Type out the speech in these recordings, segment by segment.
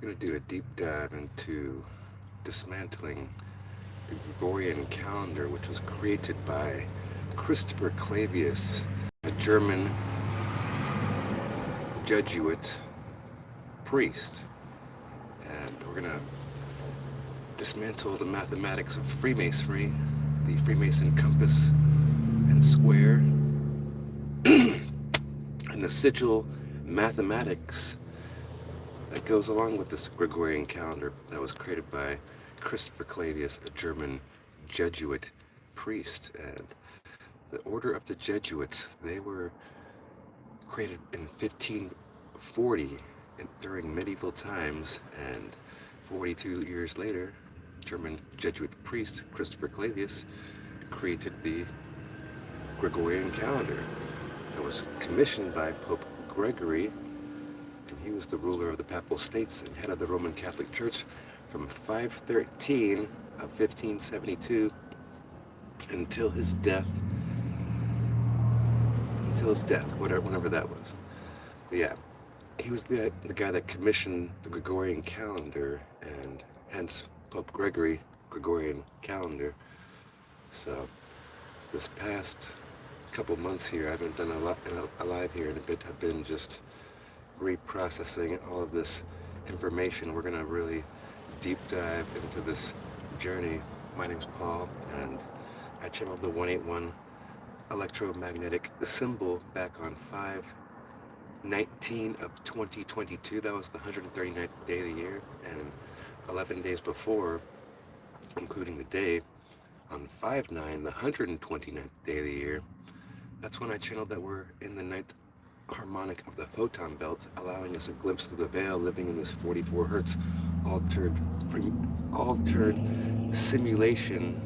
We're going to do a deep dive into dismantling the Gregorian calendar, which was created by Christopher Clavius, a German Jesuit priest. And we're going to dismantle the mathematics of Freemasonry, the Freemason compass and square, and the sigil mathematics that goes along with this Gregorian calendar that was created by Christopher Clavius, a German Jesuit priest. And the order of the Jesuits, they were created in 1540 during medieval times, and 42 years later, German Jesuit priest Christopher Clavius created the Gregorian calendar that was commissioned by Pope Gregory, and he was the ruler of the Papal States and head of the Roman Catholic Church from 513 of 1572 until his death, whenever that was. But yeah, he was the guy that commissioned the Gregorian calendar, and hence Pope Gregory, Gregorian calendar. So this past couple months here, I haven't done a live here in a bit. I've been just reprocessing all of this information. We're gonna really deep dive into this journey. My name's Paul, and I channeled the 181 electromagnetic symbol back on 5/19 of 2022. That was the 139th day of the year, and 11 days before, including the day, on 5/9, the 129th day of the year, that's when I channeled that we're in the ninth harmonic of the photon belt, allowing us a glimpse of the veil, living in this 44 hertz altered simulation,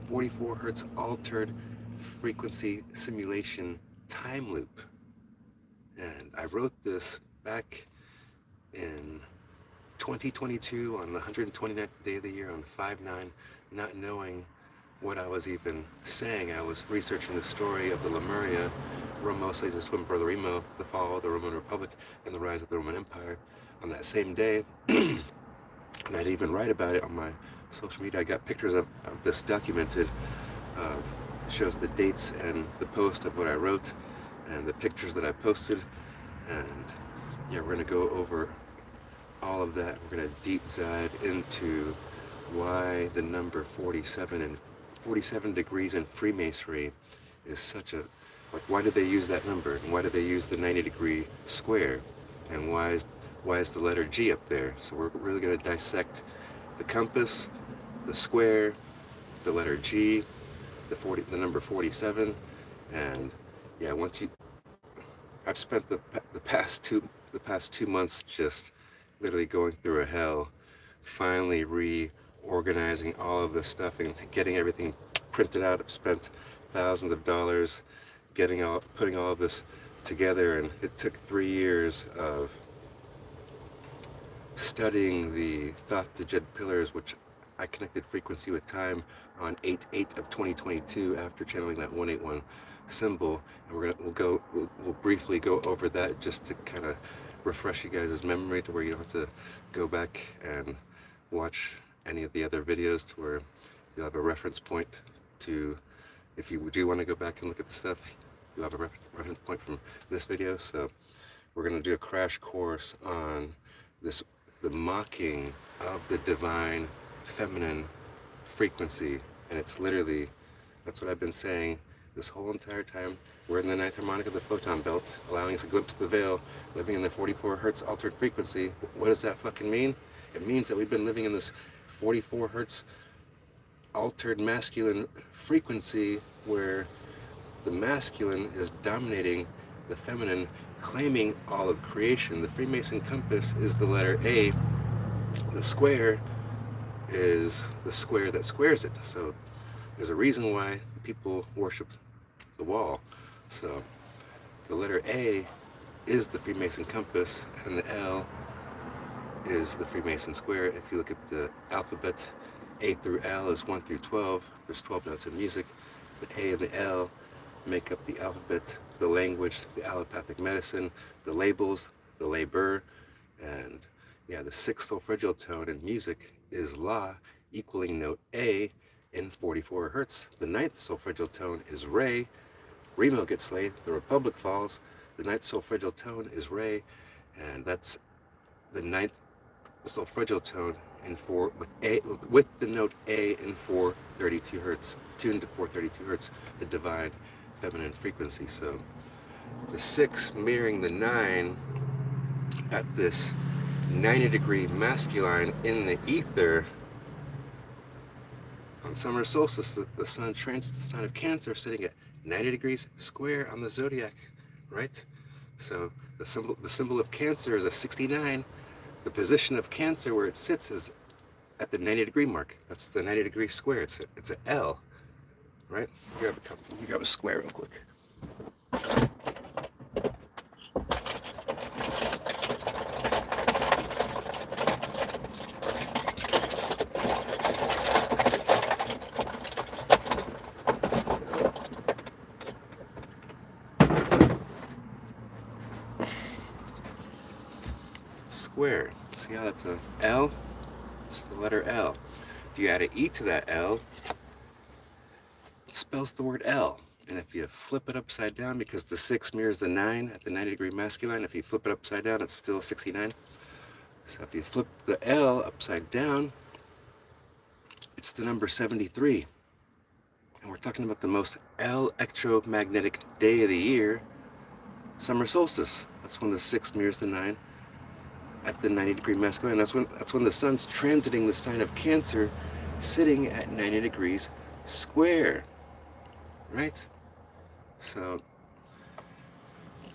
44 hertz altered frequency simulation time loop. And I wrote this back in 2022 on the 129th day of the year on 5/9, not knowing what I was even saying. I was researching the story of the Lemuria, Rome Moses a swim for the Remo, the fall of the Roman Republic, and the rise of the Roman Empire on that same day. And I'd even write about it on my social media. I got pictures of this documented. It shows the dates and the post of what I wrote and the pictures that I posted. And yeah, we're going to go over all of that. We're going to deep dive into why the number 47 and 47 degrees in Freemasonry is such a, why did they use that number, and why did they use the 90-degree square, and why is the letter G up there? So we're really going to dissect the compass, the square, the letter G, the number 47, and yeah, I've spent the past two months just literally going through a hell, finally reorganizing all of this stuff and getting everything printed out. I've spent thousands of dollars putting all of this together, and it took 3 years of studying the Thoth to Jed pillars, which I connected frequency with time on 8/8 of 2022 after channeling that 181 symbol. And we'll briefly go over that just to kind of refresh you guys' memory, to where you don't have to go back and watch any of the other videos, to where you'll have a reference point to, if you do want to go back and look at the stuff, you'll have a reference point from this video. So we're going to do a crash course on this, the mocking of the divine feminine frequency. And it's literally, that's what I've been saying this whole entire time. We're in the ninth harmonic of the photon belt, allowing us a glimpse of the veil, living in the 44 hertz altered frequency. What does that fucking mean? It means that we've been living in this 44 hertz altered masculine frequency, where the masculine is dominating the feminine, claiming all of creation. The Freemason compass is the letter A. The square is the square that squares it. So there's a reason why people worship the wall. So the letter A is the Freemason compass, and the L is the Freemason square. If you look at the alphabet, A through L is 1 through 12. There's 12 notes in music. The A and the L make up the alphabet, the language, the allopathic medicine, the labels, the labor, And yeah, the sixth solfeggial tone in music is La, equaling note A in 44 hertz. The ninth solfeggial tone is Re. Remo gets laid, the Republic falls. The ninth solfeggial tone is Re, and that's the ninth solfeggial tone in with the note A in 432 hertz, tuned to 432 hertz, the divine feminine frequency. So the 6 mirroring the 9 at this 90-degree masculine in the ether. On summer solstice, the sun transits the sign of Cancer, sitting at 90 degrees square on the zodiac, right? So the symbol of Cancer is a 69. The position of Cancer where it sits is at the 90-degree mark. That's the 90-degree square. It's an L, right? You grab a square real quick. Square. See how that's a L? It's the letter L. If you add an E to that L, it spells the word L. And if you flip it upside down, because the 6 mirrors the 9 at the 90-degree masculine, if you flip it upside down, it's still 69. So if you flip the L upside down, it's the number 73. And we're talking about the most electromagnetic day of the year, summer solstice. That's when the 6 mirrors the 9 at the 90-degree masculine. That's when the sun's transiting the sign of Cancer, sitting at 90 degrees square, right? So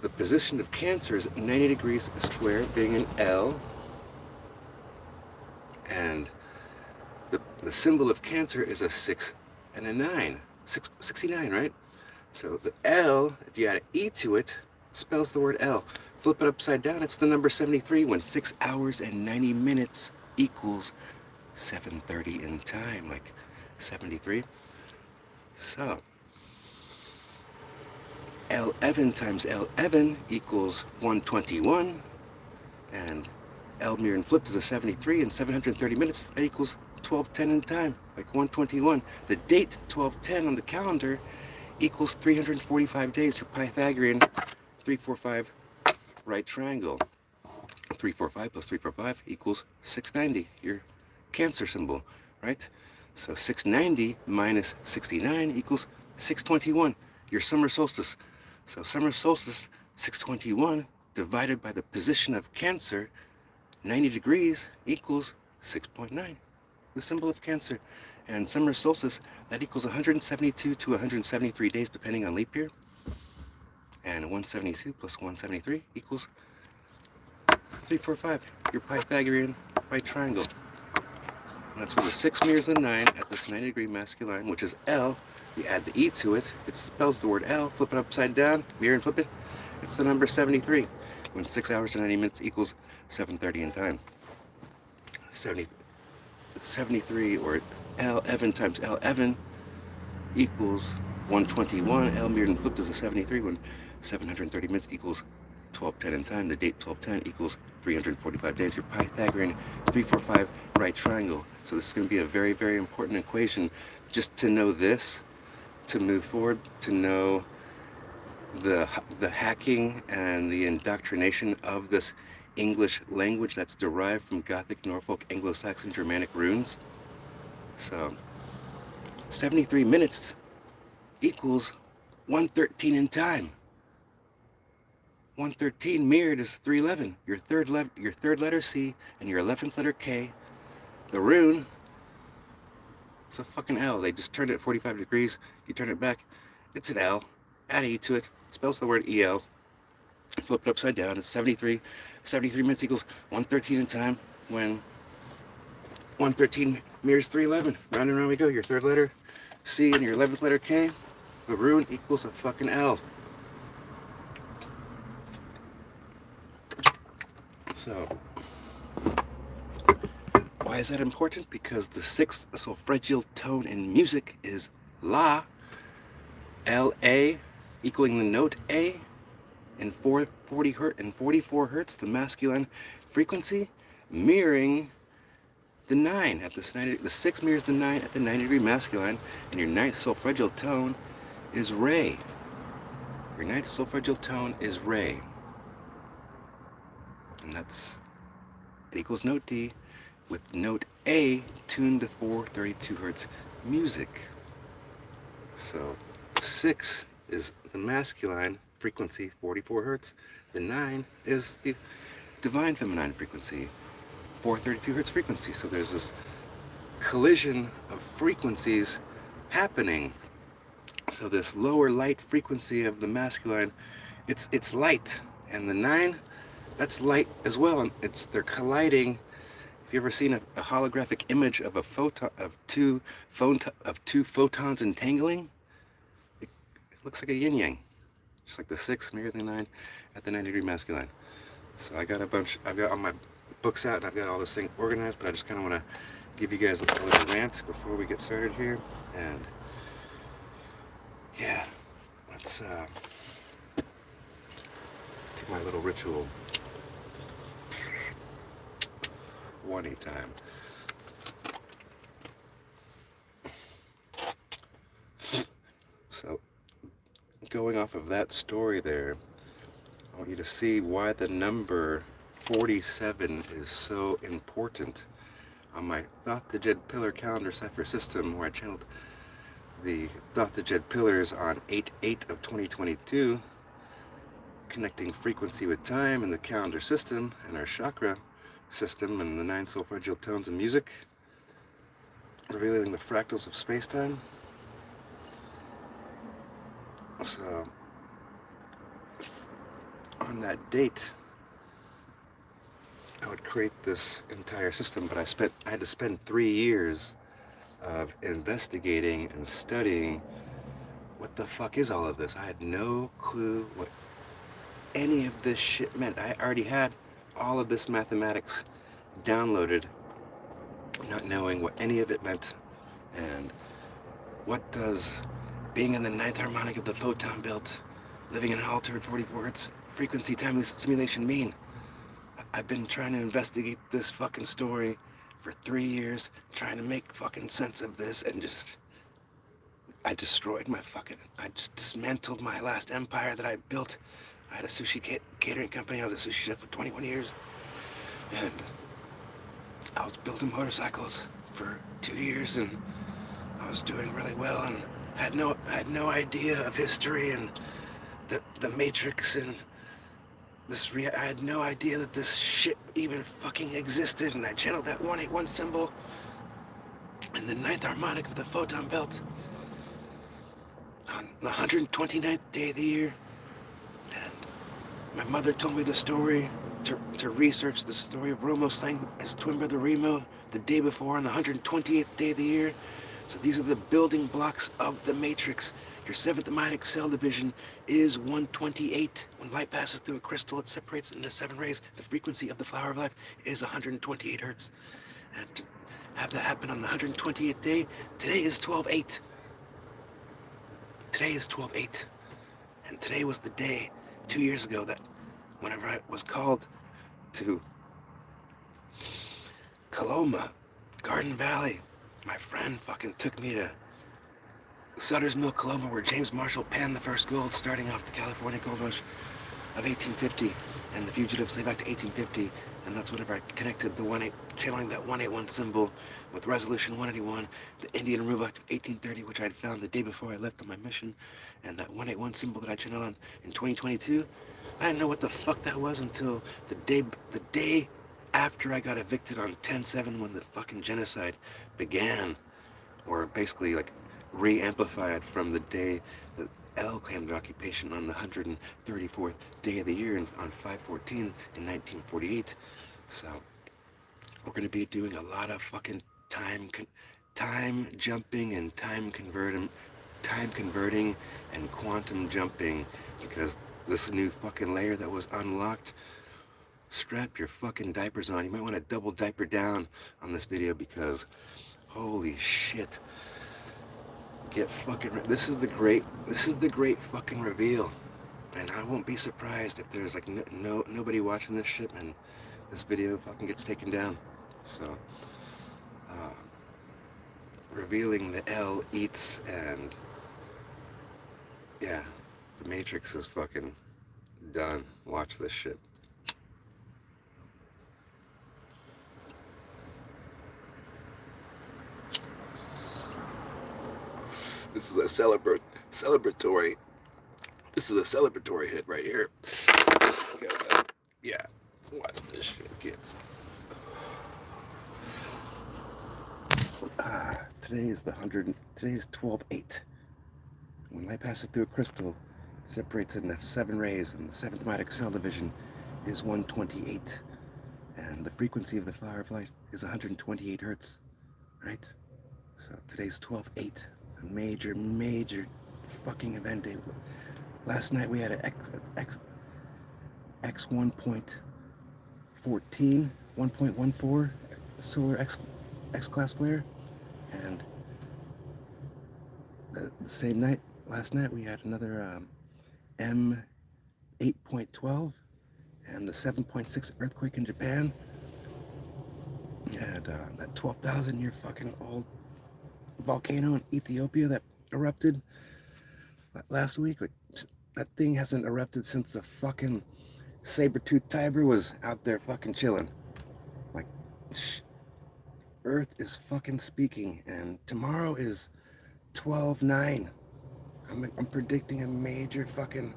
the position of Cancer is 90 degrees square, being an L, and the symbol of Cancer is a 6 and a 9, 69, right? So the L, if you add an E to it, spells the word L. Flip it upside down, it's the number 73, when 6 hours and 90 minutes equals 7:30 in time, like 73. So L11 times L11 equals 121, and L mirror and flipped is a 73, and 730 minutes, that equals 12:10 in time, like 121. The date 12:10 on the calendar equals 345 days for Pythagorean 345 right triangle. 345 plus 345 equals 690, your Cancer symbol, right? So 690 minus 69 equals 621, your summer solstice. So summer solstice, 621, divided by the position of Cancer, 90 degrees, equals 6.9, the symbol of Cancer. And summer solstice, that equals 172 to 173 days, depending on leap year. And 172 plus 173 equals 345, your Pythagorean right triangle. And that's when the 6 mirrors the 9 at this 90-degree masculine, which is L. You add the E to it, it spells the word L. Flip it upside down, mirror and flip it, it's the number 73, when 6 hours and 90 minutes equals 7:30 in time. 73, or L11 times L11 equals 121. L mirrored and flipped is a 73, when 730 minutes equals 12:10 in time. The date 12:10 equals 345 days. Your Pythagorean 345 right triangle. So this is going to be a very, very important equation. Just to know this, to move forward, to know the hacking and the indoctrination of this English language that's derived from Gothic, Norfolk, Anglo-Saxon, Germanic runes. So 73 minutes equals 113 in time. 113 mirrored is 311. Your third letter C and your 11th letter K. The rune, it's a fucking L. They just turned it 45 degrees. You turn it back, it's an L. Add E to it, spells the word EL. Flip it upside down, it's 73. 73 minutes equals 113 in time, when 113 mirrors 311. Round and round we go. Your third letter C and your 11th letter K. The rune equals a fucking L. So, why is that important? Because the 6th solfeggial tone in music is La, L-A, equaling the note A, and 44 hertz, the masculine, frequency mirroring the 9 at this 90. The 6 mirrors the 9 at the 90-degree masculine, and your 9th solfeggial tone is Re. Your 9th solfeggial tone is Re. And that's, it equals note D, with note A tuned to 432 hertz music. So 6 is the masculine frequency, 44 hertz. The 9 is the divine feminine frequency, 432 hertz frequency. So there's this collision of frequencies happening. So this lower light frequency of the masculine, it's light, and the 9, that's light as well, and they're colliding. Have you ever seen a holographic image of a photon, of two photons entangling? It looks like a yin yang, just like the 6 mirror the 9 at the 90-degree masculine. So I've got all my books out, and I've got all this thing organized, but I just kind of want to give you guys a little rant before we get started here. And yeah, let's do my little ritual. 1 time. So, going off of that story there, I want you to see why the number 47 is so important. On my Thought to Jed Pillar calendar cipher system, where I channeled the Thought to Jed Pillars on 8/8 of 2022, connecting frequency with time in the calendar system and our chakra system and the 9 solfeggial tones of music, revealing the fractals of space-time. So on that date, I would create this entire system, but I had to spend 3 years of investigating and studying what the fuck is all of this. I had no clue what any of this shit meant. I already had all of this mathematics downloaded, not knowing what any of it meant. And what does being in the 9th harmonic of the photon belt, living in an altered 44 hertz frequency time simulation mean? I've been trying to investigate this fucking story for 3 years, trying to make fucking sense of this, and I destroyed I just dismantled my last empire that I built. I had a sushi catering company. I was a sushi chef for 21 years, and I was building motorcycles for 2 years, and I was doing really well, and I had no idea of history and the Matrix and I had no idea that this shit even fucking existed, and I channeled that 181 symbol in the 9th harmonic of the photon belt on the 129th day of the year. And my mother told me the story to research the story of Romo slaying his twin brother Remo the day before on the 128th day of the year. So these are the building blocks of the Matrix. Your 7th ionic cell division is 128. When light passes through a crystal, it separates into 7 rays. The frequency of the flower of life is 128 hertz. And to have that happen on the 128th day, today is 12/8. Today is 12/8. And today was the day 2 years ago that whenever I was called to Coloma, Garden Valley, my friend fucking took me to Sutter's Mill, Coloma, where James Marshall panned the first gold, starting off the California gold rush of 1850 and the fugitive slave act of 1850. And that's whenever I connected channeling that 181 symbol with resolution 181, the Indian Rule Act of 1830, which I had found the day before I left on my mission, and that 181 symbol that I channeled on in 2022. I didn't know what the fuck that was until the day after I got evicted on 10/7, when the fucking genocide began, or basically like re-amplified from the day that L claimed occupation on the 134th day of the year on 5/14 in 1948. So we're going to be doing a lot of fucking time jumping and time converting and quantum jumping, because this new fucking layer that was unlocked. Strap your fucking diapers on. You might want to double diaper down on this video, because holy shit. This is the great fucking reveal, and I won't be surprised if there's like nobody watching this shit, and this video fucking gets taken down. So, uh, revealing the L eats, and yeah, the Matrix is fucking done. Watch this shit. This is a celebratory. This is a celebratory hit right here. Because, yeah, watch this shit, kids. Today's 12/8. When light passes through a crystal, it separates into 7 rays, and the 7th magic cell division is 128. And the frequency of the flower of light is 128 hertz, right? So today's 12/8, a major fucking event day. Last night we had an X 1.14, 1.14 solar X class flare, and the same night, last night, we had another M 8.12 and the 7.6 earthquake in Japan. We had that 12,000 year fucking old volcano in Ethiopia that erupted last week. Like, that thing hasn't erupted since the fucking saber-toothed tiger was out there fucking chilling. Like, Earth is fucking speaking, and tomorrow is 12/9. I'm predicting a major fucking,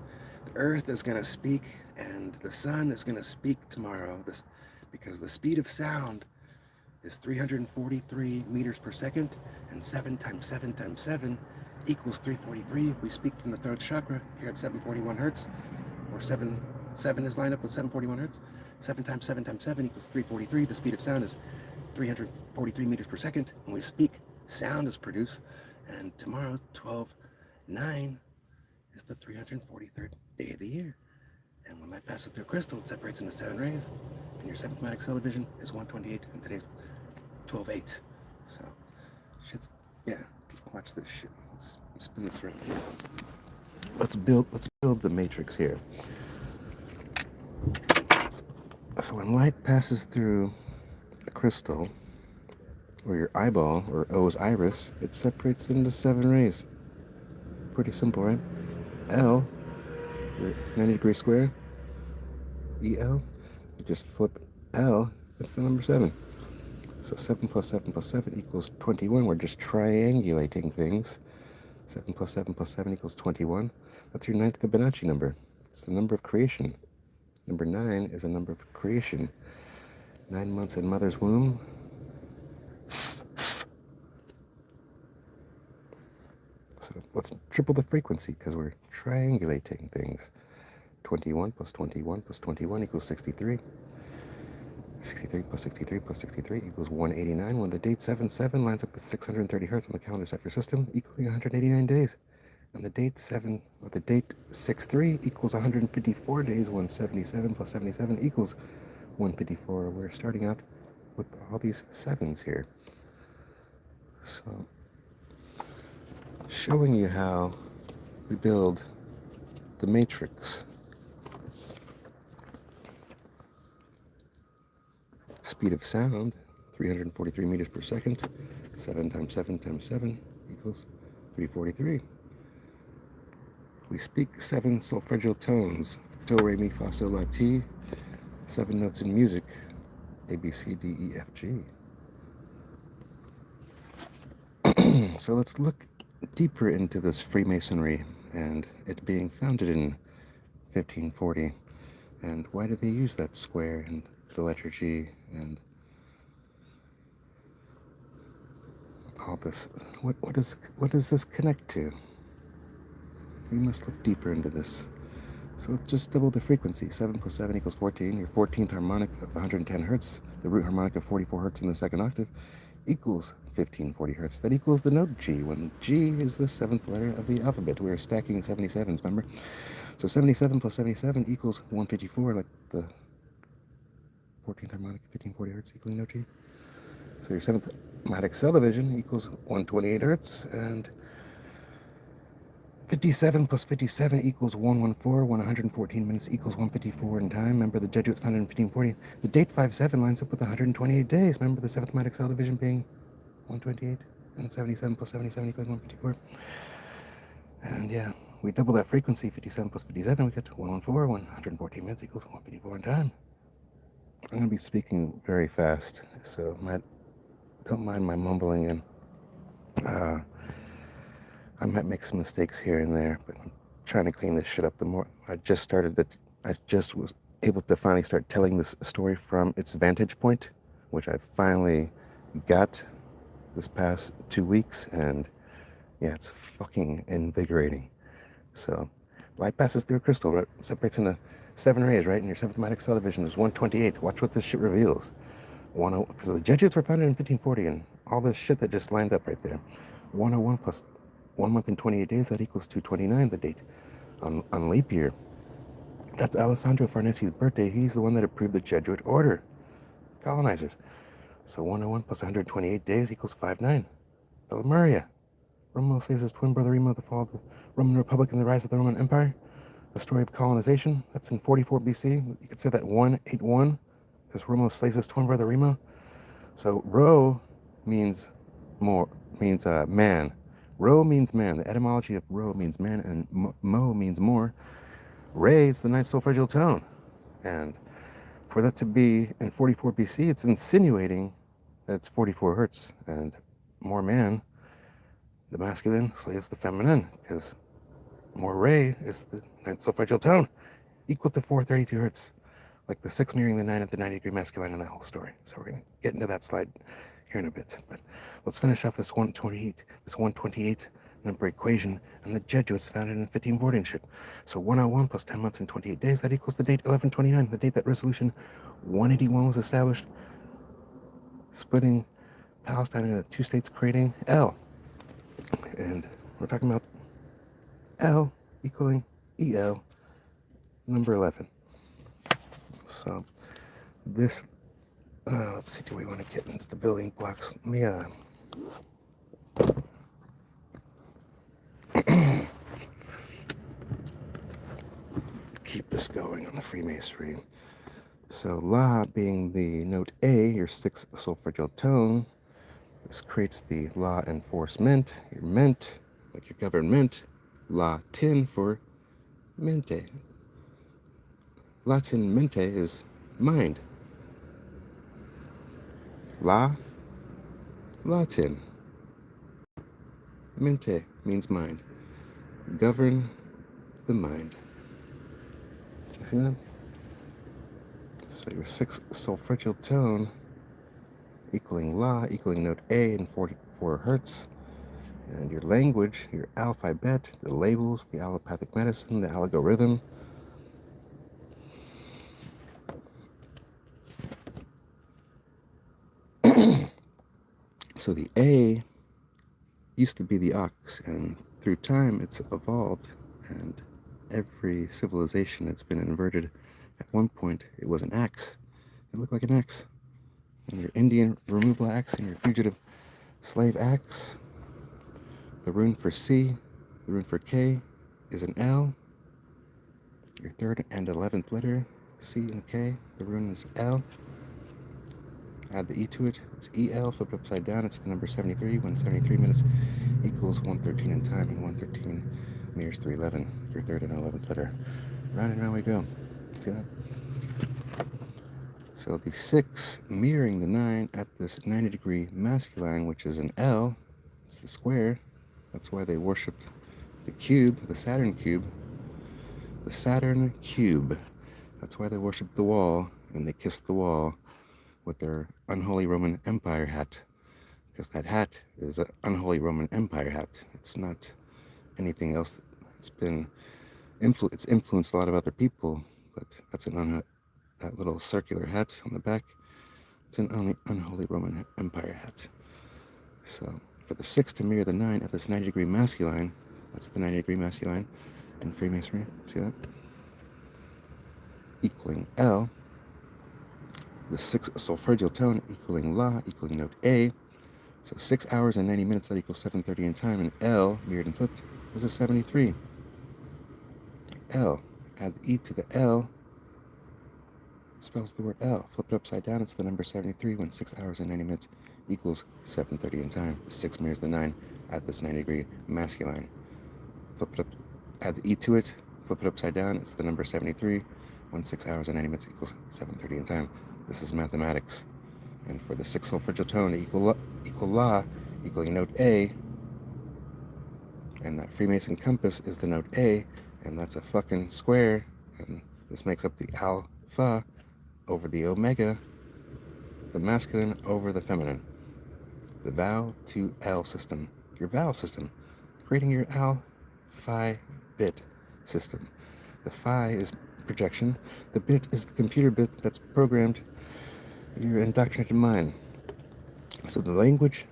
the Earth is gonna speak, and the sun is gonna speak tomorrow. Because the speed of sound is 343 meters per second, and 7 times 7 times 7 equals 343. We speak from the throat chakra here at 741 hertz, or 7 is lined up with 741 hertz. 7 times 7 times 7 equals 343. The speed of sound is 343 meters per second. When we speak, sound is produced. And tomorrow, 12/9, is the 343rd day of the year. And when light passes through a crystal, it separates into 7 rays. And your 7th magic cell division is 128, and today's 12/8. So, shit's, yeah, watch this shit. Let's spin this around here. Let's build the matrix here. So when light passes through a crystal, or your eyeball, or O's iris, it separates into 7 rays. Pretty simple, right? L, 90-degree square, EL, you just flip L, it's the number 7. So 7 plus 7 plus 7 equals 21. We're just triangulating things. 7 plus 7 plus 7 equals 21. That's your 9th Fibonacci number. It's the number of creation. Number 9 is a number of creation. 9 months in mother's womb. So let's triple the frequency, because we're triangulating things. 21 plus 21 plus 21 equals 63. 63 plus 63 plus 63 equals 189. When the date 7/7 lines up with 630 hertz on the calendar set for system, equaling 189 days. And the date 6/3 equals 154 days. 177 plus 77 equals 154. We're starting out with all these 7s here. So, showing you how we build the matrix. Speed of sound, 343 meters per second. 7 times 7 times 7 equals 343. We speak 7 solfeggio tones. Do, re, mi, fa, sol, la, ti. 7 notes in music. A, B, C, D, E, F, G. So let's look deeper into this Freemasonry and it being founded in 1540. And why do they use that square and the letter G and all this? What does this connect to? We must look deeper into this. So let's just double the frequency. 7 plus 7 equals 14. Your 14th harmonic of 110 hertz, the root harmonic of 44 hertz in the 2nd octave, equals 1540 hertz. That equals the note G, when G is the 7th letter of the alphabet. We're stacking 77s, remember? So 77 plus 77 equals 154, like the 14th harmonic, 1540 hertz equaling note G. So your 7th magic cell division equals 128 hertz, and 57 plus 57 equals 114. 114 minutes equals 154 in time. Remember, the Jesuits founded in 1540. The date 57 lines up with 128 days. Remember, the 7th magic cell division being 128. And 77 plus 77 equals 154. And yeah, we double that frequency. 57 plus 57, we get 114. 114 minutes equals 154 in time. I'm going to be speaking very fast, so don't mind my mumbling, and I might make some mistakes here and there, but I'm trying to clean this shit up. I just was able to finally start telling this story from its vantage point, which I finally got this past 2 weeks, and yeah, it's fucking invigorating. So, light passes through a crystal, right? Separates into 7 rays, right? And your 7th magic cell division is 128. Watch what this shit reveals. Because the Jesuits were founded in 1540, and all this shit that just lined up right there. 101 plus 1 month and 28 days, that equals 229, the date on leap year. That's Alessandro Farnesi's birthday. He's the one that approved the Jesuit order, colonizers. So 101 plus 128 days equals 59. The Lemuria. Romulus saves his twin brother Remo, the fall of the Roman Republic and the rise of the Roman Empire. The story of colonization, that's in 44 BC. You could say that 181, because Romulus slays his twin brother Remo. So Ro means man. Ro means man. The etymology of Ro means man, and Mo means more. Re is the ninth solfeggio tone. And for that to be in 44 BC, it's insinuating that it's 44 hertz, and more man, the masculine, slays the feminine, because more Re is the ninth solfeggio tone, equal to 432 hertz, like the 6 mirroring the 9 at the 90-degree masculine in that whole story. So we're going to get into that slide here in a bit, but let's finish off this 128 number equation, and the Jesuits founded in 1540 and shit. So 101 plus 10 months and 28 days, that equals the date 1129, the date that resolution 181 was established, splitting Palestine into 2 states, creating L. And we're talking about L equaling EL, number 11. So this, let's see, do we want to get into the building blocks? Let me, keep this going on the freemasonry. So La being the note A, your 6th solfeggio tone, this creates the La enforcement, your ment, like your government, Latin for mente. Latin mente is mind. Latin. Mente means mind. Govern the mind. You see that? So your 6th solfeggio tone equaling La, equaling note A in 44 hertz. And your language, your alphabet, the labels, the allopathic medicine, the algorithm. So the A used to be the ox, and through time it's evolved, and every civilization that's been inverted, at one point it was an axe. It looked like an axe. And your Indian removal axe and your fugitive slave axe. The rune for C, the rune for K is an L. Your 3rd and 11th letter, C and K, the rune is L. Add the E to it, it's EL, flip it upside down, it's the number 73, when 73 minutes equals 113 in time, and 113 mirrors 311, your 3rd and 11th letter. Round and round we go. See that? So the 6 mirroring the 9 at this 90-degree masculine, which is an L, it's the square. That's why they worshipped the cube, the Saturn cube. The Saturn cube. That's why they worshipped the wall, and they kissed the wall with their unholy Roman Empire hat, because that hat is an unholy Roman Empire hat. It's not anything else. It's influenced a lot of other people, but that's that little circular hat on the back. It's an unholy Roman Empire hat. So for the 6 to mirror the 9 at this 90-degree masculine, that's the 90-degree masculine in Freemasonry. See that? Equaling L. The 6th solfeggio tone equaling La, equaling note A. So 6 hours and 90 minutes, that equals 7:30 in time, and L, mirrored and flipped, There's a 73. L. Add the E to the L. It spells the word L. Flip it upside down. It's the number 73 when 6 hours and 90 minutes equals 7:30 in time. The 6 mirrors the 9 at this 90-degree masculine. Flip it up. Add the E to it. Flip it upside down. It's the number 73 when 6 hours and 90 minutes equals 7:30 in time. This is mathematics. And for the 6 solfeggio tone to equal La, equaling note A, and that Freemason compass is the note A, and that's a fucking square, and this makes up the alpha over the omega, the masculine over the feminine. The vowel to L system, your vowel system, creating your Al-Phi bit system. The Phi is projection, the bit is the computer bit that's programmed your indoctrinated mind. So the language,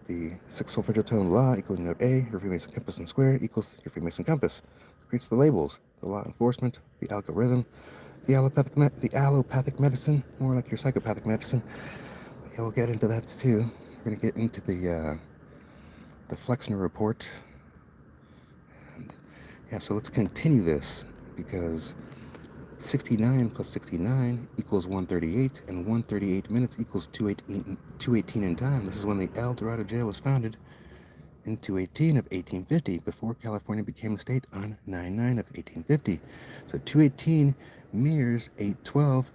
the 6 solfeggio tone La equals note A, your Freemason compass and square equals your Freemason compass. It creates the labels, the law enforcement, the algorithm, the allopathic medicine, more like your psychopathic medicine. Yeah, we'll get into that too. We're going to get into the Flexner report. And yeah, so let's continue this, because 69 plus 69 equals 138, and 138 minutes equals 218 in time. This is when the El Dorado Jail was founded in 218 of 1850, before California became a state on 9/9 of 1850. So 218 mirrors 812,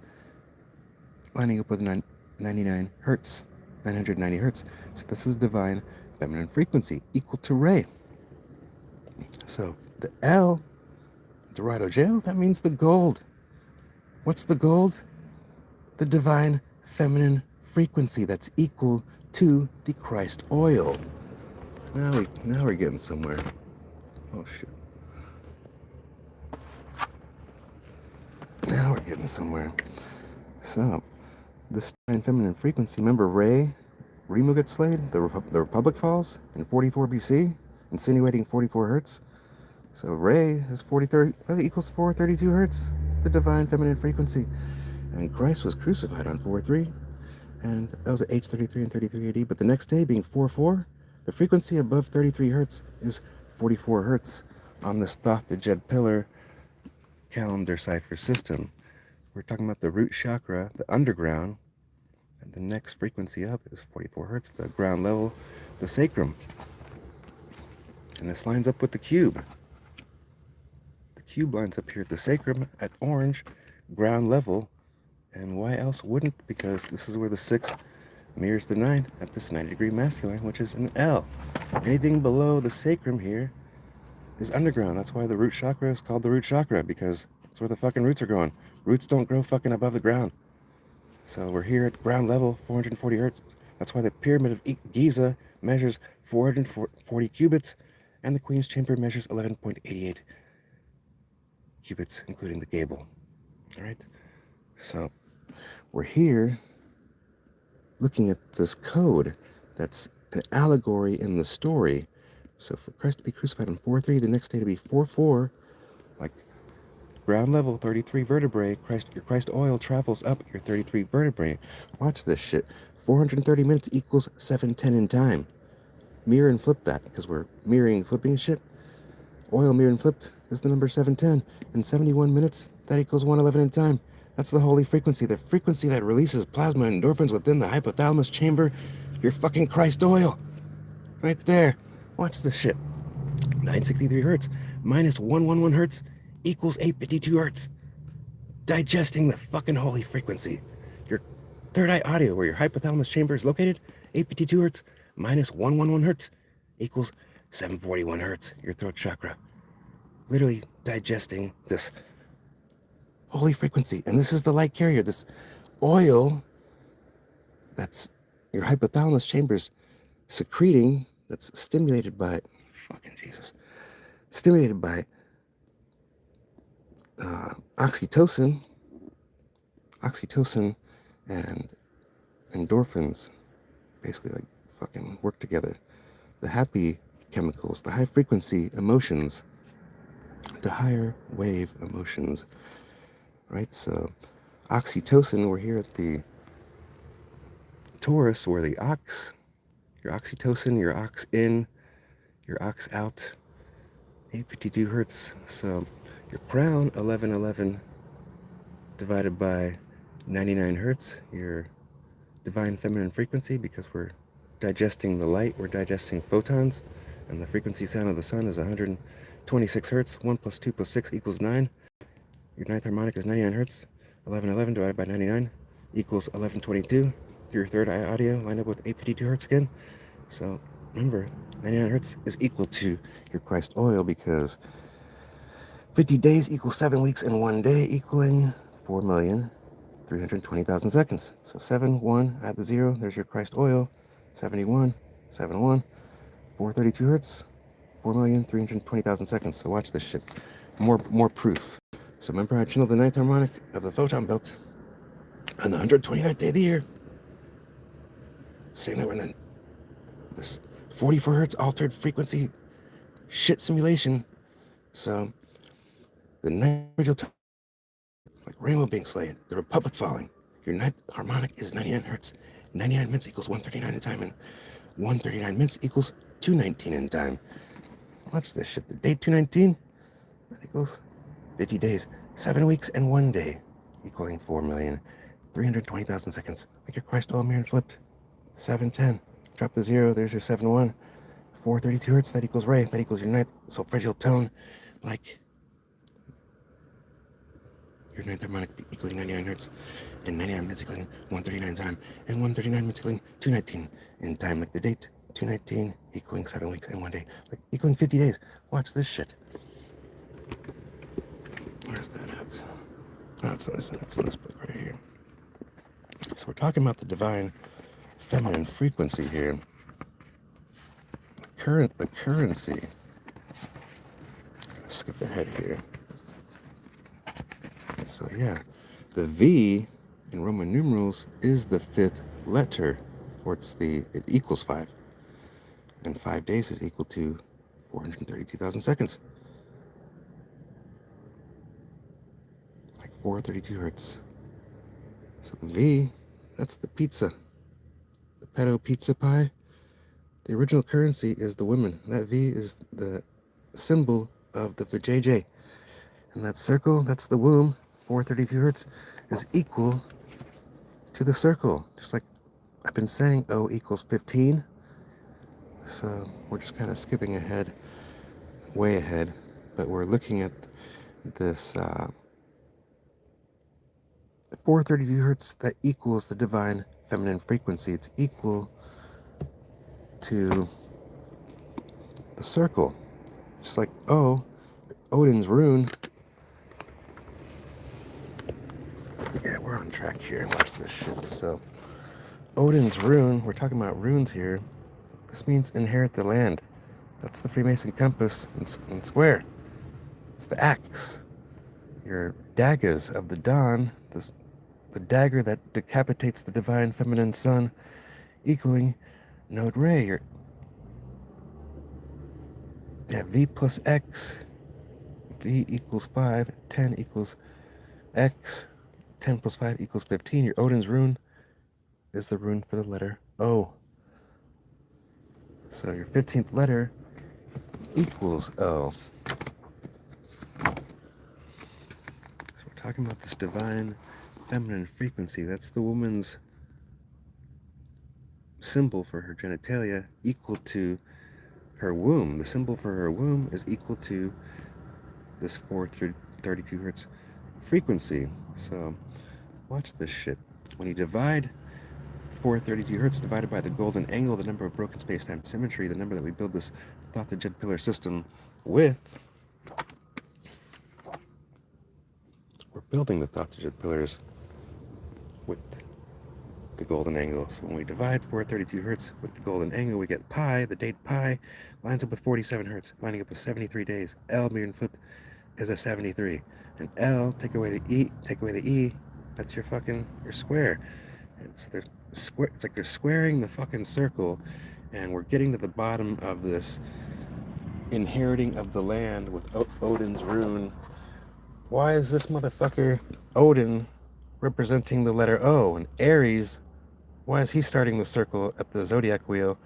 lining up with 99 hertz, 990 hertz. So this is divine feminine frequency, equal to Re. So the El Dorado Jail, that means the gold. What's the gold? The divine feminine frequency that's equal to the Christ oil. Now we're getting somewhere. Oh shit. Now we're getting somewhere. So, this divine feminine frequency, remember Remu gets slayed? The Republic falls in 44 BC, insinuating 44 hertz. So Re is that equals 432 hertz, the divine feminine frequency. And Christ was crucified on 4/3, and that was at age 33 and 33 AD. But the next day, being 4/4, the frequency above 33 hertz is 44 hertz on this Thoth the Jed Pillar calendar cipher system. We're talking about the root chakra, the underground, and the next frequency up is 44 hertz, the ground level, the sacrum. And this lines up with the cube. The cube lines up here at the sacrum at orange, ground level. And why else wouldn't? Because this is where the 6 mirrors the 9 at this 90-degree masculine, which is an L. Anything below the sacrum here is underground. That's why the root chakra is called the root chakra, because that's where the fucking roots are growing. Roots don't grow fucking above the ground. So we're here at ground level, 440 hertz. That's why the pyramid of Giza measures 440 cubits, and the Queen's Chamber measures 11.88 cubits, including the gable. All right? So we're here looking at this code that's an allegory in the story. So for Christ to be crucified on 4/3, the next day to be 4/4, like ground level, 33 vertebrae, your Christ oil travels up your 33 vertebrae. Watch this shit. 430 minutes equals 7:10 in time. Mirror and flip that, because we're mirroring and flipping shit. Oil mirror and flipped is the number 7:10. In 71 minutes, that equals 1:11 in time. That's the holy frequency, the frequency that releases plasma and endorphins within the hypothalamus chamber. Your fucking Christ oil. Right there. Watch this shit. 963 hertz minus 111 hertz equals 852 hertz. Digesting the fucking holy frequency. Your third eye audio, where your hypothalamus chamber is located, 852 hertz minus 111 hertz equals 741 hertz. Your throat chakra. Literally digesting this holy frequency. And this is the light carrier, this oil that's your hypothalamus chambers secreting, that's stimulated by, fucking Jesus, stimulated by oxytocin and endorphins, basically like fucking work together. The happy chemicals, the high frequency emotions, the higher wave emotions, right? So oxytocin, we're here at the Taurus, where the ox, your oxytocin, your ox in, your ox out, 852 hertz. So your crown, 1111 divided by 99 hertz, your divine feminine frequency, because we're digesting the light, we're digesting photons, and the frequency sound of the sun is 126 hertz. 1 plus 2 plus 6 equals 9. Your ninth harmonic is 99 hertz. 1111 divided by 99 equals 1122. Your third eye audio lined up with 852 hertz again. So remember, 99 hertz is equal to your Christ oil, because 50 days equals 7 weeks and 1 day, equaling 4,320,000 seconds. So 7, 1, add the 0, there's your Christ oil. 71, 71, 432 hertz, 4,320,000 seconds. So watch this shit. More proof. So remember, I channeled the ninth harmonic of the photon belt on the 129th day of the year, saying that we're in this 44 hertz altered frequency shit simulation. So the ninth original tone, like rainbow being slain, the republic falling. Your ninth harmonic is 99 hertz. 99 minutes equals 139 in time, and 139 minutes equals 219 in time. Watch this shit. The date 219, that equals 50 days, 7 weeks and 1 day, equaling 4,320,000 seconds. Make your Christ oil mirror and flipped. 710. Drop the 0. There's your 71. 432 hertz. That equals Ray. That equals your ninth solfeggio tone, like your ninth harmonic equaling 99 hertz, and 99 minutes equaling 139 in time, and 139 minutes equaling 219 in time, like the date 219 equaling 7 weeks and 1 day, like equaling 50 days. Watch this shit. Where's that at? Oh, it's in this book right here. So we're talking about the divine feminine frequency here. The currency. Let's skip ahead here. So yeah, the V in Roman numerals is the fifth letter, or it equals 5. And 5 days is equal to 432,000 seconds. Like 432 hertz. So the V, that's the pizza. The pedo pizza pie. The original currency is the women. That V is the symbol of the vajayjay. And that circle, that's the womb. 432 hertz is equal to the circle. Just like I've been saying, O equals 15. So we're just kind of skipping ahead, way ahead. But we're looking at this 432 hertz that equals the divine feminine frequency. It's equal to the circle. Just like Odin's rune. Yeah, we're on track here. Watch this shit. So, Odin's rune, we're talking about runes here. This means inherit the land. That's the Freemason compass and square. It's the axe. Your daggers of the dawn, the dagger that decapitates the divine feminine sun, equaling node ray. V plus X. V equals 5. 10 equals X. 10 plus 5 equals 15. Your Odin's rune is the rune for the letter O. So your 15th letter equals O. So we're talking about this divine feminine frequency. That's the woman's symbol for her genitalia, equal to her womb. The symbol for her womb is equal to this 432 hertz frequency. So watch this shit. When you divide 432 hertz divided by the golden angle, the number of broken space-time symmetry, the number that we build this thought the jet pillar system with, we're building the thought the jet pillars with the golden angle. So when we divide 432 hertz with the golden angle, we get pi. The date pi lines up with 47 hertz, lining up with 73 days. L mirrored and flipped is a 73. And L, take away the E, that's your square. It's like they're squaring the fucking circle, and we're getting to the bottom of this inheriting of the land with Odin's rune. Why is this motherfucker Odin representing the letter O? And Aries, why is he starting the circle at the zodiac wheel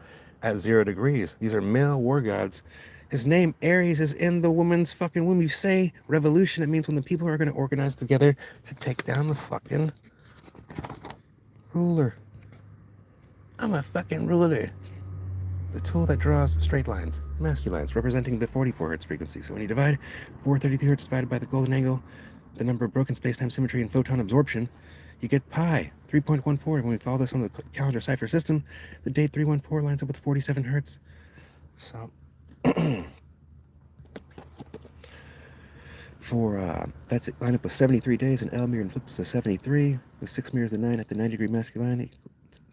at 0 degrees? These are male war gods His name, Aries, is in the woman's fucking womb. You say revolution, it means when the people are going to organize together to take down the fucking ruler. I'm a fucking ruler. The tool that draws straight lines, masculines, representing the 44 hertz frequency. So when you divide 432 hertz divided by the golden angle, the number of broken space-time symmetry and photon absorption, you get pi, 3.14. When we follow this on the calendar cipher system, the date 314 lines up with 47 hertz. So that's it, line up with 73 days, and L mirror and flips to 73. The 6 mirrors the 9 at the 90 degree masculine.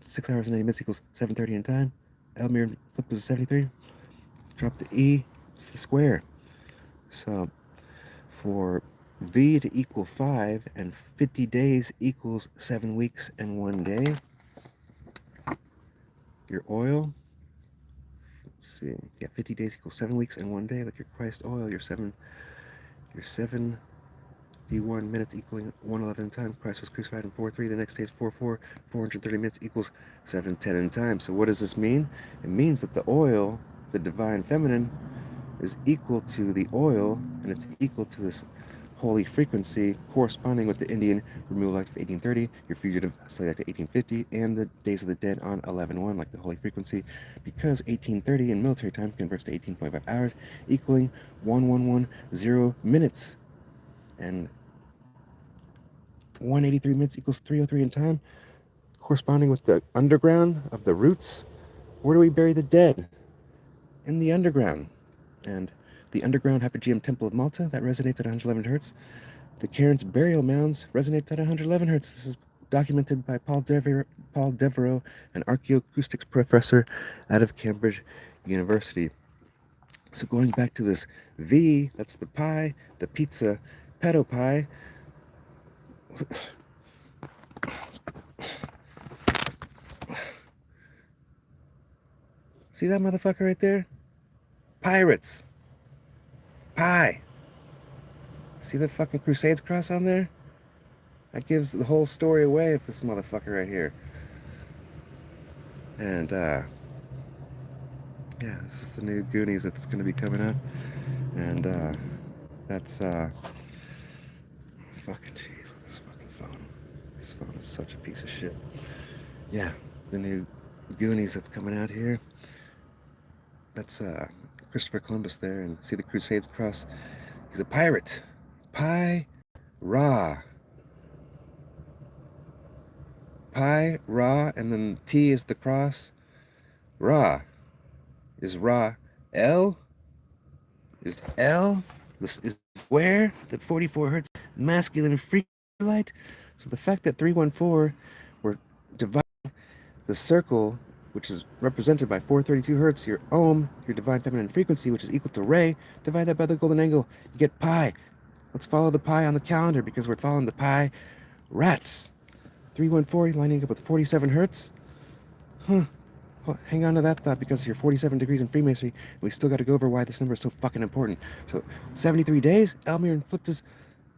6 hours and 90 minutes equals 7:30 in time. L mirror and flip is 73. Drop the E, it's the square. So for V to equal 5 and 50 days equals 7 weeks and 1 day, your oil, let's see, yeah, 50 days equals 7 weeks and 1 day, like your Christ oil, your 71 minutes equaling 111 in time. Christ was crucified in 4:3. The next day is 4:4. 430 minutes equals 7:10 in time. So what does this mean? It means that the oil, the divine feminine, is equal to the oil, and it's equal to this holy frequency corresponding with the Indian removal act of 1830, your fugitive slave act of 1850, and the days of the dead on 11/1, like the holy frequency, because 1830 in military time converts to 18.5 hours, equaling 1110 minutes. And 183 minutes equals 303 in time, corresponding with the underground of the roots. Where do we bury the dead? In the underground. And the underground Hypogeum Temple of Malta, that resonates at 111 hertz. The Cairns burial mounds resonate at 111 hertz. This is documented by Paul Devereaux, an archaeoacoustics professor out of Cambridge University. So going back to this V, that's the pie, the pizza, pedo pie. See that motherfucker right there? Pirates. Pie. See the fucking Crusades cross on there? That gives the whole story away of this motherfucker right here. And, yeah, this is the new Goonies that's going to be coming out. And, that's, fucking jeez, this fucking phone. This phone is such a piece of shit. Yeah, the new Goonies that's coming out here. That's, Christopher Columbus there, and see the Crusades cross. He's a pirate. Pi Ra. Pi Ra, and then T is the cross. Ra is Ra. L is L. This is where the 44 hertz masculine free light. So the fact that 314 we're dividing the circle, which is represented by 432 hertz, your ohm, your divine feminine frequency, which is equal to Re, divide that by the golden angle, you get pi. Let's follow the pi on the calendar because we're following the pi rats. 314 lining up with 47 hertz. Well, hang on to that thought because you're 47 degrees in Freemasonry, and we still got to go over why this number is so fucking important. So 73 days, Elmir and flipped is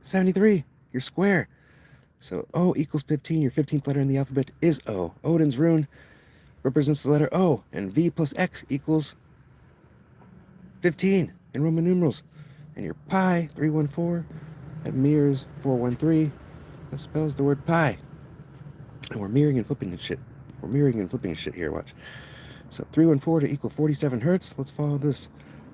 73, your square. So O equals 15, your 15th letter in the alphabet is O. Odin's rune represents the letter O, and V plus X equals 15 in Roman numerals. And your pi, 314, that mirrors 413, that spells the word pi. And we're mirroring and flipping and shit. We're mirroring and flipping and shit here, watch. So 314 to equal 47 hertz, let's follow this.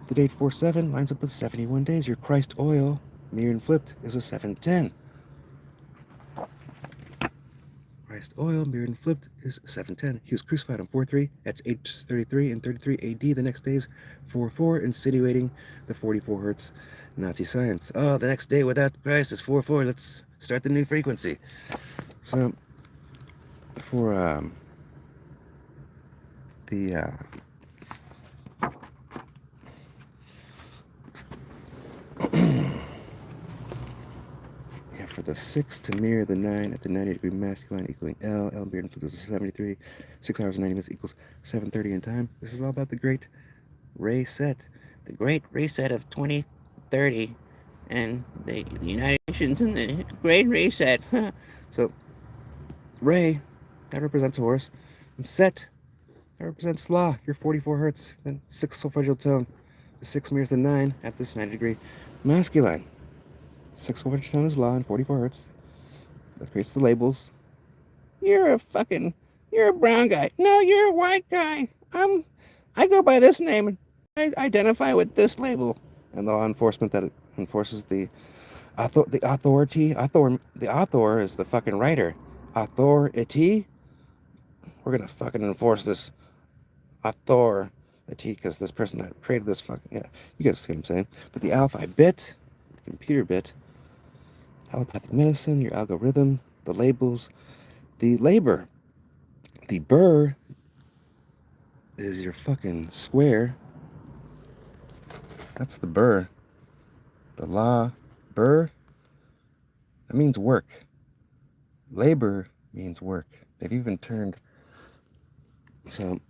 The date 47 lines up with 71 days. Your Christ oil, mirrored and flipped, is a 710. Christ oil, mirrored and flipped, is 710. He was crucified on 4-3 at age 33 and 33 AD. The next day is 4-4, insinuating the 44 hertz Nazi science. Oh, the next day without Christ is 4-4. Let's start the new frequency. So, for for the 6 to mirror the 9 at the 90 degree masculine equaling L. L mirrored and flipped is 73. 6 hours and 90 minutes equals 7:30 in time. This is all about the great reset. The Great Reset of 2030 and the United Nations and the Great Reset. So, Ray, that represents horse, and Set, that represents Law, your 44 hertz, then 6 solfeggial tone. 6 mirrors the 9 at this 90-degree masculine. 6 voltage tone is law and 44 hertz. That creates the labels. You're a brown guy. No, you're a white guy. I go by this name and I identify with this label. And the law enforcement that enforces the authority. The author is the fucking writer. Authority. We're gonna fucking enforce this authority because this person that created this fucking, yeah, you guys see what I'm saying. But the alpha bit, the computer bit, allopathic medicine, your algorithm, the labels, the labor, the burr is your fucking square. That's the burr. The law, burr, that means work. Labor means work. They've even turned, so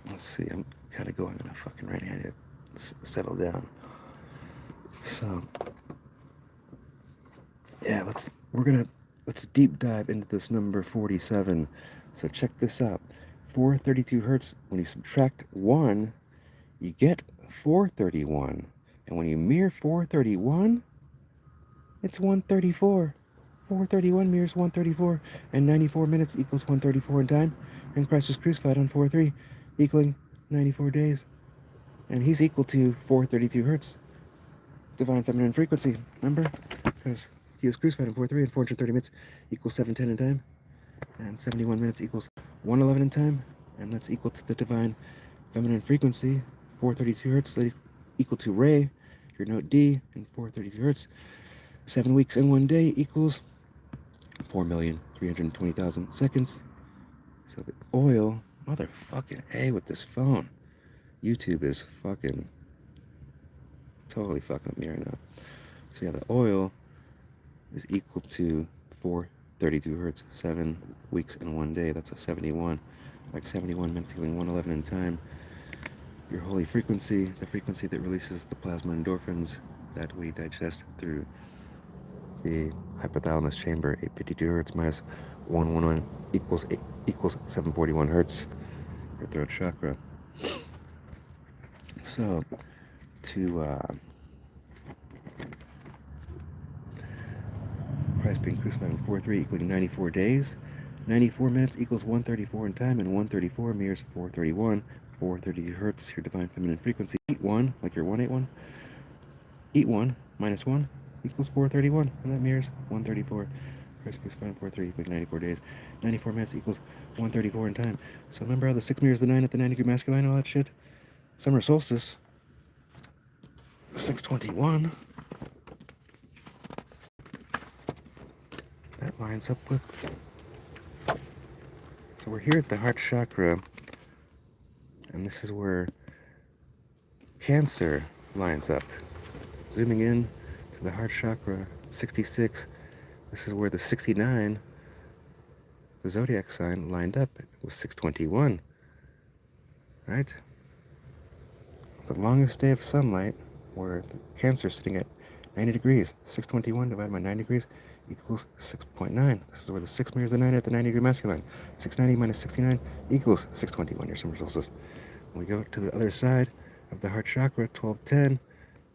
let's see, I'm kind of going in a fucking right hand to settle down. So yeah, let's deep dive into this number 47. So check this out. 432 hertz, when you subtract 1, you get 431. And when you mirror 431, it's 134. 431 mirrors 134, and 94 minutes equals 134 in time. And Christ was crucified on 4/3, equaling 94 days. And he's equal to 432 hertz, divine feminine frequency, remember? Because he was crucified on 4/3, and 430 minutes equals 710 in time. And 71 minutes equals 111 in time. And that's equal to the divine feminine frequency, 432 hertz, that is equal to Ray, your note D, and 432 hertz. 7 weeks and 1 day equals 4,320,000 seconds. So the oil, motherfucking A with this phone. YouTube is fucking totally fucking with me right now. So yeah, the oil is equal to 432 hertz, 7 weeks and 1 day. That's a 71. Like 71 minutes equaling 111 in time. Your holy frequency, the frequency that releases the plasma endorphins that we digest through the hypothalamus chamber, 852 hertz minus 111 equals 741 hertz, your throat chakra. So, Christ being crucified on 4/3 equaling 94 days. 94 minutes equals 134 in time, and 134 mirrors 431. 432 hertz, your divine feminine frequency. Eat 1, like your 181. Eat 1 minus 1 equals 431, and that mirrors 134. Christ crucified on 4/3 equaling 94 days. 94 minutes equals 134 in time. So remember how the 6 mirrors the 9 at the 90-degree masculine, all that shit? Summer solstice, 621. That lines up with... So we're here at the heart chakra, and this is where Cancer lines up. Zooming in to the heart chakra, 66, this is where the 69, the zodiac sign, lined up with 621, right? The longest day of sunlight, where the Cancer is sitting at 90 degrees, 621 divided by 90 degrees equals 6.9. This is where the 6 mirrors the 9 at the 90-degree masculine. 690 minus 69 equals 621, your summer solstice. When we go to the other side of the heart chakra, 1210,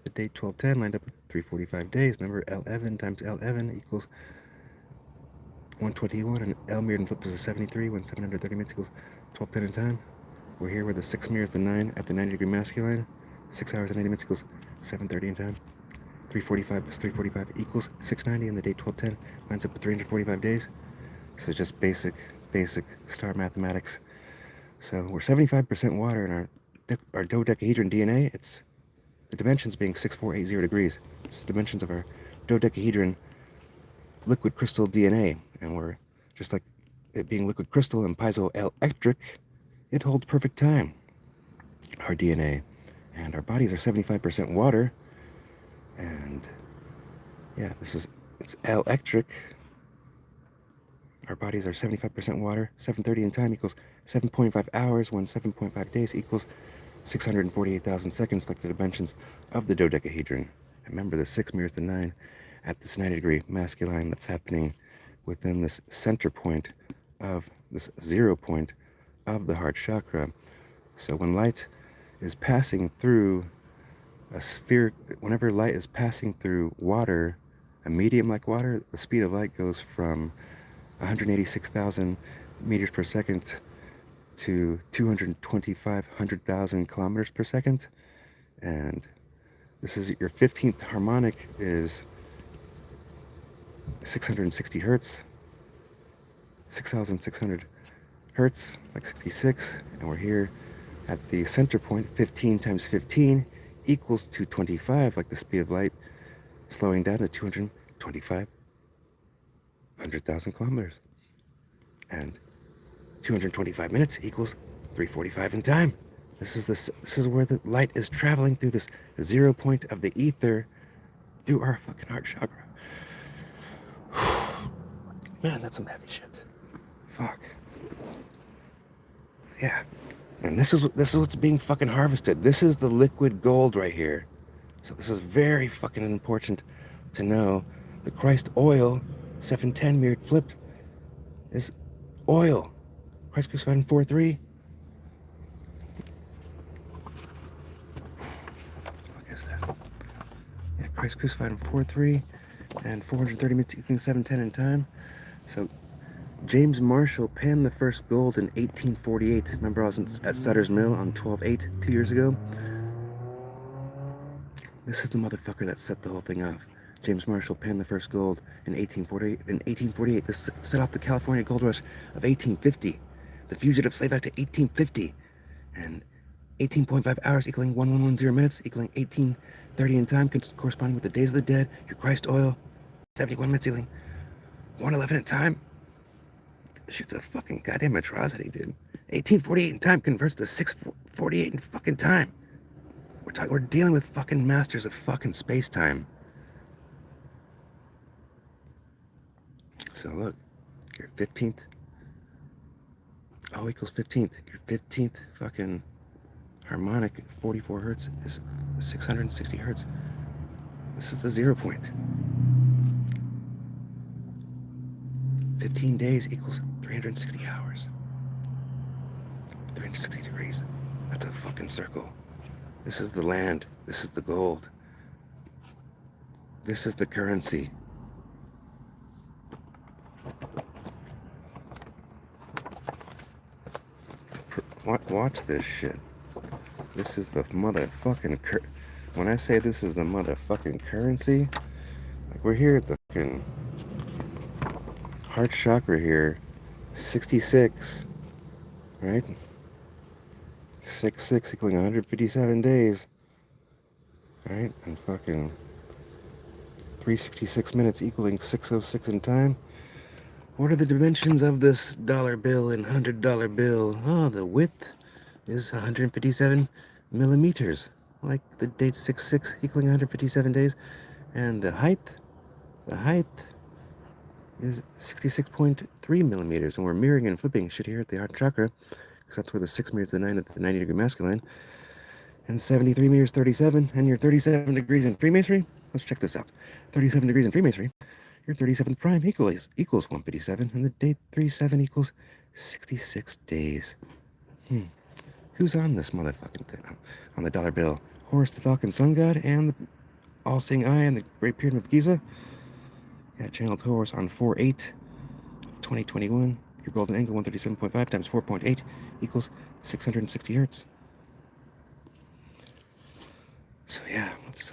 the date 1210 lined up with 345 days. Remember, L11 times L11 equals 121, and L mirrored and flipped is a 73 when 730 minutes equals 1210 in time. We're here where the 6 mirrors the 9 at the 90-degree masculine. 6 hours and 80 minutes equals 7:30 in time. 345 plus 345 equals 690, and the date 1210 lines up with 345 days. This is just basic star mathematics. So we're 75% water in our dodecahedron DNA. It's the dimensions being 6480 degrees. It's the dimensions of our dodecahedron liquid crystal DNA, and we're just like it being liquid crystal and piezoelectric. It holds perfect time. Our DNA and our bodies are 75% water. And yeah, it's electric. Our bodies are 75% water. 7:30 in time equals 7.5 hours, when 7.5 days equals 648,000 seconds, like the dimensions of the dodecahedron. And remember, the 6 mirrors the 9 at this 90-degree masculine that's happening within this center point of this 0 point of the heart chakra. So when light is passing through a sphere, whenever light is passing through water, a medium like water, the speed of light goes from 186,000 meters per second to 225,000 kilometers per second. And this is your 15th harmonic is 660 hertz, 6,600 hertz, like 66. And we're here at the center point. 15 times 15 equals 225, like the speed of light, slowing down to 225,000 kilometers. And 225 minutes equals 3:45 in time. This is where the light is traveling through this 0 point of the ether through our fucking heart chakra. Man, that's some heavy shit. Fuck. Yeah. And this is what's being fucking harvested. This is the liquid gold right here. So this is very fucking important to know. The Christ oil, 710 mirrored flipped, is oil. Christ crucified in 4:3. What is that? Yeah, Christ crucified in 4:3 and 430 minutes equaling 710 in time. So James Marshall panned the first gold in 1848. Remember I was at Sutter's Mill on 12/8 2 years ago? This is the motherfucker that set the whole thing off. James Marshall panned the first gold in 1848. In 1848, this set off the California gold rush of 1850. The Fugitive Slave Act of 1850. And 18.5 hours equaling 1110 minutes, equaling 1830 in time, corresponding with the Days of the Dead, your Christ oil, 71 minutes equaling 111 in time. Shit's a fucking goddamn atrocity, dude. 1848 in time converts to 648 in fucking time. We're dealing with fucking masters of fucking space-time. So look, your 15th, O equals 15th. Your 15th fucking harmonic, 44 hertz, is 660 hertz. This is the 0 point. 15 days equals 360 hours. 360 degrees. That's a fucking circle. This is the land. This is the gold. This is the currency. Watch this shit. This is the motherfucking when I say this is the motherfucking currency, like we're here at the fucking heart chakra here, 66, right? 6 equaling 157 days, right? And fucking 366 minutes equaling 606 in time. What are the dimensions of this dollar bill and $100 bill? Oh, the width is 157 millimeters, like the date 6/6 equaling 157 days, and the height is 66.3 millimeters, and we're mirroring and flipping shit here at the heart chakra, because that's where the 6 mirrors the 9 at the 90-degree masculine, and 73 mirrors 37, and your 37 degrees in Freemasonry. Let's check this out. 37 degrees in Freemasonry. Your 37th prime equals 157, and the date 37 equals 66 days. Who's on this motherfucking thing? On the dollar bill? Horus the Falcon Sun God and the All-Seeing Eye and the Great Pyramid of Giza. Yeah, channeled Horus on 4/8 of 2021. Your golden angle 137.5 times 4.8 equals 660 hertz. So yeah, let's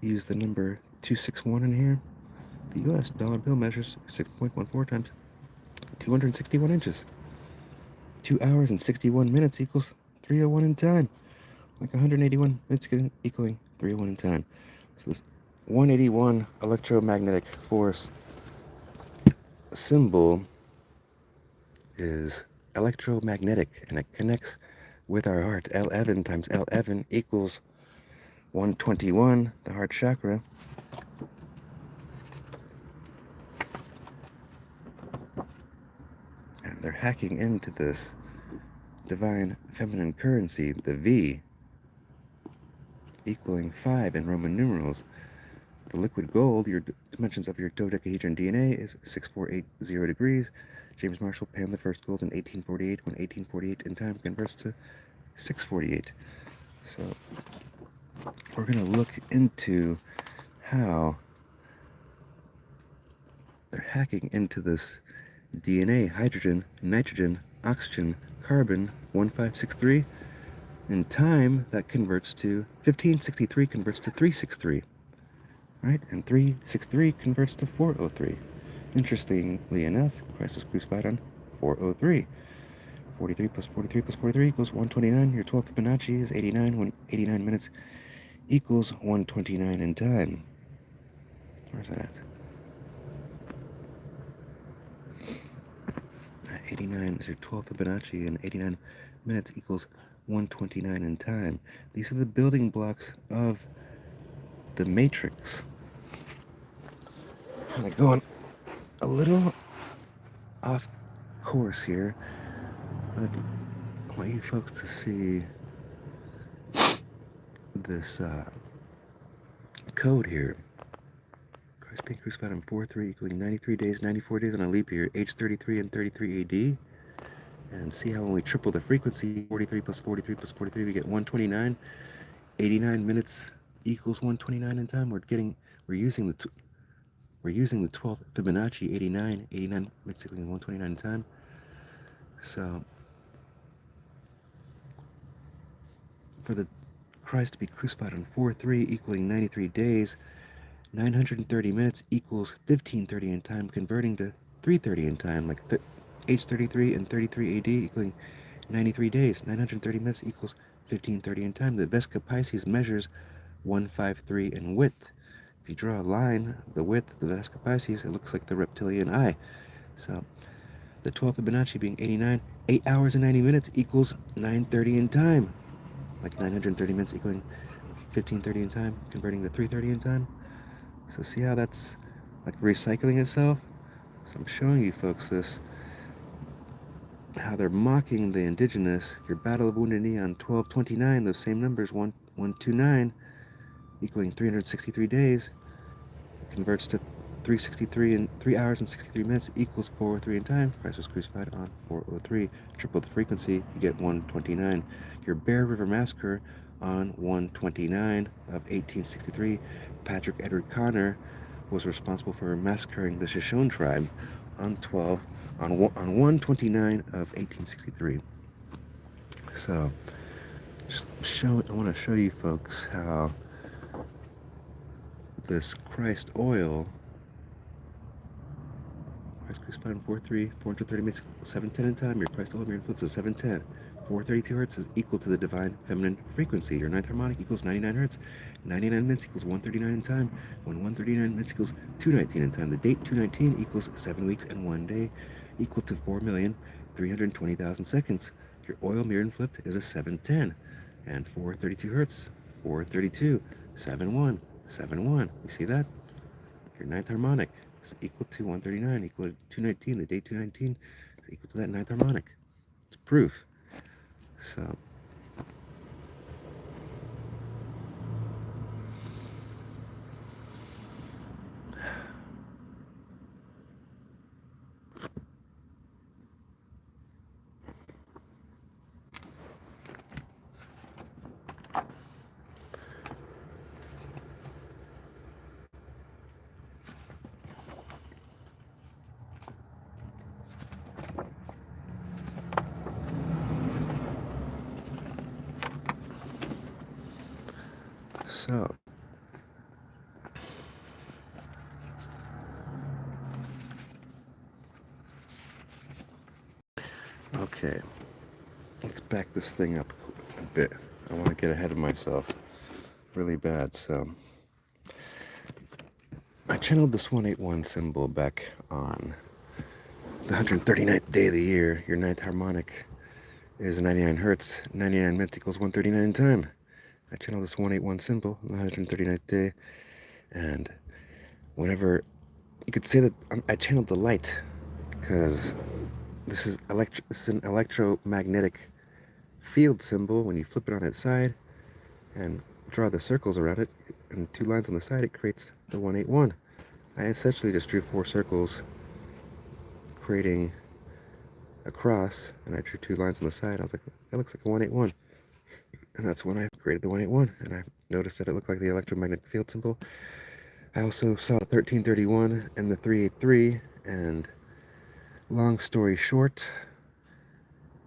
use the number 261 in here. The U.S. dollar bill measures 6.14 times 261 inches. 2 hours and 61 minutes equals 301 in time. Like 181 minutes equaling 301 in time. So this 181 electromagnetic force symbol is electromagnetic, and it connects with our heart. L11 times L11 equals 121, the heart chakra. And they're hacking into this divine feminine currency, the V, equaling 5 in Roman numerals. The liquid gold, your dimensions of your dodecahedron DNA is 6480 degrees. James Marshall panned the first gold in 1848, when 1848 in time converts to 648. So we're going to look into how they're hacking into this DNA, hydrogen, nitrogen, oxygen, carbon 1563. In time, that converts to 1563 converts to 363, right? And 363 converts to 403. Interestingly enough, Christ was crucified on 403. 43 plus 43 plus 43 equals 129. Your 12th Fibonacci is 89. When 89 minutes equals 129 in time. Where's that at? 89 is your 12th Fibonacci, and 89 minutes equals 129 in time. These are the building blocks of the matrix. Kind of going a little off course here, but I want you folks to see this code here. Christ being crucified on 4-3 equaling 93 days, 94 days on a leap year, age 33 and 33 AD. And see how when we triple the frequency, 43 plus 43 plus 43, we get 129. 89 minutes equals 129 in time. We're using the 12th Fibonacci, 89 minutes equaling 129 in time. So for the Christ to be crucified on 4-3 equaling 93 days, 930 minutes equals 1530 in time, converting to 330 in time, like age 33 and 33 AD equaling 93 days. 930 minutes equals 1530 in time. The Vesca Pisces measures 153 in width. If you draw a line, the width of the Vesca Pisces, it looks like the reptilian eye. So the 12th Fibonacci being 89, 8 hours and 90 minutes equals 930 in time. Like 930 minutes equaling 1530 in time, converting to 330 in time. So see how that's like recycling itself? So I'm showing you folks this, how they're mocking the indigenous. Your Battle of Wounded Knee on 1229, those same numbers, 129, equaling 363 days, converts to 363 in 3 hours and 63 minutes equals 403 in time. Christ was crucified on 403. Triple the frequency, you get 129. Your Bear River Massacre on 129 of 1863, Patrick Edward Connor was responsible for massacring the Shoshone tribe on 129 of 1863. So I want to show you folks how this Christ oil, Christ crucified on 4-3, 430 minutes, 710 in time. Your Christ oil mirror influence is 710. 432 hertz is equal to the divine feminine frequency. Your ninth harmonic equals 99 hertz. 99 minutes equals 139 in time. When 139 minutes equals 219 in time. The date 219 equals 7 weeks and 1 day, equal to 4,320,000 seconds. Your oil mirror and flipped is a 710. And 432 hertz, 432, 71, 71. You see that? Your ninth harmonic is equal to 139, equal to 219. The date 219 is equal to that ninth harmonic. It's proof. So okay, let's back this thing up a bit. I want to get ahead of myself really bad. So I channeled this 181 symbol back on the 139th day of the year. Your ninth harmonic is 99 hertz. 99 minutes equals 139 in time. I channeled this 181 symbol on the 139th day, and whenever you could say that I channeled the light, because this is an electromagnetic field symbol. When you flip it on its side and draw the circles around it and 2 lines on the side, it creates the 181. I essentially just drew 4 circles, creating a cross, and I drew 2 lines on the side. I was like, that looks like a 181. And that's when I created the 181, and I noticed that it looked like the electromagnetic field symbol. I also saw 1331 and the 383, and long story short,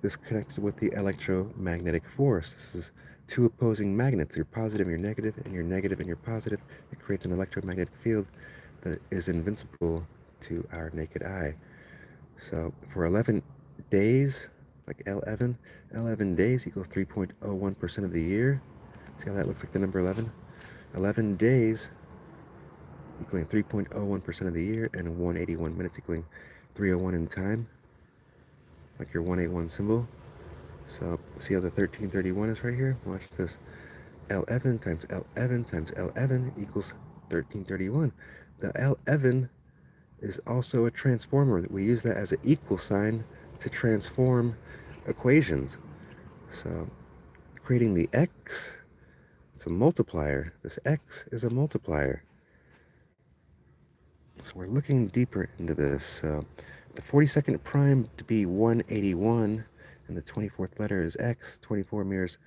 this connected with the electromagnetic force. This is two opposing magnets, your positive and your negative, and your negative and your positive. It creates an electromagnetic field that is invincible to our naked eye. So for 11 days, like L11 days equals 3.01% of the year. See how that looks like the number 11? 11 days equaling 3.01% of the year, and 181 minutes equaling 301 in time, like your 181 symbol. So see how the 1331 is right here? Watch this. L11 times L11 times L11 equals 1331. The L11 is also a transformer. We use that as an equal sign to transform equations. So creating the X, it's a multiplier. This X is a multiplier. So we're looking deeper into this. The 42nd prime to be 181, and the 24th letter is X. 24 mirrors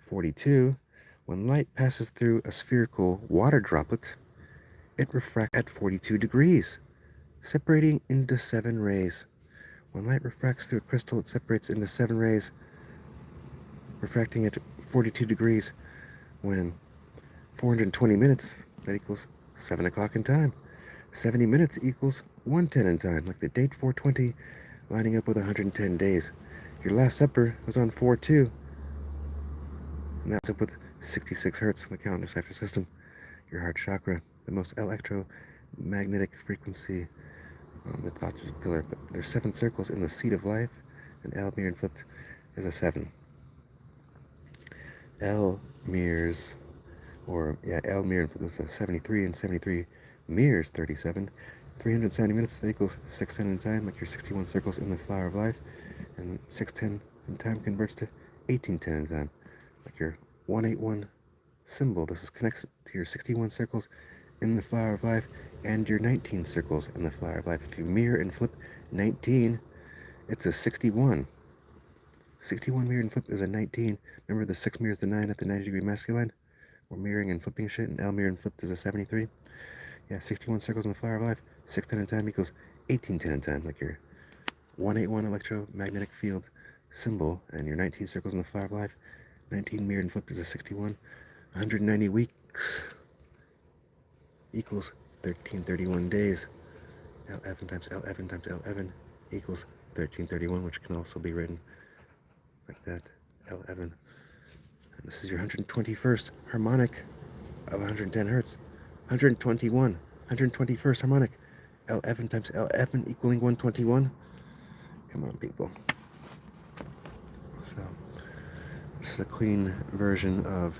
42. When light passes through a spherical water droplet, it refracts at 42 degrees, separating into 7 rays. When light refracts through a crystal, it separates into 7 rays, refracting at 42 degrees. When 420 minutes, that equals 7 o'clock in time. 70 minutes equals 110 in time, like the date 420 lining up with 110 days. Your Last Supper was on 4/2, and that's up with 66 hertz on the calendar cipher system. Your heart chakra, the most electromagnetic frequency on the top of the pillar. But there's 7 circles in the seat of life, and L mirror and flipped is a 7. L mirrors, L mirror and flipped is a 73, and 73 mirrors 37. 370 minutes, that equals 610 in time, like your 61 circles in the flower of life, and 610 in time converts to 1810 in time, like your 181 symbol. This is connects to your 61 circles in the flower of life and your 19 circles in the flower of life. If you mirror and flip 19, it's a 61. 61 mirror and flip is a 19. Remember the 6 mirrors the 9 at the 90-degree masculine? We're mirroring and flipping shit, and L mirror and flipped is a 73. Yeah, 61 circles in the flower of life, 610 in time equals 1810 in time, like your 181 electromagnetic field symbol, and your 19 circles in the flower of life. 19 mirrored and flipped is a 61. 190 weeks equals 1331 days. L11 times L11 times L11 equals 1331, which can also be written like that, L11. And this is your 121st harmonic of 110 hertz. 121st harmonic. L11 times L11 equaling 121. Come on, people. So, this is a clean version of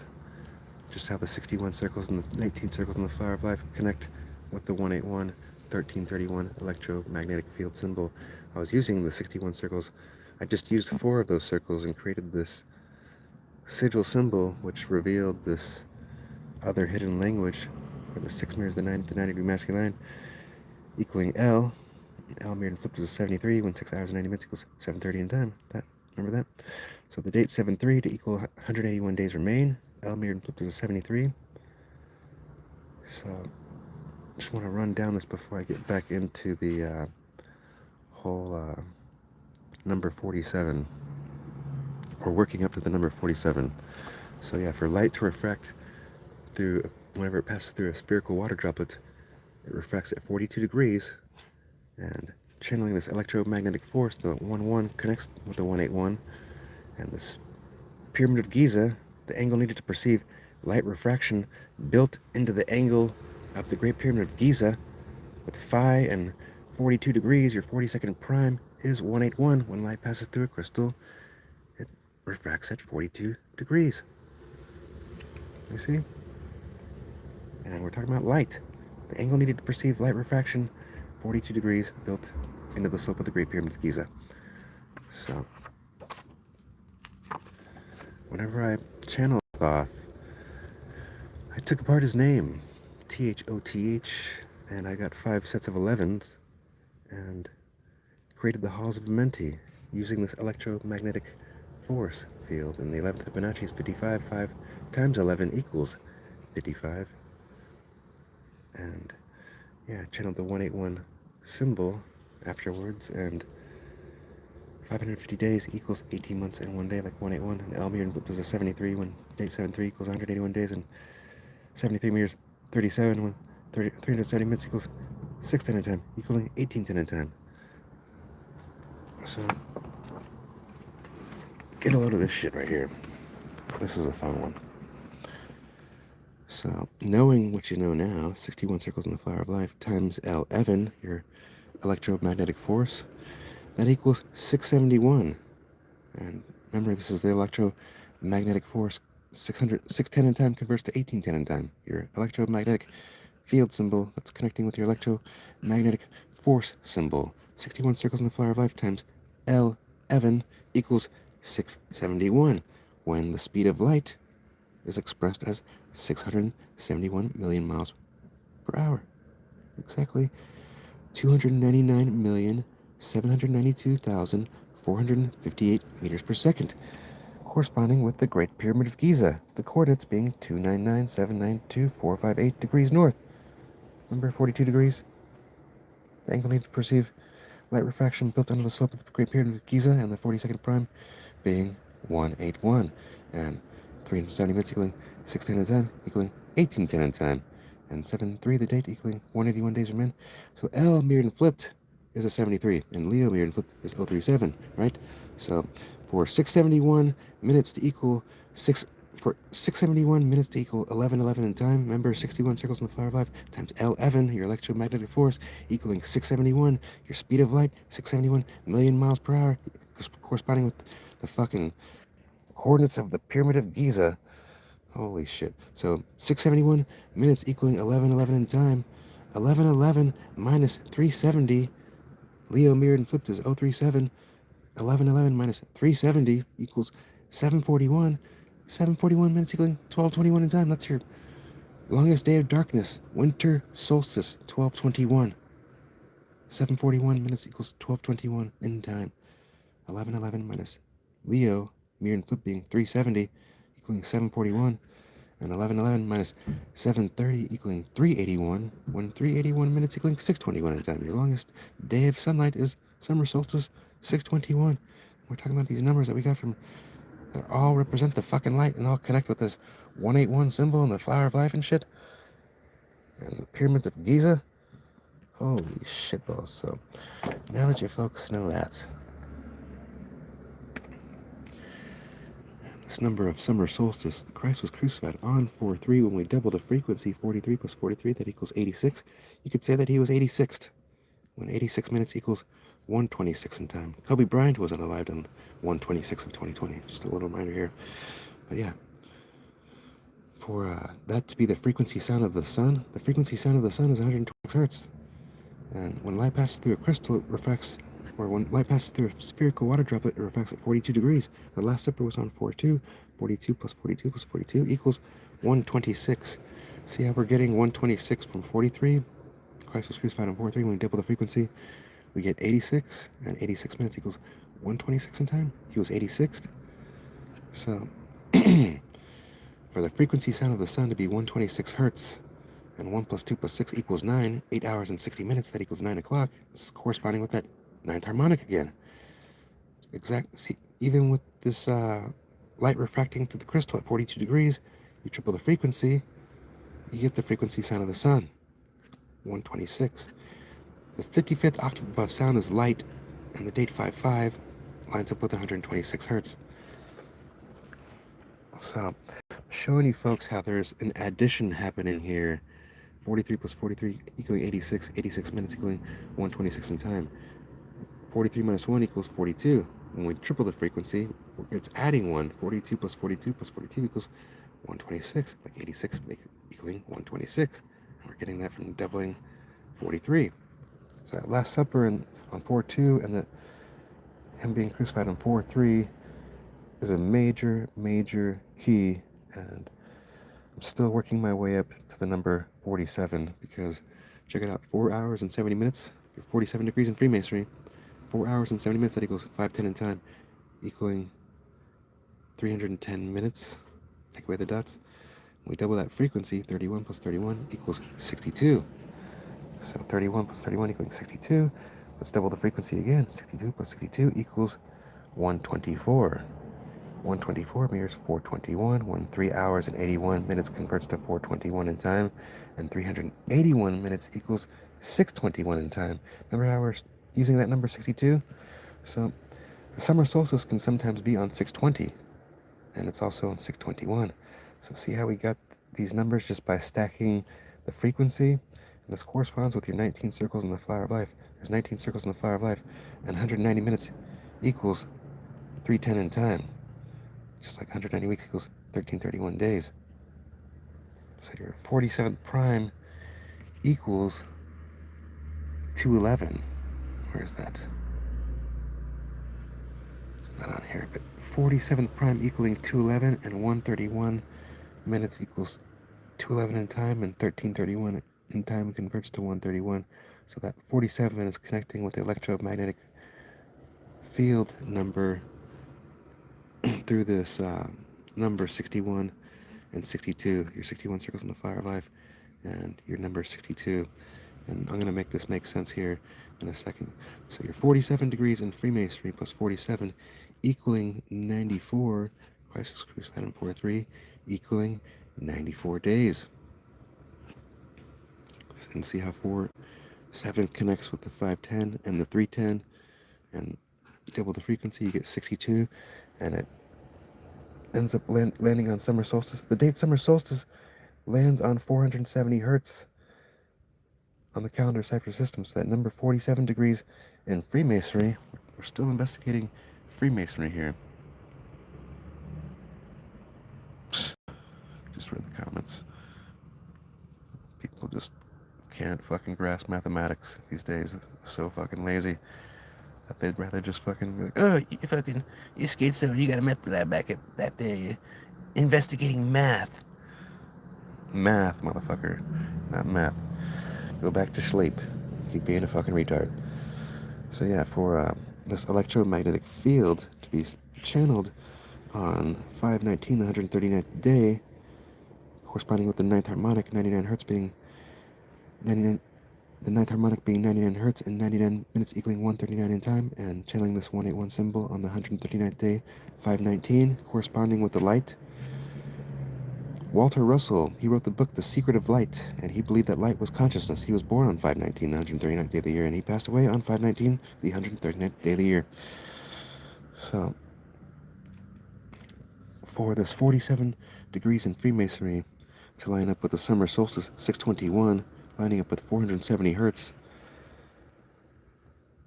just how the 61 circles and the 19 circles in the flower of life connect with the 181, 1331 electromagnetic field symbol. I was using the 61 circles. I just used 4 of those circles and created this sigil symbol, which revealed this other hidden language, where the 6 mirrors the 90-degree masculine, equaling L. L mirrored and flipped is a 73 when 6 hours and 90 minutes equals 7:30 in time. Remember that? So the date 7/3 to equal 181 days remain. L mirrored and flipped is a 73. So I just want to run down this before I get back into the whole number 47, or working up to the number 47. So yeah, for light to refract through, whenever it passes through a spherical water droplet, it refracts at 42 degrees, and channeling this electromagnetic force, the 1-1 connects with the 181, and this Pyramid of Giza, the angle needed to perceive light refraction built into the angle of the Great Pyramid of Giza, with phi and 42 degrees, your 42nd prime is 181. When light passes through a crystal, it refracts at 42 degrees. You see? And we're talking about light. The angle needed to perceive light refraction, 42 degrees, built into the slope of the Great Pyramid of Giza. So, whenever I channeled Thoth, I took apart his name, Thoth, and I got 5 sets of 11s, and created the Halls of Amenti using this electromagnetic force field. And the 11th Fibonacci is 55. 5 times 11 equals 55. And yeah, channeled the 181 symbol afterwards, and 550 days equals 18 months and 1 day, like 181. And Elmir does a 73 when date 73 equals 181 days, and 73 meters 37 when 370 minutes equals 610 in time, equaling 1810 in time. So get a load of this shit right here. This is a fun one. So, knowing what you know now, 61 circles in the flower of life times L Evan, your electromagnetic force, that equals 671. And remember, this is the electromagnetic force. 610 in time converts to 1810 in time. Your electromagnetic field symbol that's connecting with your electromagnetic force symbol. 61 circles in the flower of life times L Evan equals 671, when the speed of light is expressed as 671 million miles per hour. Exactly 299,792,458 meters per second, corresponding with the Great Pyramid of Giza, the coordinates being 299,792,458 degrees north. Remember 42 degrees? The angle needed to perceive light refraction built onto the slope of the Great Pyramid of Giza, and the 42nd prime being 181, and 370 minutes equaling 610 in time, equaling 1810 in time, and 7-3 the date equaling 181 days remain. So L mirrored and flipped is a 73, and Leo mirrored and flipped is 037, right? So for 671 minutes to equal 1111 in time, remember 61 circles in the flower of life times L Evan, your electromagnetic force, equaling 671, your speed of light, 671 million miles per hour, corresponding with the fucking coordinates of the Pyramid of Giza. Holy shit. So 671 minutes equaling 1111 in time. 1111 minus 370. Leo mirrored and flipped is 037. 1111 minus 370 equals 741. 741 minutes equaling 1221 in time. That's your longest day of darkness. Winter solstice, 1221. 741 minutes equals 1221 in time. 1111 minus Leo mirror and flip being 370 equaling 741, and 1111 minus 730 equaling 381, when 381 minutes equaling 621 in time. Your longest day of sunlight is summer solstice, 621. We're talking about these numbers that we got from that all represent the fucking light and all connect with this 181 symbol and the flower of life and shit, and the pyramids of Giza. Holy shitballs. So now that you folks know that, this number of summer solstice, Christ was crucified on 4-3. When we double the frequency, 43 plus 43, that equals 86. You could say that he was 86th, when 86 minutes equals 126 in time. Kobe Bryant wasn't alive on 126 of 2020. Just a little reminder here. But yeah, for that to be the frequency sound of the sun, the frequency sound of the sun is 126 hertz. And when light passes through a crystal, it refracts, or when light passes through a spherical water droplet, it refracts at 42 degrees. The Last Supper was on 4-2. 42 plus 42 plus 42 equals 126. See how we're getting 126 from 43? Christ was crucified on 4-3. When we double the frequency, we get 86, and 86 minutes equals 126 in time. He was 86th. So, for the frequency sound of the sun to be 126 hertz, and 1 plus 2 plus 6 equals 9, 8 hours and 60 minutes, that equals 9 o'clock. It's corresponding with that ninth harmonic again. See, even with this light refracting through the crystal at 42 degrees, you triple the frequency, you get the frequency sound of the sun, 126. The 55th octave above sound is light, and the date 5-5 lines up with 126 hertz. So, I'm showing you folks how there's an addition happening here. 43 plus 43 equaling 86, 86 minutes equaling 126 in time. 43 minus 1 equals 42. When we triple the frequency, it's adding 1. 42 plus 42 plus 42 equals 126, like 86 equaling 126. And we're getting that from doubling 43. So that Last Supper on 4-2 and him being crucified on 4-3 is a major, major key, and I'm still working my way up to the number 47, because check it out, 4 hours and 70 minutes, 47 degrees in freemasonry, 4 hours and 70 minutes, that equals 510 in time, equaling 310 minutes. Take away the dots. We double that frequency, 31 plus 31 equals 62. So 31 plus 31 equaling 62. Let's double the frequency again. 62 plus 62 equals 124. 124 mirrors 421. When 3 hours and 81 minutes converts to 421 in time, and 381 minutes equals 621 in time. Remember how we're using that number 62? So the summer solstice can sometimes be on 620, and it's also on 621. So see how we got these numbers just by stacking the frequency? And this corresponds with your 19 circles in the flower of life. There's 19 circles in the flower of life, and 190 minutes equals 310 in time. Just like 190 weeks equals 1331 days. So your 47th prime equals 211. Where's that? It's not on here, but 47th prime equaling 211, and 131 minutes equals 211 in time, and 1331 in time converts to 131. So that 47 is connecting with the electromagnetic field number through this number 61 and 62. Your 61 circles in the flower of life, and your number 62. And I'm going to make this make sense here in a second. So your 47 degrees in Freemasonry plus 47 equaling 94, Christ was crucified in 43, equaling 94 days. And see how 7 connects with the 510 and the 310, and double the frequency, you get 62, and it ends up landing on summer solstice. The date summer solstice lands on 470 hertz on the calendar cipher system. So that number 47 degrees in Freemasonry, we're still investigating Freemasonry here. Just read the comments. People just can't fucking grasp mathematics these days. They're so fucking lazy that they'd rather just fucking be like, oh, you schizo, you got a method that back at that day, investigating math. Math, motherfucker, not math. Go back to sleep. Keep being a fucking retard. So yeah, for this electromagnetic field to be channeled on 519, the 139th day, corresponding with the 9th harmonic, 99 hertz being 99, the 9th harmonic being 99 hertz and 99 minutes equaling 139 in time, and channeling this 181 symbol on the 139th day, 519, corresponding with the light. Walter Russell, he wrote the book The Secret of Light, and he believed that light was consciousness. He was born on 519, the 139th day of the year, and he passed away on 519, the 139th day of the year. So, for this 47 degrees in Freemasonry to line up with the summer solstice, 621, lining up with 470 hertz,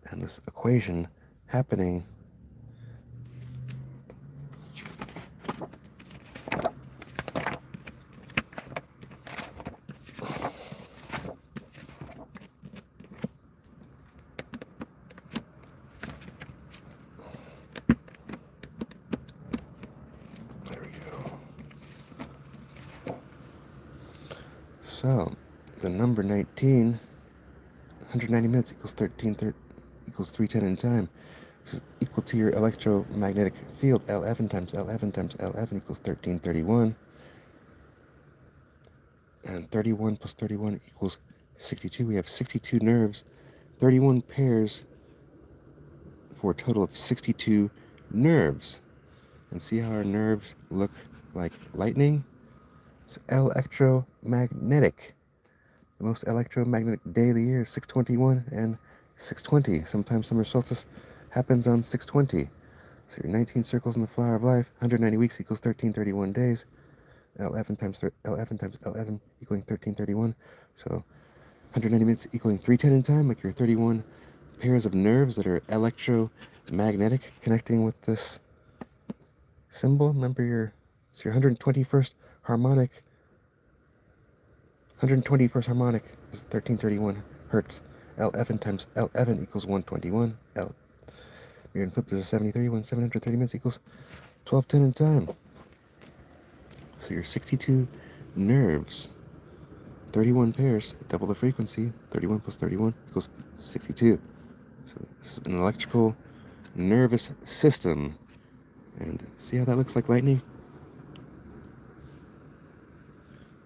and this equation happening So, the number 19, 190 minutes equals 310 in time. This is equal to your electromagnetic field, L11 times L11 times L11 equals 1331. And 31 plus 31 equals 62. We have 62 nerves, 31 pairs, for a total of 62 nerves. And see how our nerves look like lightning? It's electromagnetic. The most electromagnetic day of the year is 621 and 620. Sometimes summer solstice happens on 620. So your 19 circles in the flower of life, 190 weeks equals 1331 days. L11 times L11 equaling 1331. So 190 minutes equaling 310 in time, like your 31 pairs of nerves that are electromagnetic connecting with this symbol. Remember your 121st harmonic. 121st harmonic is 1331 hertz. L11 times L11 equals 121. Mirror and flip, this is 73. 730 minutes equals 1210 in time. So your 62 nerves, 31 pairs, double the frequency, 31 plus 31 equals 62. So this is an electrical nervous system. And see how that looks like lightning?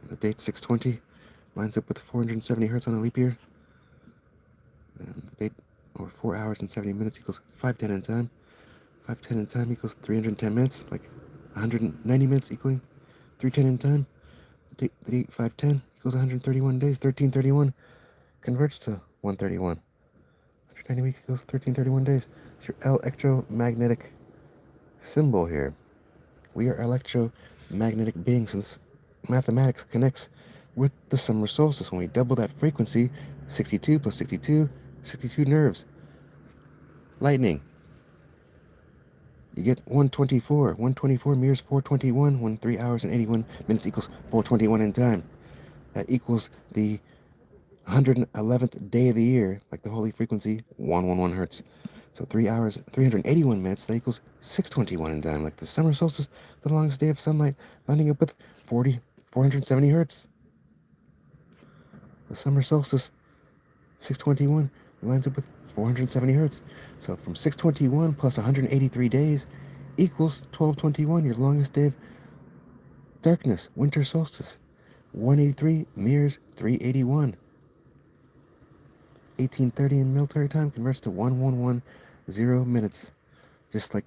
The date 620 lines up with 470 hertz on a leap year. And the date, or 4 hours and 70 minutes equals 510 in time. 510 in time equals 310 minutes, like 190 minutes equaling 310 in time. The date 510 equals 131 days. 1331 converts to 131. 190 weeks equals 1331 days. It's your electromagnetic symbol here. We are electromagnetic beings, since mathematics connects with the summer solstice. When we double that frequency, 62 plus 62, 62 nerves. Lightning. You get 124. 124 mirrors 421 when 3 hours and 81 minutes equals 421 in time. That equals the 111th day of the year, like the holy frequency, 111 hertz. So 3 hours, 381 minutes, that equals 621 in time, like the summer solstice, the longest day of sunlight, lining up with 470 hertz. The summer solstice, 621, lines up with 470 hertz. So from 621 plus 183 days equals 1221, your longest day of darkness, winter solstice. 183 mirrors 381. 1830 in military time converts to 1110 minutes. Just like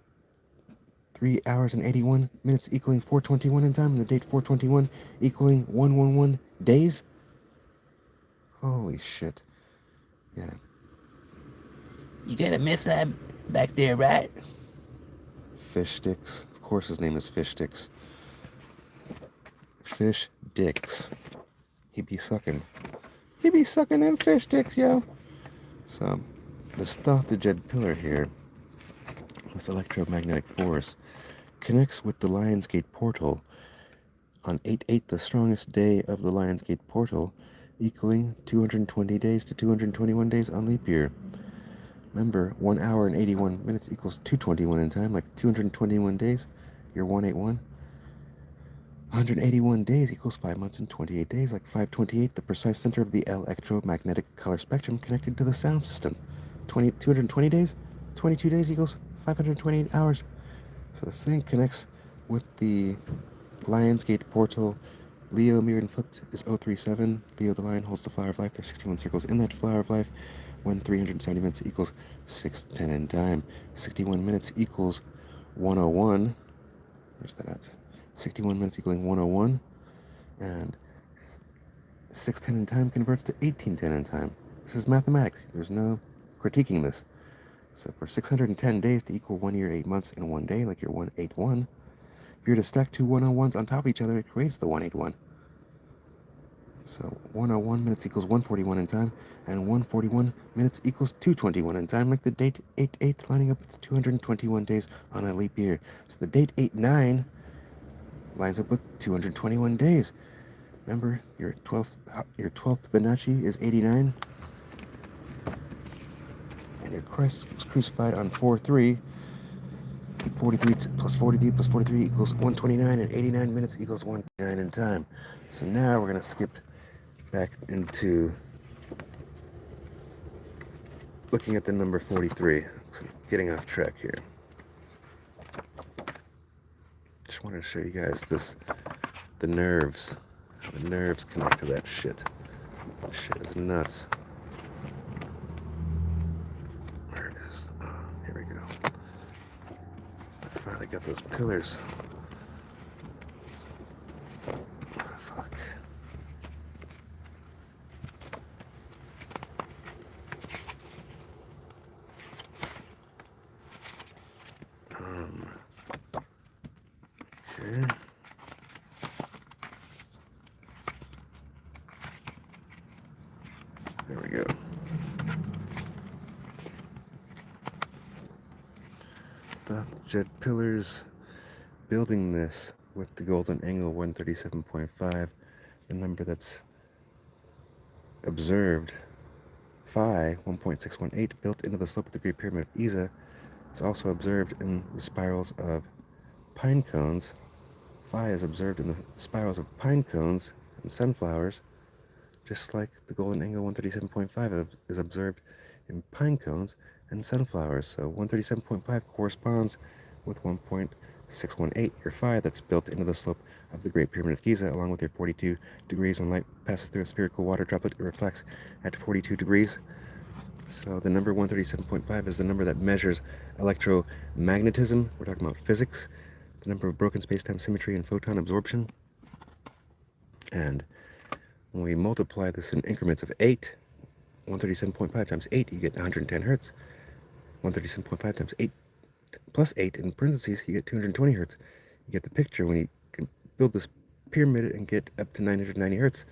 3 hours and 81 minutes equaling 421 in time, and the date 421 equaling 111 days. Holy shit. Yeah. You got a myth lab back there, right? Fish Sticks. Of course his name is Fish Sticks. Fish Dicks. He be sucking them fish sticks, yo. So, this Decoded pillar here, this electromagnetic force, connects with the Lionsgate portal on 8/8, the strongest day of the Lionsgate portal, equaling 220 days to 221 days on leap year. Remember, 1 hour and 81 minutes equals 221 in time, like 221 days, you're 181. 181 days equals 5 months and 28 days, like 528, the precise center of the electromagnetic color spectrum connected to the sound system. 220 days, 22 days equals 528 hours. So this thing connects with the Lionsgate portal. Leo mirrored and flipped is 037. Leo the lion holds the flower of life. There's 61 circles in that flower of life. When 370 minutes equals 610 in time. 61 minutes equals 101. Where's that at? 61 minutes equaling 101, and 610 in time converts to 1810 in time. This is mathematics. There's no critiquing this. So for 610 days to equal 1 year, 8 months in 1 day, like your 181, if you're to stack two 101s on top of each other, it creates the 181. So 101 minutes equals 141 in time, and 141 minutes equals 221 in time, like the date 8/8 lining up with 221 days on a leap year. So the date 8/9 lines up with 221 days. Remember, your 12th Fibonacci is 89, and your Christ was crucified on 4/3. 43 plus 43 plus 43 equals 129, and 89 minutes equals 129 in time. So now we're gonna skip back into looking at the number 43. So I'm getting off track here. Just wanted to show you guys the nerves, how the nerves connect to that shit. That shit is nuts. There it is. Oh, here we go. I finally got those pillars. Oh, fuck. Okay. There we go. The jet pillars, building this with the golden angle 137.5, the number that's observed, phi 1.618, built into the slope of the Great Pyramid of Giza, is also observed in the spirals of pine cones. Phi is observed in the spirals of pine cones and sunflowers, just like the golden angle 137.5 is observed in pine cones and sunflowers. So 137.5 corresponds with 1.618. 618, your phi that's built into the slope of the Great Pyramid of Giza, along with your 42 degrees. When light passes through a spherical water droplet, it reflects at 42 degrees. So the number 137.5 is the number that measures electromagnetism. We're talking about physics. The number of broken space-time symmetry and photon absorption. And when we multiply this in increments of 8, 137.5 times 8, you get 110 hertz. 137.5 times 8 plus 8 in parentheses, you get 220 hertz. You get the picture when you can build this pyramid and get up to 990 hertz.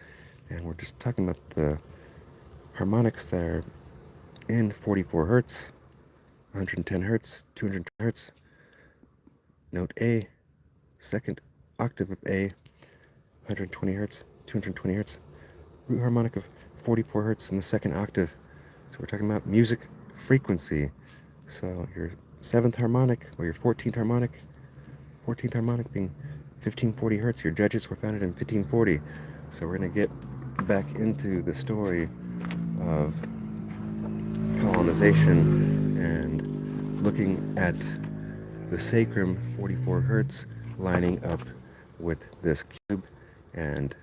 And we're just talking about the harmonics that are in 44 hertz, 110 hertz, 200 hertz. Note A, second octave of A, 120 hertz, 220 hertz. Root harmonic of 44 hertz in the second octave. So we're talking about music frequency. So your 7th harmonic, or your 14th harmonic being 1540 hertz. Your judges were founded in 1540. So we're going to get back into the story of colonization and looking at the sacrum 44 hertz lining up with this cube, and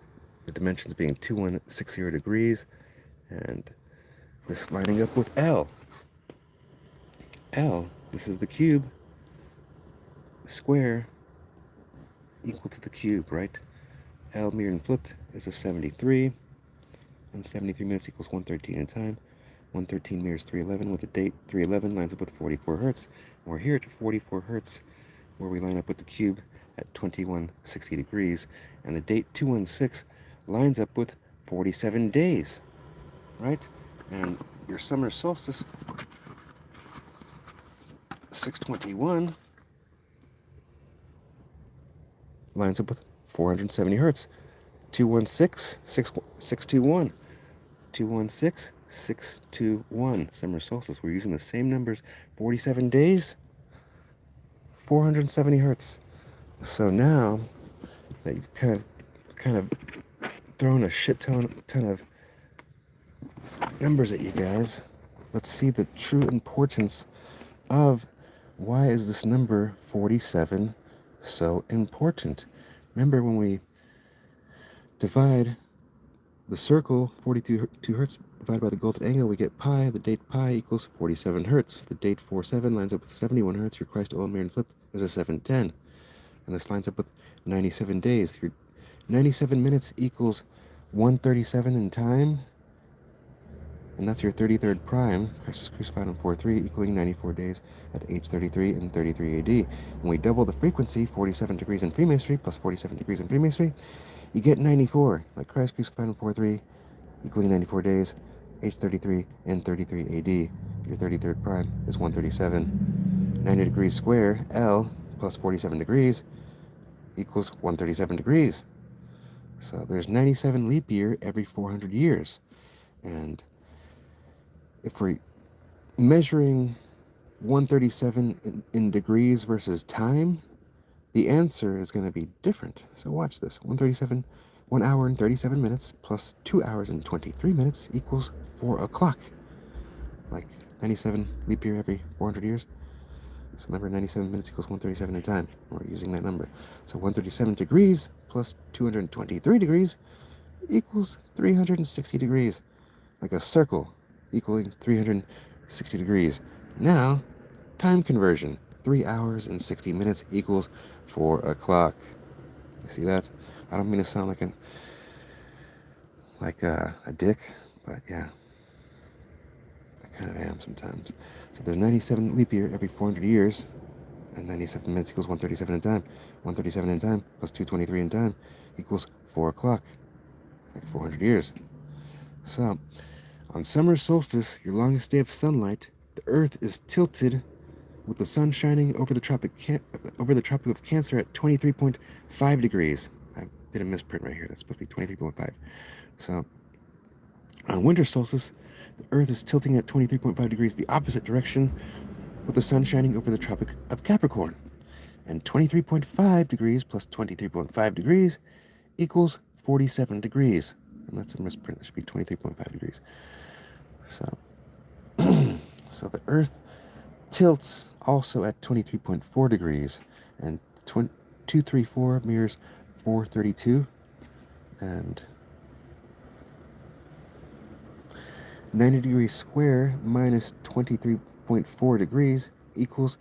the dimensions being 2160 degrees, and this lining up with L. L, this is the cube, square equal to the cube, right? L mirrored and flipped is a 73, and 73 minutes equals 113 in time. 113 mirrors 311 with the date 311 lines up with 44 hertz. And we're here at 44 hertz where we line up with the cube at 2160 degrees, and the date 216 lines up with 47 days, right? And your summer solstice 621 lines up with 470 hertz. 216 621 216 621 summer solstice. We're using the same numbers. 47 days, 470 hertz. So now that you've kind of thrown a shit ton of numbers at you guys, let's see the true importance of why is this number 47 so important. Remember, when we divide the circle 42 hertz divided by the golden angle, we get pi. The date pi equals 47 hertz. The date 47 lines up with 71 hertz. Your Christ oil mirror and flip is a 710, and this lines up with 97 days. Your 97 minutes equals 137 in time, and that's your 33rd prime. Christ was crucified on 4/3, equaling 94 days at age 33 in 33 AD. When we double the frequency, 47 degrees in Freemasonry plus 47 degrees in Freemasonry, you get 94, like Christ crucified on 4/3, equaling 94 days, age 33 in 33 AD. Your 33rd prime is 137. 90 degrees square, L, plus 47 degrees equals 137 degrees. So there's 97 leap year every 400 years. And if we're measuring 137 in degrees versus time, the answer is going to be different. So watch this. 1 hour and 37 minutes plus 2 hours and 23 minutes equals 4 o'clock. Like 97 leap year every 400 years. So remember, 97 minutes equals 137 in time. We're using that number. So 137 degrees plus 223 degrees equals 360 degrees. Like a circle equaling 360 degrees. Now, time conversion. 3 hours and 60 minutes equals 4 o'clock. You see that? I don't mean to sound like a dick, but yeah, I kind of am sometimes. So there's 97 leap year every 400 years, and 97 minutes equals 137 in time. 137 in time plus 223 in time equals 4 o'clock, like 400 years. So, on summer solstice, your longest day of sunlight, the Earth is tilted with the sun shining over the Tropic of Cancer at 23.5 degrees. I did a misprint right here. That's supposed to be 23.5. So, on winter solstice, the Earth is tilting at 23.5 degrees, the opposite direction, with the sun shining over the Tropic of Capricorn. And 23.5 degrees plus 23.5 degrees equals 47 degrees. And that's a misprint. That should be 23.5 degrees. So, so the Earth tilts also at 23.4 degrees, and 234 mirrors 432, and 90 degrees square minus 23.4 degrees equals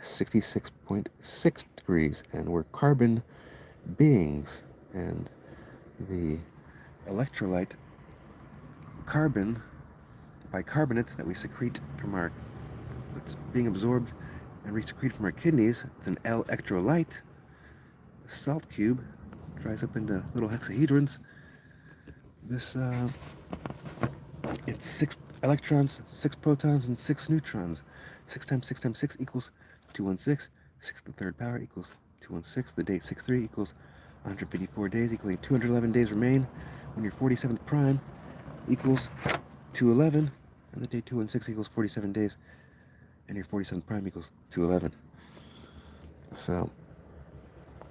66.6 degrees, and we're carbon beings, and the electrolyte carbon, bicarbonate, that we secrete from our, that's being absorbed and resecreted from our kidneys, it's an electrolyte. Salt cube dries up into little hexahedrons. This it's 6 electrons, 6 protons, and 6 neutrons. 6 times 6 times 6 equals 216. 6 to the third power equals 216. The date 6-3 equals 154 days, equaling 211 days remain when your 47th prime equals 211, and the date 216 equals 47 days, and your 47th prime equals 211. So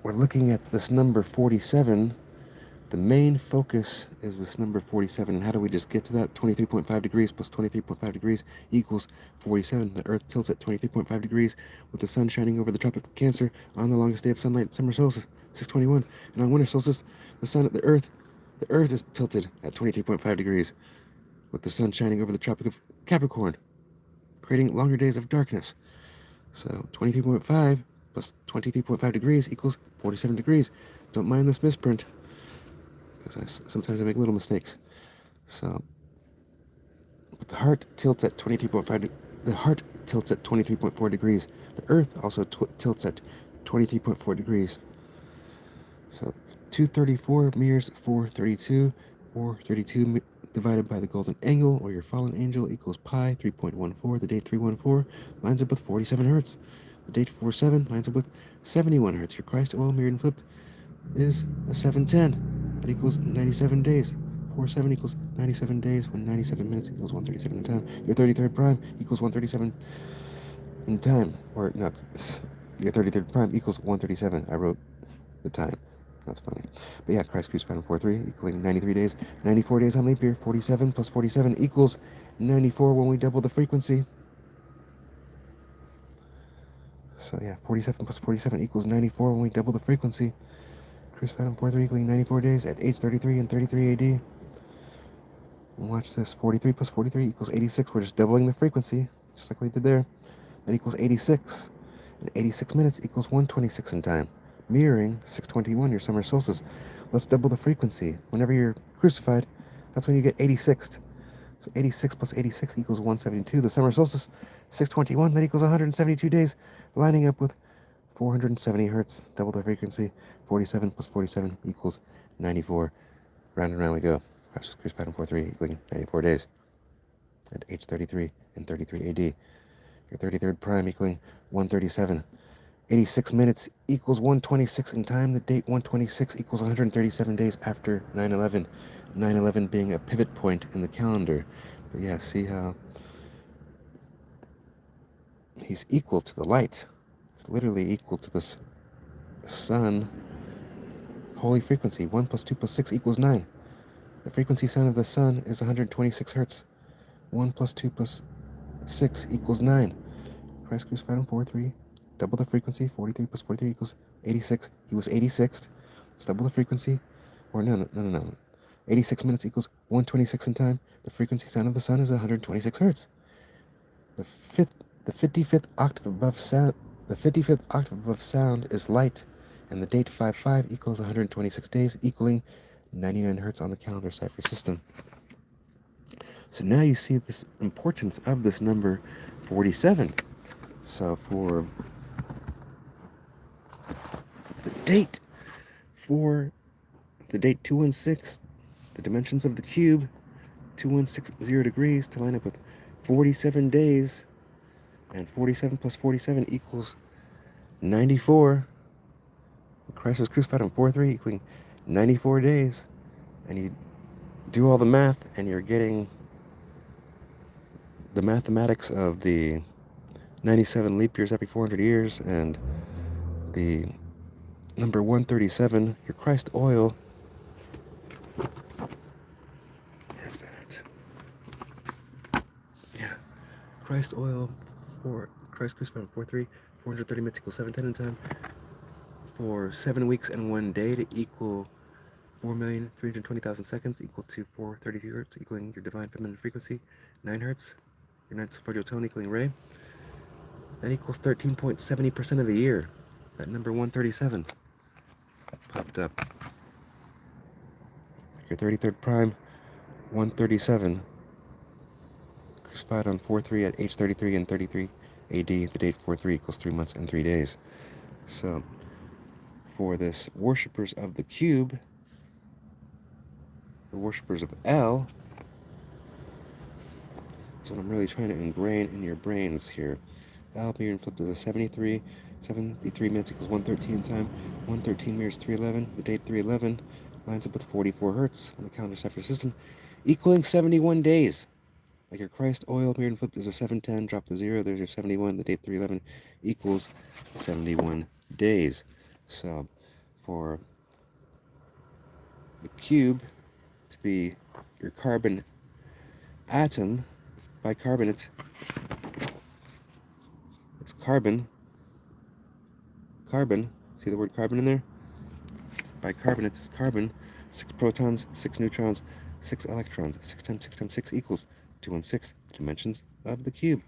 we're looking at this number 47. The main focus is this number 47, and how do we just get to that? 23.5 degrees plus 23.5 degrees equals 47. The Earth tilts at 23.5 degrees with the sun shining over the Tropic of Cancer on the longest day of sunlight, summer solstice, 621. And on winter solstice, the Earth is tilted at 23.5 degrees with the sun shining over the Tropic of Capricorn, creating longer days of darkness. So 23.5 plus 23.5 degrees equals 47 degrees. Don't mind this misprint, because sometimes I make little mistakes. So, but the heart tilts at 23.5. The heart tilts at 23.4 degrees. The Earth also tilts at 23.4 degrees. So 234 mirrors 432. 432 divided by the golden angle, or your fallen angel, equals pi 3.14. The date 314 lines up with 47 hertz. The date 47 lines up with 71 hertz. Your Christ oil mirrored and flipped is a 710. That equals 97 days. 47 equals 97 days, when 97 minutes equals 137 in time. Your 33rd prime equals 137 in time. Or, no, your 33rd prime equals 137. I wrote the time. That's funny. But yeah, Christ crucified on 4-3, equaling 93 days. 94 days on leap year. 47 plus 47 equals 94 when we double the frequency. So yeah, 47 plus 47 equals 94 when we double the frequency. Crucified on 4-3, equaling 94 days at age 33 and 33 AD. And watch this. 43 plus 43 equals 86. We're just doubling the frequency, just like we did there. That equals 86. And 86 minutes equals 126 in time, mirroring 621, your summer solstice. Let's double the frequency. Whenever you're crucified, that's when you get 86th. So 86 plus 86 equals 172. The summer solstice, 621, that equals 172 days, lining up with 470 hertz. Double the frequency. 47 plus 47 equals 94. Round and round we go. Christ was crucified on 4-3, equaling 94 days at age 33 and 33 AD. Your 33rd prime equaling 137. 86 minutes equals 126 in time. The date 126 equals 137 days after 9/11. 9/11 being a pivot point in the calendar. But yeah, see how he's equal to the light. It's literally equal to the sun. Holy frequency. 1 plus 2 plus 6 equals 9. The frequency sound of the sun is 126 hertz. 1 plus 2 plus 6 equals 9. Christ crucified on 4-3. Double the frequency. 43 plus 43 equals 86. He was 86th. Let's double the frequency. Or no. 86 minutes equals 126 in time. The frequency sound of the sun is 126 hertz. The 55th octave above sound. The 55th octave above sound is light, and the date 5-5 equals 126 days, equaling 99 hertz on the calendar cipher system. So now you see this importance of this number 47. So for the date 216, the dimensions of the cube, 2160 degrees, to line up with 47 days, and 47 plus 47 equals 94. Christ was crucified on 4-3, equaling 94 days. And you do all the math, and you're getting the mathematics of the 97 leap years every 400 years, and the number 137, your Christ oil. Where's that at? Yeah. Christ oil for Christ crucified on 4-3, 430 minutes equals 710 in time. for 7 weeks and 1 day to equal 4,320,000 seconds equal to 432 hertz, equaling your divine feminine frequency, 9 hertz, your 9th solfeggio tone equaling re. That equals 13.70% of a year. That number 137 popped up. Your 33rd prime, 137. Crucified on 4-3 at age 33 and 33 AD. The date 4-3 equals 3 months and 3 days. So, for this worshippers of the cube, the worshippers of L, is what I'm really trying to ingrain in your brains here. L mirror flipped to the 73. 73 minutes equals 113 in time. 113 mirrors 311. The date 311 lines up with 44 hertz on the calendar cipher system, equaling 71 days. Like your Christ oil mirror and flipped is a 710, drop the 0, there's your 71, the date 311 equals 71 days. So, for the cube to be your carbon atom, bicarbonate, it's carbon, see the word carbon in there? Bicarbonate is carbon, 6 protons, 6 neutrons, 6 electrons, 6 times 6 times 6 equals 216 dimensions of the cube.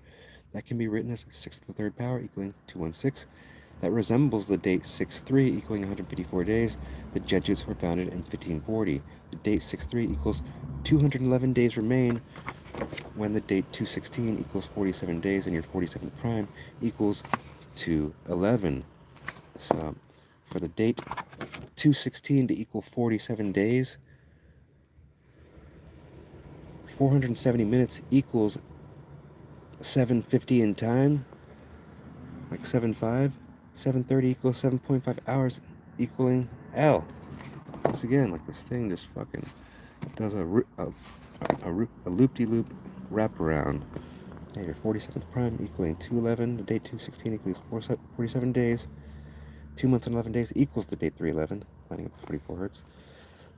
That can be written as 6 to the 3rd power equaling 216. That resembles the date 6-3 equaling 154 days. The Jesuits were founded in 1540. The date 6-3 equals 211 days remain when the date 216 equals 47 days and your 47th prime equals 211. So for the date 216 to equal 47 days, 470 minutes equals 750 in time, like 7.5. 7:30 equals 7.5 hours, equaling L. Once again, like this thing just fucking does a loop-de-loop wraparound. Yeah, your 47th prime equaling 211. The date 216 equals 47 days. 2 months and 11 days equals the date 311, lining up with 44 hertz.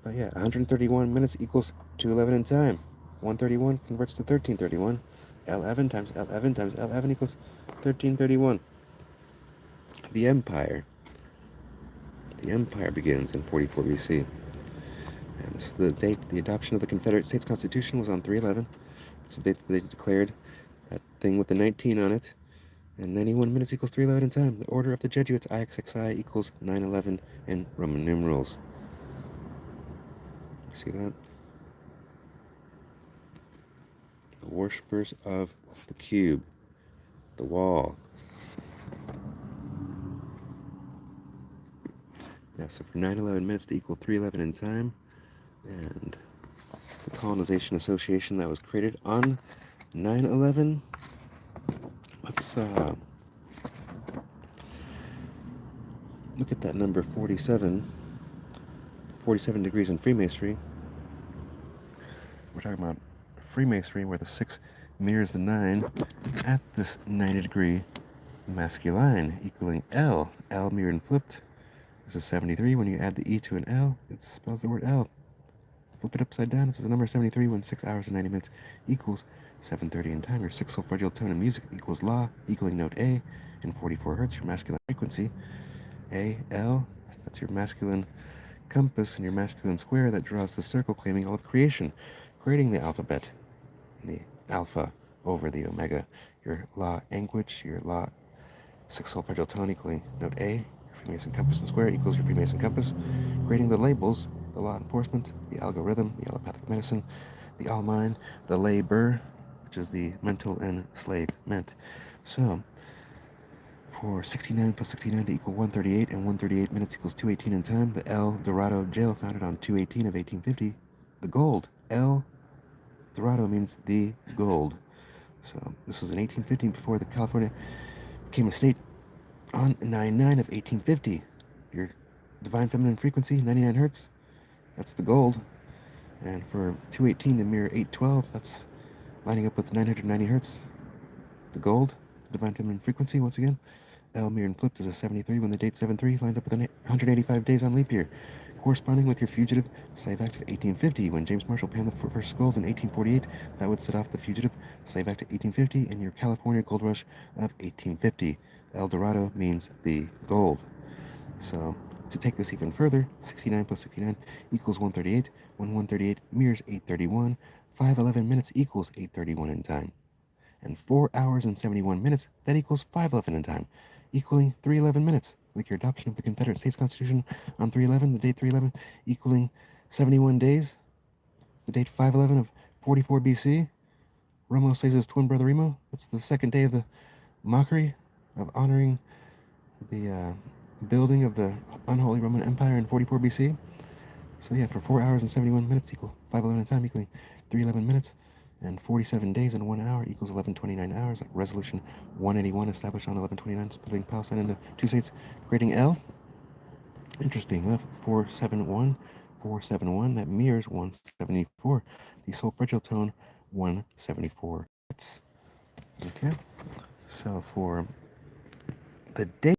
But yeah, 131 minutes equals 211 in time. 131 converts to 1331. L11 times L11 times L11 equals 1331. The empire begins in 44 BC. And this is the date the adoption of the Confederate States Constitution was on 311. It's the date that they declared that thing with the 19 on it. And 91 minutes equals 311 in time. The order of the Jesuits, IXXI, equals 911 in Roman numerals. You see that? The worshippers of the cube, the wall. Yeah, so for 911 minutes to equal 311 in time, and the Colonization Association that was created on 9/11. Let's look at that number 47. 47 degrees in Freemasonry. We're talking about Freemasonry where the 6 mirrors the 9 at this 90-degree masculine, equaling L. L mirrored and flipped. This is 73. When you add the E to an L, it spells the word L. Flip it upside down. This is the number 73 when 6 hours and 90 minutes equals 7:30 in time. Your 6 solfeggial tone in music equals La, equaling note A, and 44 hertz, your masculine frequency. A, L, that's your masculine compass and your masculine square that draws the circle claiming all of creation, creating the alphabet, the alpha over the omega. Your La anguage, your La 6 solfeggial tone equaling note A, your Freemason compass and square equals your Freemason compass, creating the labels, the law enforcement, the algorithm, the allopathic medicine, the all mind, the labor, which is the mental enslavement. So, for 69 plus 69 to equal 138, and 138 minutes equals 218 in time, the El Dorado jail founded on 218 of 1850, the gold. El Dorado means the gold. So, this was in 1850 before the California became a state on 9/9 of 1850. Your divine feminine frequency, 99 hertz. That's the gold. And for 218 to mirror 812, that's lining up with 990 hertz. The gold, divine feminine frequency, once again. L mirror and flipped is a 73 when the date 73 lines up with 185 days on leap year, corresponding with your fugitive slave act of 1850. When James Marshall panned the first gold in 1848, that would set off the fugitive slave act of 1850 and your California gold rush of 1850. El Dorado means the gold. So to take this even further, 69 plus 69 equals 138. When 138 mirrors 831, 511 minutes equals 831 in time. And 4 hours and 71 minutes, that equals 511 in time, equaling 311 minutes. Like your adoption of the Confederate States Constitution on 311, the date 311, equaling 71 days, the date 511 of 44 BC. Romo slays his twin brother Remo. That's the second day of the mockery of honoring the building of the unholy Roman Empire in 44 BC. So yeah, for 4 hours and 71 minutes equal 511 in time, equaling 311 minutes, and 47 days and 1 hour equals 1129 hours. Resolution 181 established on 1129, splitting Palestine into two states, creating L. Interesting, 471, 471, that mirrors 174, the solfeggio tone 174. Okay, so for the date,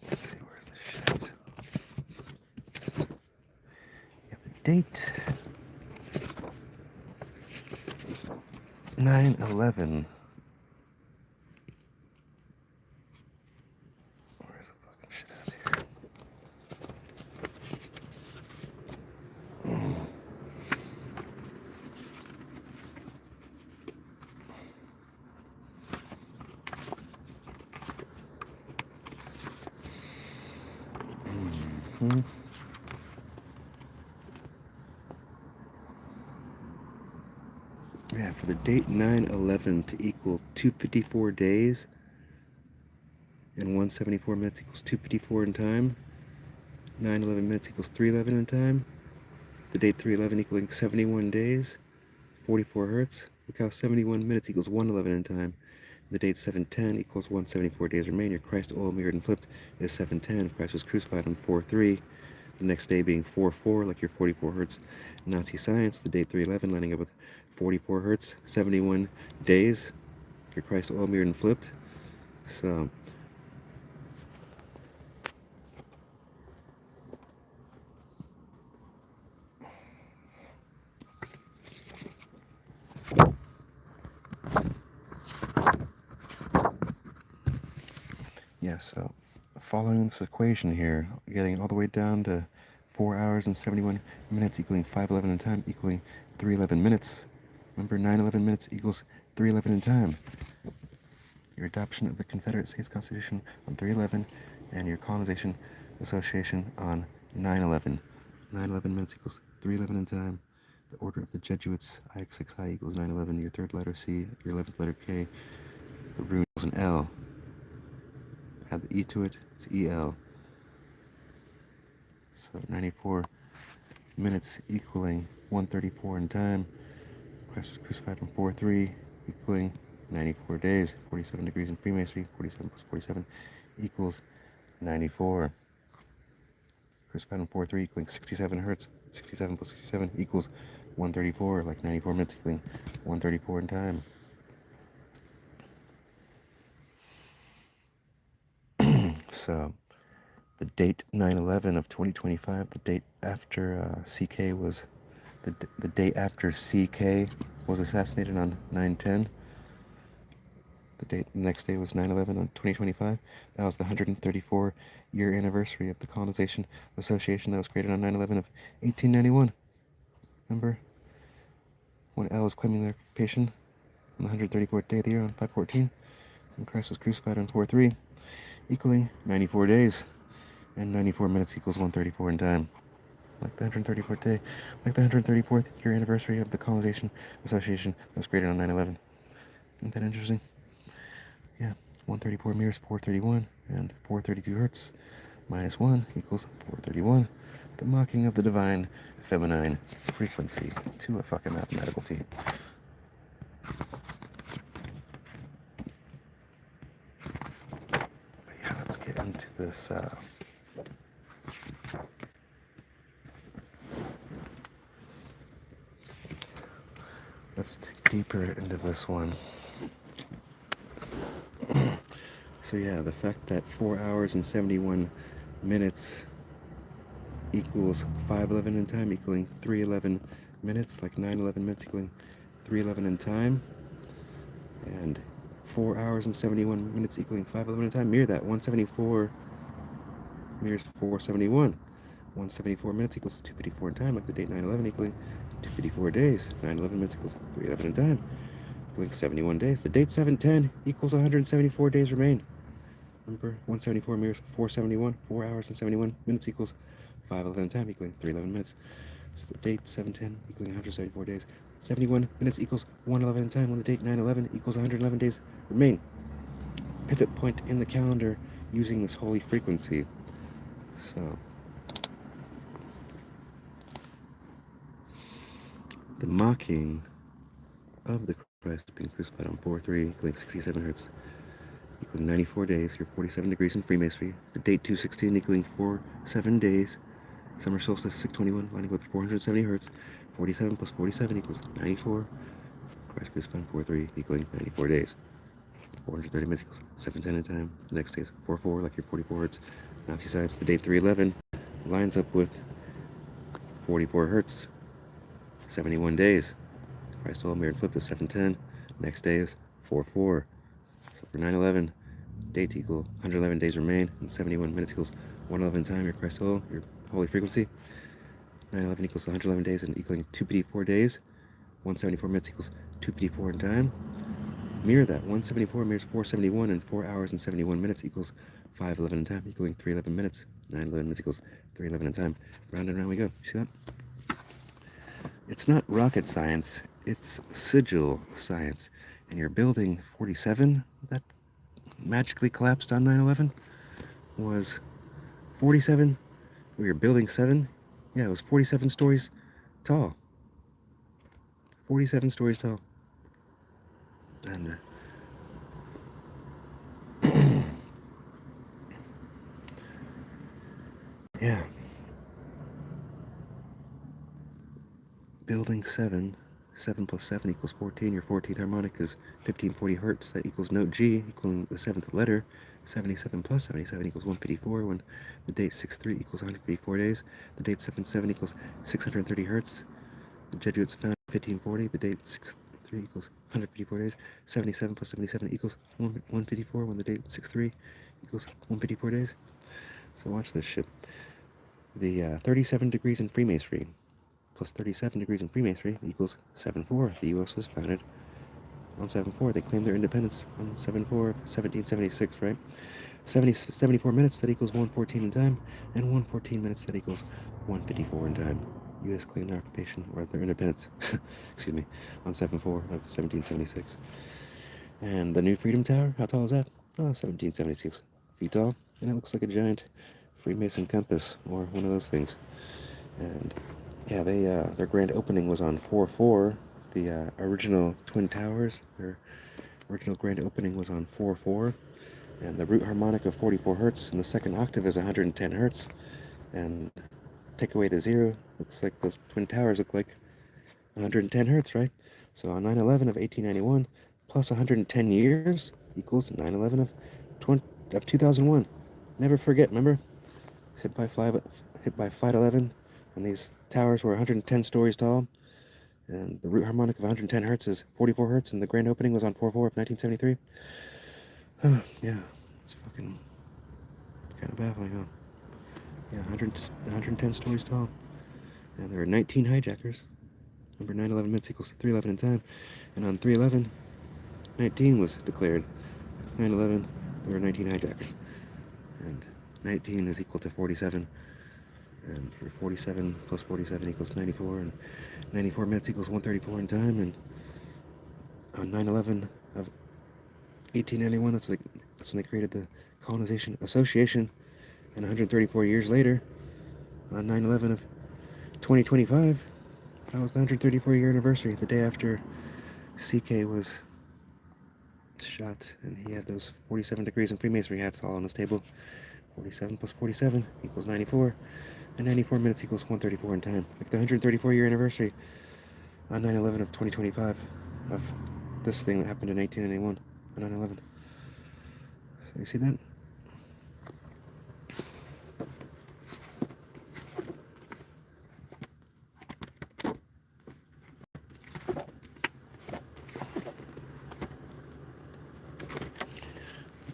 let's see, where's the shit? Yeah, the date 9/11. Where's the fucking shit out here? Yeah, for the date 9/11 to equal 254 days and 174 minutes equals 254 in time. 9/11 minutes equals 311 in time. The date 311 equaling 71 days, 44 hertz. Look how 71 minutes equals 111 in time. The date 710 equals 174 days remain. Your Christ oil mirrored and flipped is 710. Christ was crucified on 4/3. The next day being 4/4, like your 44 hertz Nazi science. The date 311 lining up with 44 hertz, 71 days. Your Christ oil mirrored and flipped. So yeah, so following this equation here, getting all the way down to 4 hours and 71 minutes equaling 511 in time equaling 311 minutes. Remember, 911 minutes equals 311 in time. Your adoption of the Confederate States Constitution on 311 and your colonization association on 911. 911 minutes equals 311 in time. The order of the Jesuits, IX6I equals 911. Your third letter C, your 11th letter K. The rune is an L. Add the E to it, it's EL. So 94 minutes equaling 134 in time. Christ was crucified on 4/3 equaling 94 days. 47 degrees in freemasonry. 47 plus 47 equals 94. Crucified on 4/3 equaling 67 hertz. 67 plus 67 equals 134, like 94 minutes equaling 134 in time. So the date 9/11 of 2025, the date after CK was the day after CK was assassinated on 9/10. The next day was 9/11 on 2025. That was the 134-year anniversary of the Colonization Association that was created on 9/11 of 1891. Remember when L was claiming their occupation on the 134th day of the year on 5/14, and Christ was crucified on 4/3, equaling 94 days, and 94 minutes equals 134 in time. Like the 134th day, like the 134th year anniversary of the Colonization Association that was created on 9/11. Isn't that interesting? Yeah, 134 mirrors 431, and 432 hertz minus 1 equals 431. The mocking of the divine feminine frequency to a fucking mathematical T. But yeah, let's get into this. Let's dig deeper into this one. So yeah, the fact that 4 hours and 71 minutes equals 511 in time equaling 311 minutes, like 911 minutes equaling 311 in time, and 4 hours and 71 minutes equaling 5:11 in time. Mirror that. 174 mirrors 471. 174 minutes equals 254 in time, like the date 9/11 equaling 254 days. 9/11 minutes equals 3:11 in time, equaling 71 days. The date 7/10 equals 174 days remain. Remember, 174 mirrors 471. 4 hours and 71 minutes equals 5:11 in time, equaling 3:11 minutes. So the date 7/10 equaling 174 days. 71 minutes equals 1:11 in time, when the date 9/11 equals 111 days remain. Pivot point in the calendar using this holy frequency. So the mocking of the Christ being crucified on 4/3 equaling 67 hertz, equaling 94 days. You're 47 degrees in Freemasonry. The date 2/16 equaling 47 days. Summer solstice 6/21 lining with 470 hertz. 47 plus 47 equals 94. Christ crucified on 4/3 equaling 94 days. 430 minutes equals 7/10 in time. The next day is 4/4, like your 44 hertz. Nazi science, the date 3/11 lines up with 44 hertz. 71 days. Christ told mirror and flipped to 7/10. Next day is 4/4. So for 9/11, date equal 111 days remain, and 71 minutes equals 111 time. Your Christ told, your holy frequency. 9/11 equals 111 days and equaling 254 days. 174 minutes equals 254 in time. Mirror that. 174 mirrors 471, and 4 hours and 71 minutes equals 5:11 in time, equaling 3:11 minutes. 9/11 minutes equals 3:11 in time. Round and round we go. You see that? It's not rocket science, it's sigil science. And your building 47 that magically collapsed on 9/11 was 47, or your building 7, yeah, it was 47 stories tall. 47 stories tall. And yeah. Building 7, 7 plus 7 equals 14. Your 14th harmonic is 1540 hertz. That equals note G, equaling the 7th letter. 77 plus 77 equals 154, when the date 6/3 equals 154 days. The date 7/7 equals 630 hertz. The Jesuits found 1540. The date 6/3 equals 154 days. 77 plus 77 equals 154, when the date 6/3 equals 154 days. So watch this shit. The 37 degrees in Freemasonry plus 37 degrees in Freemasonry equals 7/4. The U.S. was founded on 7/4. They claimed their independence on 7/4 of 1776, right? 74 minutes, that equals 114 in time, and 114 minutes, that equals 154 in time. U.S. claimed their occupation, or their independence, excuse me, on 7/4 of 1776. And the new Freedom Tower, how tall is that? Oh, 1776 feet tall, and it looks like a giant Freemason compass, or one of those things. And yeah, their grand opening was on 4/4. The original Twin Towers, their original grand opening was on 4/4. And the root harmonic of 44 hertz, and the second octave is 110 hertz. And take away the 0, looks like those Twin Towers look like 110 hertz, right? So on 9/11 of 1891, plus 110 years equals 9/11 of 2001. Never forget, remember? Hit by Flight 11, and these towers were 110 stories tall, and the root harmonic of 110 hertz is 44 hertz, and the grand opening was on 4/4 of 1973. Yeah, it's fucking kind of baffling, huh? Yeah, 110 stories tall, and there were 19 hijackers. Remember, 9/11 minutes equals 3:11 in time, and on 3/11, 19 was declared. 9/11, there were 19 hijackers, and 19 is equal to 47. And your 47 plus 47 equals 94, and 94 minutes equals 134 in time. And on 9/11 of 1891, that's when they created the Colonization Association. And 134 years later, on 9/11 of 2025, that was the 134-year anniversary, the day after CK was shot, and he had those 47 degrees in Freemasonry hats all on his table. 47 plus 47 equals 94. And 94 minutes equals 134 in time. Like the 134-year anniversary on 9/11 of 2025 of this thing that happened in 1891 on 9/11. So you see that?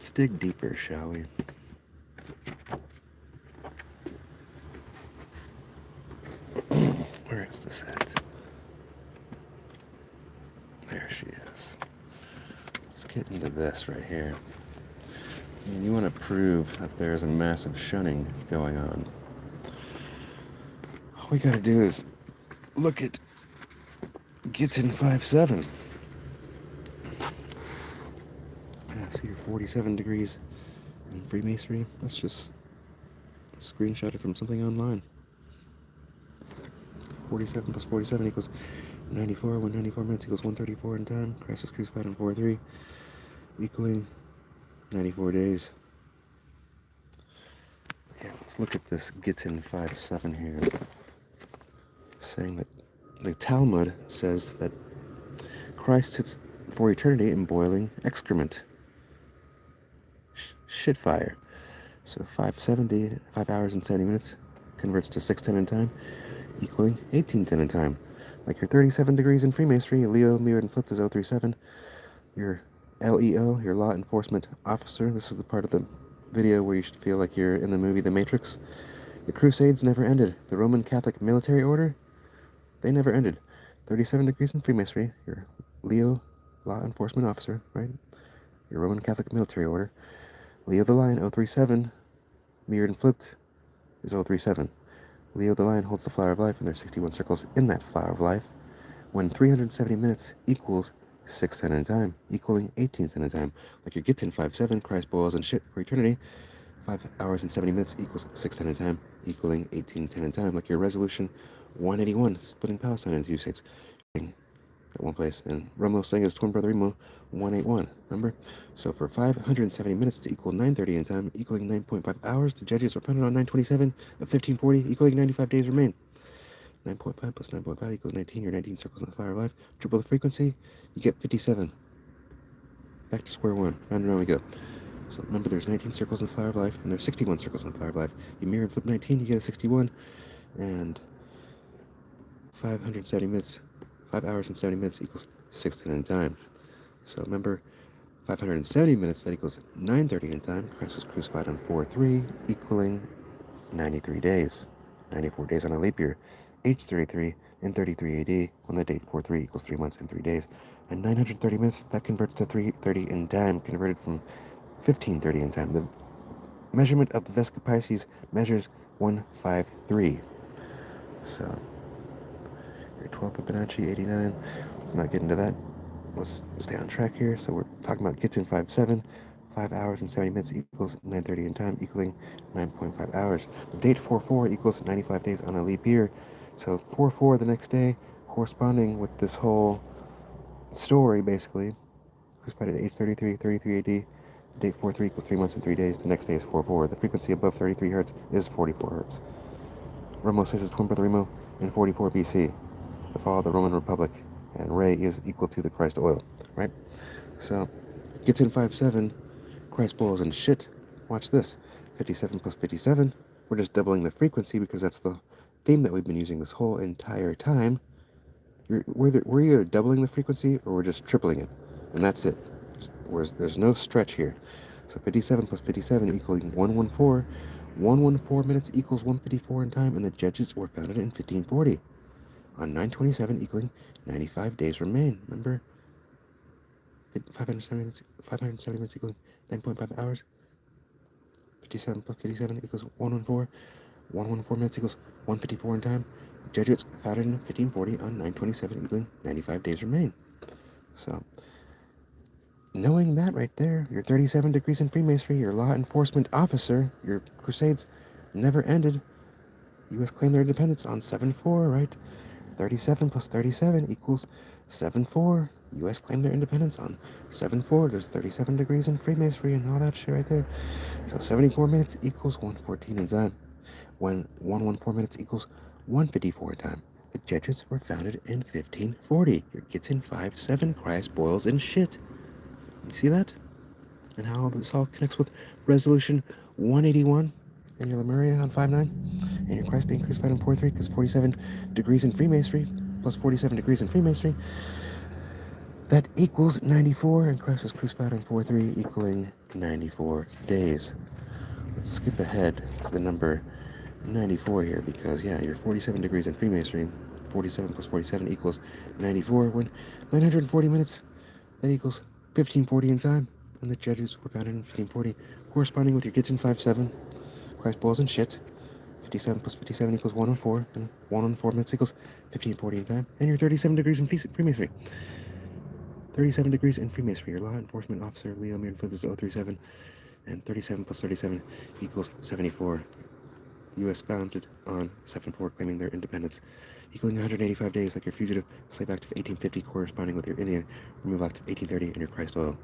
Let's dig deeper, shall we? Where is this at? There she is. Let's get into this right here. And you want to prove that there's a massive shunning going on. All we gotta do is look at Gittin 5.7. I see your 47 degrees in Freemasonry. That's just screenshotted from something online. 47 plus 47 equals 94. When 94 minutes equals 134 in time. Christ was crucified on 4-3, equaling 94 days. Yeah, let's look at this Gittin 5.7 here. Saying that the Talmud says that Christ sits for eternity in boiling excrement. Shit fire. So 570, 5 hours and 70 minutes converts to 610 in time, equaling 1810 in time. Like your 37 degrees in Freemasonry, Leo mirrored and flipped is 037. Your LEO, your law enforcement officer, this is the part of the video where you should feel like you're in the movie The Matrix. The Crusades never ended. The Roman Catholic military order, they never ended. 37 degrees in Freemasonry, your Leo law enforcement officer, right? Your Roman Catholic military order. Leo the Lion, 037, mirrored and flipped is 037. Leo the Lion holds the flower of life, and there's 61 circles in that flower of life. When 370 minutes equals 610 in time, equaling 1810 in time. Like your Gittin 5.7, Christ boils and shit for eternity. 5 hours and 70 minutes equals 610 in time, equaling 1810 in time. Like your resolution 181, splitting Palestine into two states. At one place, and Romeo's saying his twin brother Remo 181, remember? So for 570 minutes to equal 930 in time, equaling 9.5 hours, the Jesuits were founded on 927 of 1540, equaling 95 days remain. 9.5 plus 9.5 equals 19, your 19 circles in the flower of life. Triple the frequency, you get 57. Back to square one, round and round we go. So remember, there's 19 circles in the flower of life, and there's 61 circles in the flower of life. You mirror and flip 19, you get a 61, and 570 minutes, 5 hours and 70 minutes equals 610 in time. So remember, 570 minutes, that equals 930 in time. Christ was crucified on 4-3, equaling 93 days. 94 days on a leap year. Age 33 in 33 AD, when the date 4-3 equals 3 months and 3 days. And 930 minutes, that converts to 330 in time, converted from 1530 in time. The measurement of the Vesca Pisces measures 153. So, your 12 Fibonacci, 89. Let's not get into that. Let's stay on track here. So we're talking about Gittin 5.7. 5 hours and 70 minutes equals 930 in time, equaling 9.5 hours. The date 4-4 equals 95 days on a leap year. So 4-4 the next day, corresponding with this whole story, basically. Crucified at age 33, 33 AD. The date 4-3 equals 3 months and 3 days. The next day is 4-4. The frequency above 33 hertz is 44 hertz. Remo says his twin brother Remo in 44 BC. The fall of the Roman Republic, and Re is equal to the Christ oil, right? So, Gittin 5.7, Christ boils and shit. Watch this. 57 plus 57. We're just doubling the frequency because that's the theme that we've been using this whole entire time. We're either doubling the frequency or we're just tripling it, and that's it. There's no stretch here. So 57 plus 57 equaling 114. 114 minutes equals 154 in time, and the Jesuits were founded in 1540. On 927 equaling 95 days remain. Remember? 570 minutes equaling 9.5 hours. 57 plus 57 equals 114. 114 minutes equals 154 in time. Jesuits founded in 1540 on 927 equaling 95 days remain. So, knowing that right there, your 37 degrees in Freemasonry, your law enforcement officer, your crusades never ended. U.S. claimed their independence on 7-4, right? 37 plus 37 equals 7-4. U.S. claimed their independence on 7-4. There's 37 degrees in Freemasonry and all that shit right there. So 74 minutes equals 114 in time. When 114 minutes equals 154 in time. The Jesuits were founded in 1540. Your Gittin 5.7, Christ boils and shit. You see that? And how this all connects with resolution 181 and your Lemuria on 5.9, and your Christ being crucified on 4.3, because 47 degrees in Freemasonry plus 47 degrees in Freemasonry That equals 94, and Christ was crucified on 4/3, equaling 94 days. Let's skip ahead to the number 94 here, because yeah, you're 47 degrees in Freemasonry. 47 plus 47 equals 94. When 940 minutes, that equals 1540 in time. And the Jesuits were founded in 1540, corresponding with your Gittin 5/7. Christ balls and shit. 57 plus 57 equals 114, and 114 minutes equals 1540 in time. And you're 37 degrees in Freemasonry. 37 degrees in Freemasonry. Your law enforcement officer, Leo Merenflith, is 037, and 37 plus 37 equals 74. The U.S. founded on 7/4, claiming their independence, equaling 185 days, like your fugitive slave act of 1850, corresponding with your Indian removal act of 1830 and your Christ oil.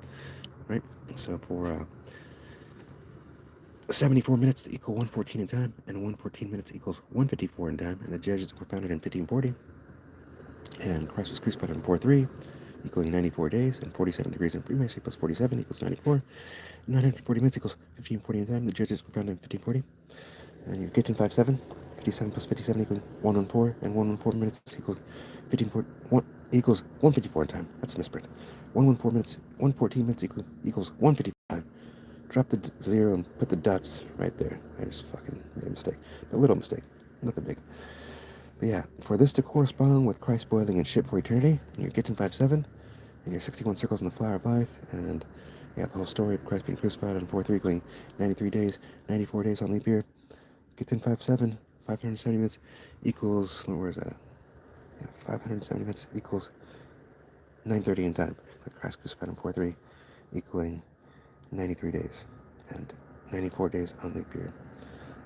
Right? So for 74 minutes to equal 114 in time, and 114 minutes equals 154 in time, and the Jesuits were founded in 1540, and Christ was crucified on 4/3, equaling 94 days, and 47 degrees in Freemasonry plus 47 equals 94, 940 minutes equals 1540 in time. The Jesuits were founded in 1540, and you're getting 5/7, 57 plus 57 equals 114, and 114 minutes equals 1 equals 154 in time. That's a misprint. 114 minutes, 114 minutes equals 155. Drop the zero and put the dots right there. I just fucking made a mistake. A little mistake. Nothing big. But yeah, for this to correspond with Christ boiling in shit for eternity, and you're getting 5/7, and your 61 circles in the flower of life, and yeah, the whole story of Christ being crucified on 4/3, going 93 days, 94 days on leap year, getting 5/7, 570 minutes equals, where is that? Yeah, 570 minutes equals 930 in time. Like Christ crucified on 4/3, equaling 93 days, and 94 days on leap year.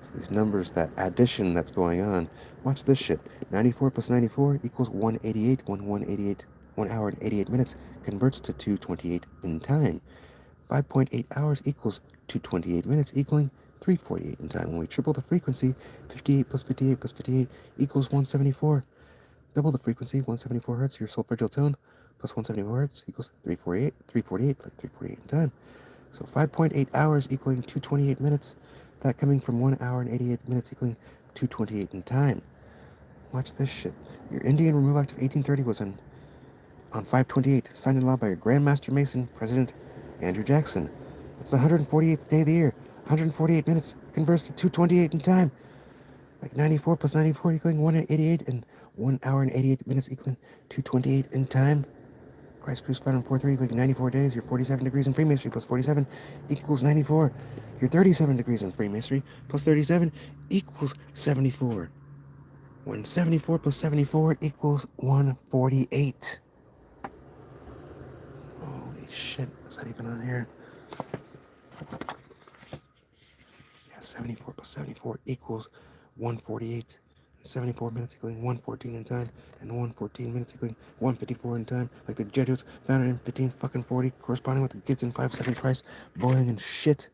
So these numbers, that addition that's going on, watch this shit. 94 plus 94 equals 188. 1 hour and 88 minutes converts to 228 in time. 5.8 hours equals 228 minutes, equaling 348 in time. When we triple the frequency, 58 plus 58 plus 58 equals 174. Double the frequency, 174 hertz, your solfeggio tone, plus 174 hertz equals 348, like 348 in time. So 5.8 hours equaling 228 minutes. That coming from 1 hour and 88 minutes equaling 228 in time. Watch this shit. Your Indian Removal Act of 1830 was on 5/28, signed into law by your Grand Master Mason, President Andrew Jackson. That's the 148th day of the year. 148 minutes converts to 228 in time. Like 94 plus 94 equaling 188, and 1 hour and 88 minutes equaling 228 in time. Christ crucified on 4/3 equaling 94 days. You're 47 degrees in Freemasonry plus 47 equals 94. You're 37 degrees in Freemasonry plus 37 equals 74. When 74 plus 74 equals 148. Holy shit, is that even on here? Yeah, 74 plus 74 equals 148. 74 minutes equaling 114 in time, and 114 minutes equaling 154 in time, like the Jesuits founded in 1540, corresponding with the Gittin 5/7 Christ boiling in shit.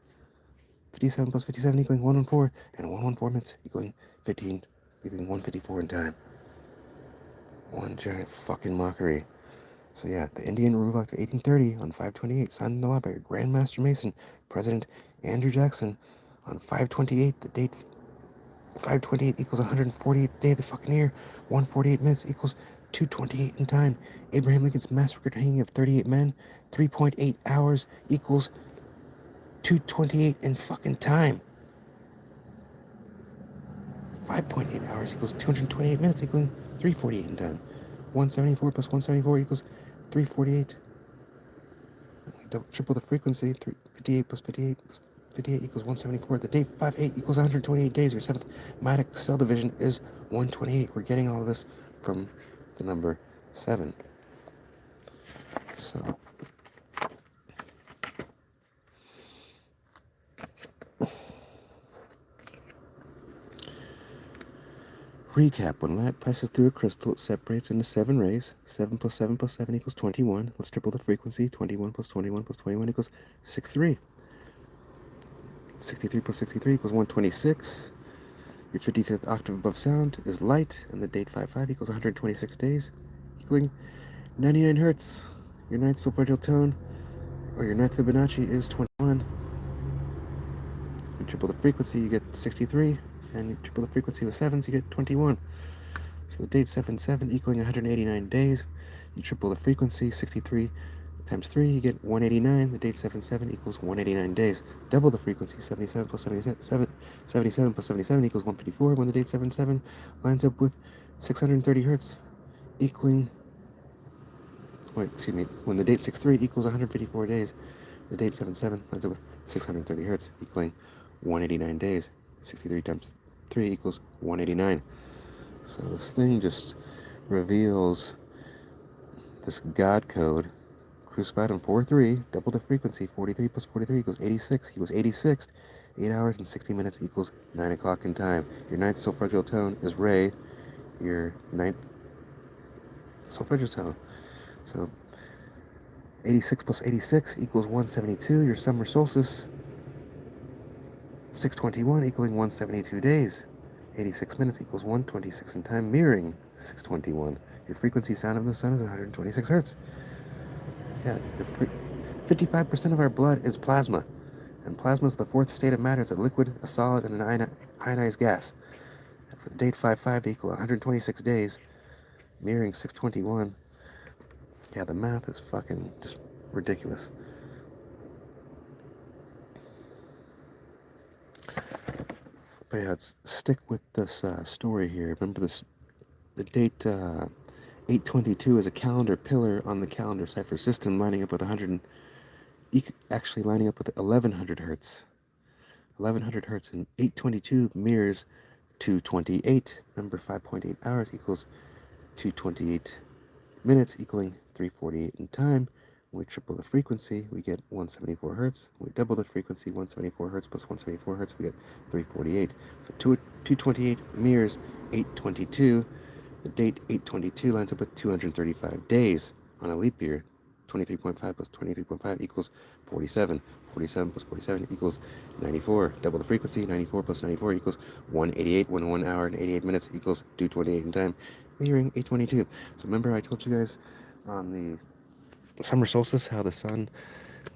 57 plus 57 equaling 114, and 114 minutes equaling 154 in time. One giant fucking mockery. So yeah, the Indian Removal Act of 1830 on 5/28, signed into law by your Grand Master Mason, President Andrew Jackson, on 5/28, the date 5/28 equals 148th day of the fucking year. 148 minutes equals 228 in time. Abraham Lincoln's mass record hanging of 38 men. 3.8 hours equals 228 in fucking time. 5.8 hours equals 228 minutes equaling 348 in time. 174 plus 174 equals 348. Triple the frequency. 58 plus 58 plus 58 equals 174. The day 5/8 equals 128 days. Your seventh magick cell division is 128. We're getting all of this from the number 7. So recap. When light passes through a crystal, it separates into 7 rays. 7 plus 7 plus 7 equals 21. Let's triple the frequency. 21 plus 21 plus 21 equals 63. 63 plus 63 equals 126. Your 55th octave above sound is light, and the date 5/5 equals 126 days, equaling 99 hertz. Your 9th solfeggio tone, or your 9th Fibonacci, is 21. You triple the frequency, you get 63, and you triple the frequency with 7s, you get 21. So the date 7/7 equaling 189 days. You triple the frequency, 63 times 3, you get 189. The date 77 equals 189 days. Double the frequency, 77 plus 77, 77 plus 77 equals 154. When the date 77 lines up with 630 hertz, equaling, when the date 63 equals 154 days, the date 77 lines up with 630 hertz, equaling 189 days. 63 times 3 equals 189. So this thing just reveals this God code, crucified on 4-3, double the frequency, 43 plus 43 equals 86. He was 86th. 8 hours and 60 minutes equals 9 o'clock in time. Your ninth solfeggial tone is Re. Your ninth solfeggial tone. So 86 plus 86 equals 172. Your summer solstice, 621 equaling 172 days. 86 minutes equals 126 in time, mirroring 621. Your frequency sound of the sun is 126 hertz. Yeah, 55% of our blood is plasma. And plasma is the fourth state of matter. It's a liquid, a solid, and an ionized gas. And for the date 5-5 to equal 126 days, mirroring 621. Yeah, the math is fucking just ridiculous. But yeah, let's stick with this story here. Remember this, the date 822 is a calendar pillar on the calendar cipher system, lining up with 1100 hertz. 1100 hertz, and 822 mirrors 228. Remember, 5.8 hours equals 228 minutes, equaling 348 in time. When we triple the frequency, we get 174 hertz. When we double the frequency, 174 hertz plus 174 hertz, we get 348. So 228 mirrors 822. The date 822 lines up with 235 days on a leap year. 23.5 plus 23.5 equals 47. 47 plus 47 equals 94. Double the frequency, 94 plus 94 equals 188. 1 hour and 88 minutes equals 228 in time, mirroring 822. So remember I told you guys on the summer solstice how the sun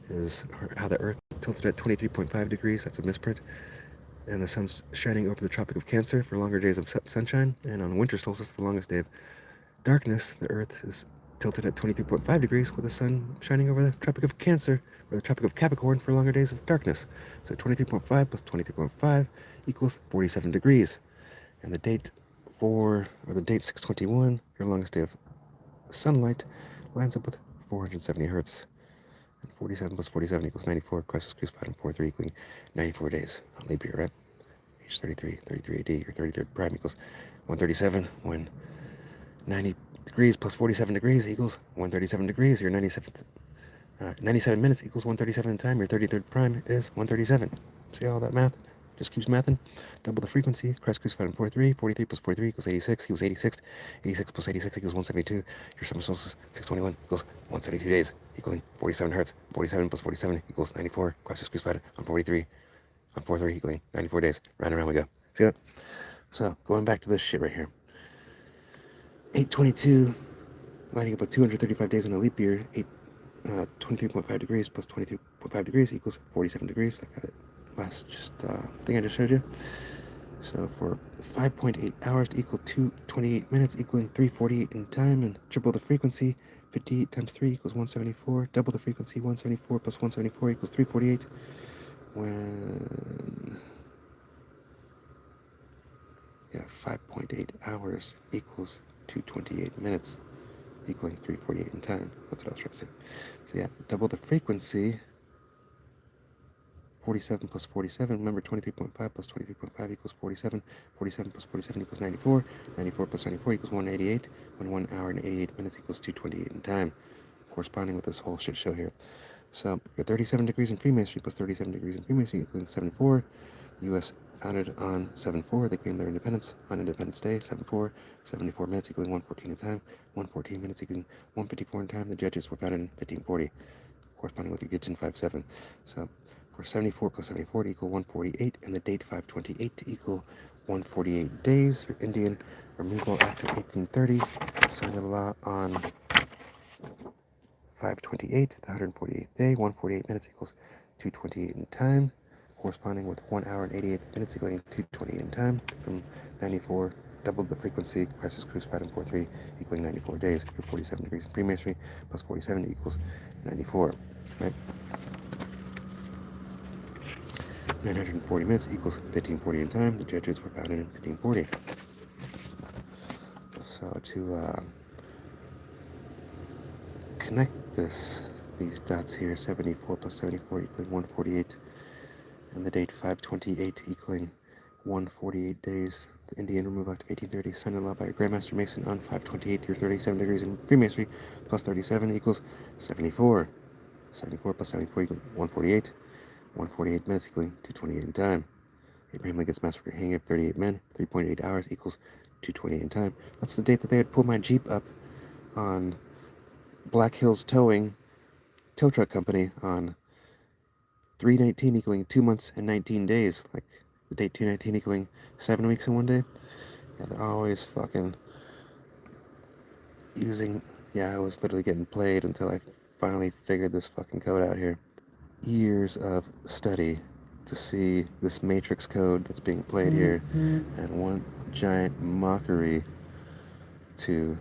is, or how the earth tilted at 23.5 degrees. That's a misprint. And the sun's shining over the Tropic of Cancer for longer days of sunshine. And on winter solstice, the longest day of darkness, the earth is tilted at 23.5 degrees with the sun shining over the Tropic of Cancer, or the Tropic of Capricorn, for longer days of darkness. So 23.5 plus 23.5 equals 47 degrees. And the date the date 621, your longest day of sunlight, lines up with 470 hertz. And 47 plus 47 equals 94. Christ was crucified on 4-3, equaling 94 days on leap year, right? Age 33 AD, your 33rd prime equals 137, when 90 degrees plus 47 degrees equals 137 degrees. Your 97 minutes equals 137 in time. Your 33rd prime is 137. See all that math? Just keeps mathing. Double the frequency. Christ crucified on 4-3. 43 plus 43 equals 86. He was 86th. 86 plus 86 equals 172. Your summer solstice, 621, equals 172 days, equaling 47 hertz. 47 plus 47 equals 94. Christ was crucified on 4-3, equaling 94 days. Round and round we go. See that? So, going back to this shit right here. 822, lining up with 235 days in a leap year. 23.5 degrees plus 23.5 degrees equals 47 degrees. Like that last thing I just showed you. So for 5.8 hours to equal 228 minutes, equaling 348 in time, and triple the frequency, 58 times 3 equals 174. Double the frequency, 174 plus 174 equals 348. When 5.8 hours equals 228 minutes, equaling 348 in time. That's what I was trying to say. So yeah, double the frequency, 47 plus 47, remember 23.5 plus 23.5 equals 47, 47 plus 47 equals 94, 94 plus 94 equals 188, when 1 hour and 88 minutes equals 228 in time, corresponding with this whole shit show here. So, your 37 degrees in Freemasonry plus 37 degrees in Freemasonry equaling 7-4, U.S. founded on 7-4, they claimed their independence on Independence Day, 7-4, 74 minutes equaling 114 in time, 114 minutes equaling 154 in time. The Jesuits were founded in 1540, corresponding with your Gittin 5-7. So, for 74 plus 74 to equal 148, and the date 528 to equal 148 days. Your Indian Removal Act of 1830 signed into law on 528, the 148th day. 148 minutes equals 228 in time, corresponding with 1 hour and 88 minutes equaling 228 in time from 94 double the frequency. Christ is crucified in 4-3, equaling 94 days. You're 47 degrees in freemasonry, plus 47 equals 94, right? 940 minutes equals 1540 in time. The Jesuits were founded in 1540. So to connect these dots here, 74 plus 74 equaling 148, and the date 528 equaling 148 days. The Indian removal act of 1830, signed into law by a Grandmaster Mason on 528. You're 37 degrees in Freemasonry, plus 37 equals 74. 74 plus 74 equals 148. 148 minutes equaling 228 in time. Abraham Lincoln's massacre hanging of 38 men, 3.8 hours equals 228 in time. That's the date that they had pulled my Jeep up on Black Hills Towing Tow Truck Company on 3/19 equaling 2 months and 19 days. Like the date 2/19 equaling 7 weeks and 1 day. Yeah, they're always fucking using... Yeah, I was literally getting played until I finally figured this fucking code out here. Years of study to see this matrix code that's being played here, and one giant mockery to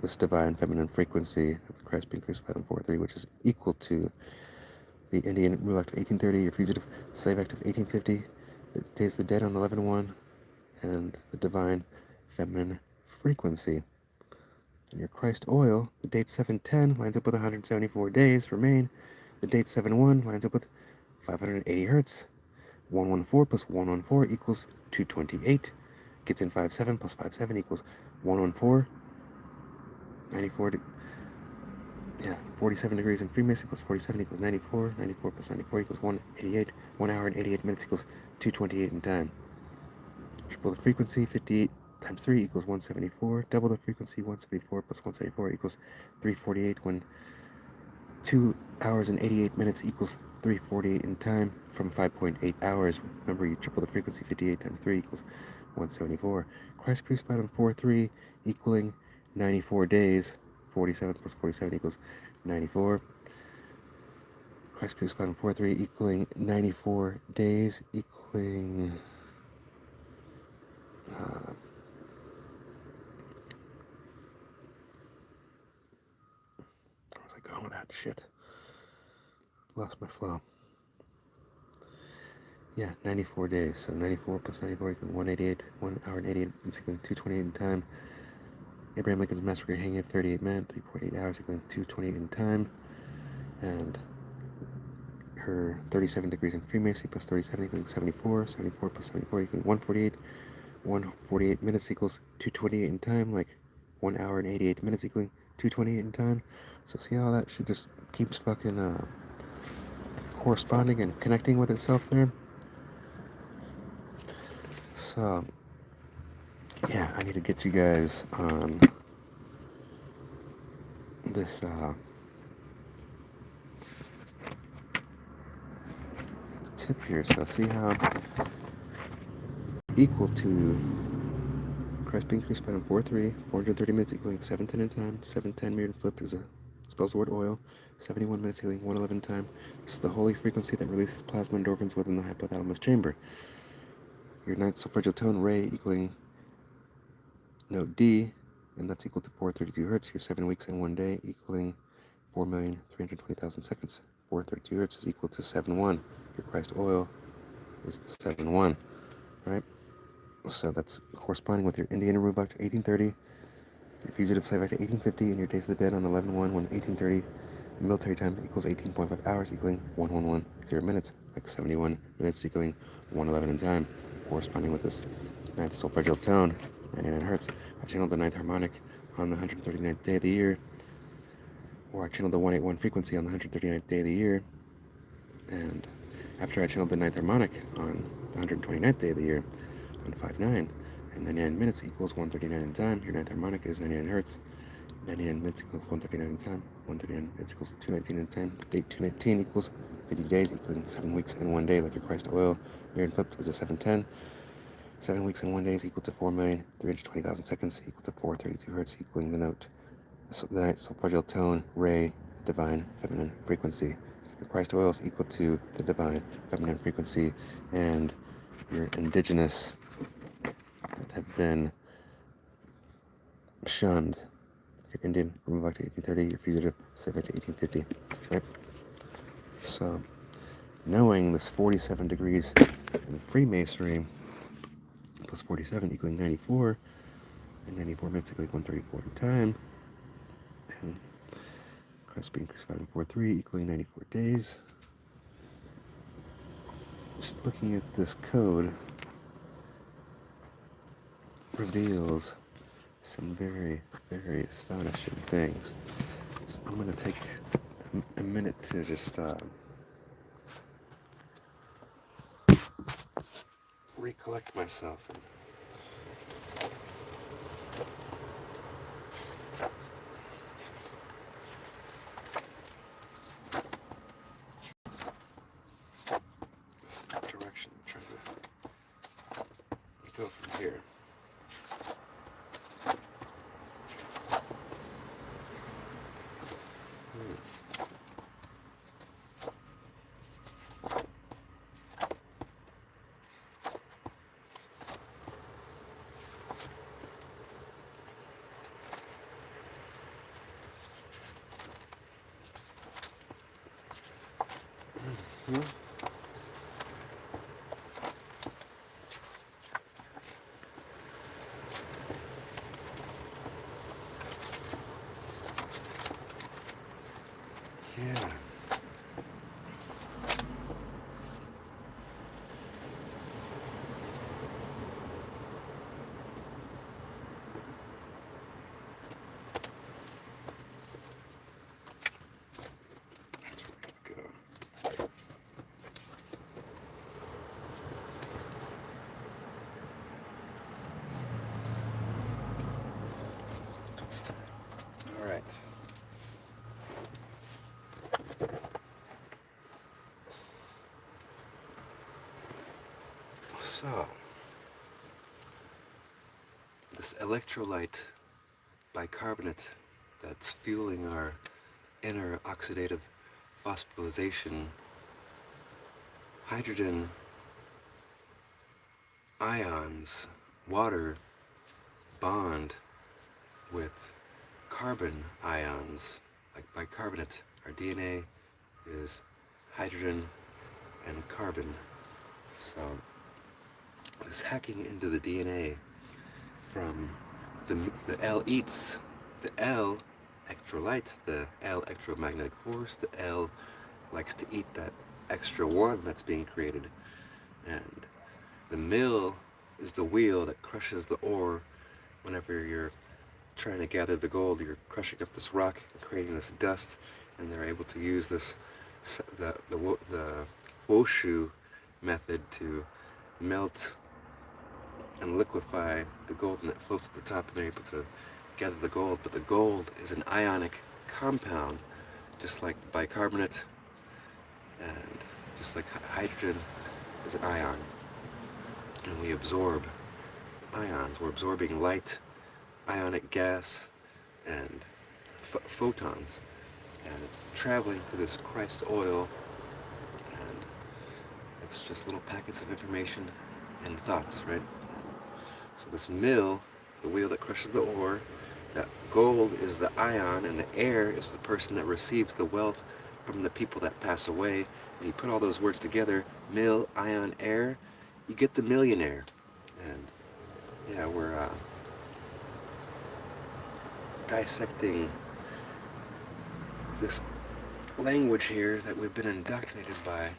this divine feminine frequency of Christ being crucified on 4-3, which is equal to the Indian Removal Act of 1830, your Fugitive Slave Act of 1850, the Days of the Dead on 11-1, and the divine feminine frequency. And your Christ oil, the date 710 lines up with 174 days remain. The date 7-1 lines up with 580 hertz. 114 plus 114 equals 228. Gets in 57 plus 57 equals 114. 94, 47 degrees in Freemasonry plus 47 equals 94. 94 plus 94 equals 188. 1 hour and 88 minutes equals 228 in time. Triple the frequency, 58 times 3 equals 174. Double the frequency, 174 plus 174 equals 348. When 2 hours and 88 minutes equals 348 in time from 5.8 hours. Remember, you triple the frequency, 58 times 3 equals 174. Christ crucified on 4-3 equaling 94 days. 47 plus 47 equals 94. Christ crucified on 4-3 equaling 94 days equaling... where was I going with that shit? Lost my flow. Yeah, 94 days. So 94 plus 94 equals 188. 1 hour and 88 minutes equaling 228 in time. Abraham Lincoln's massacre hanging of 38 men, 3.8 hours equaling 228 in time. And her 37 degrees in Freemasonry plus 37 equaling 74. 74 plus 74 equaling 148. 148 minutes equals 228 in time. Like 1 hour and 88 minutes equaling 228 in time. So see how that shit just keeps fucking corresponding and connecting with itself there? So, yeah, I need to get you guys on this tip here. So see how equal to Christ being crucified on 4-3, 430 minutes equaling 710 in time. 710 mirrored and flipped is spells the word oil. 71 minutes equaling 111 time. This is the holy frequency that releases plasma endorphins within the hypothalamus chamber. Your ninth solfeggio tone ray equaling note D, and that's equal to 432 hertz. Your 7 weeks and 1 day equaling 4,320,000 seconds. 432 hertz is equal to 7-1. Your Christ oil is 7-1, right? So that's corresponding with your Indian Removal Act 1830, your Fugitive Slave Act 1850, and your Days of the Dead on 11-1 when 1830 military time equals 18.5 hours equaling 111 minutes, like 71 minutes equaling 111 in time, corresponding with this ninth solfeggio tone, 99 hertz. I channeled the ninth harmonic on the 139th day of the year, or I channeled the 181 frequency on the 139th day of the year, and after I channeled the ninth harmonic on the 129th day of the year, on 5-9, and 99 minutes equals 139 in time. Your ninth harmonic is 99 hertz. 99 minutes equals 139 in time. 139 minutes equals 219 in time. Date 219 equals 50 days equaling 7 weeks and 1 day, like your Christ oil. Mirrored and flipped is a 710. 7 weeks and 1 day is equal to 4,320,000 seconds, equal to 432 hertz, equaling the note. So the ninth solfeggio tone, ray, divine feminine frequency. So the Christ oil is equal to the divine feminine frequency, and your indigenous that have been shunned. You're Indian, from back to 1830, you're fugitive, set back to 1850, right? So, knowing this 47 degrees in Freemasonry, plus 47 equaling 94, and 94 minutes equaling 134 in time, and Christ being crucified in 4-3 equaling 94 days. Just looking at this code reveals some very, very astonishing things. So I'm going to take a minute to just recollect myself. This direction, I'm trying to go from here. Yeah. That's where we go. All right. So, this electrolyte bicarbonate that's fueling our inner oxidative phosphorylation, hydrogen ions, water bond with carbon ions, like bicarbonate. Our DNA is hydrogen and carbon. So this hacking into the DNA from the L eats the L extra light, the L electromagnetic force, the L likes to eat that extra one that's being created, and the mill is the wheel that crushes the ore. Whenever you're trying to gather the gold, you're crushing up this rock and creating this dust, and they're able to use this the Woshu method to melt and liquefy the gold, and it floats to the top, and they're able to gather the gold. But the gold is an ionic compound, just like the bicarbonate, and just like hydrogen is an ion, and we absorb ions. We're absorbing light, ionic gas, and photons, and it's traveling through this Christ oil, and it's just little packets of information and thoughts, right? So this mill, the wheel that crushes the ore, that gold is the ion, and the air is the person that receives the wealth from the people that pass away. And you put all those words together, mill, ion, air, you get the millionaire. And yeah, we're dissecting this language here that we've been indoctrinated by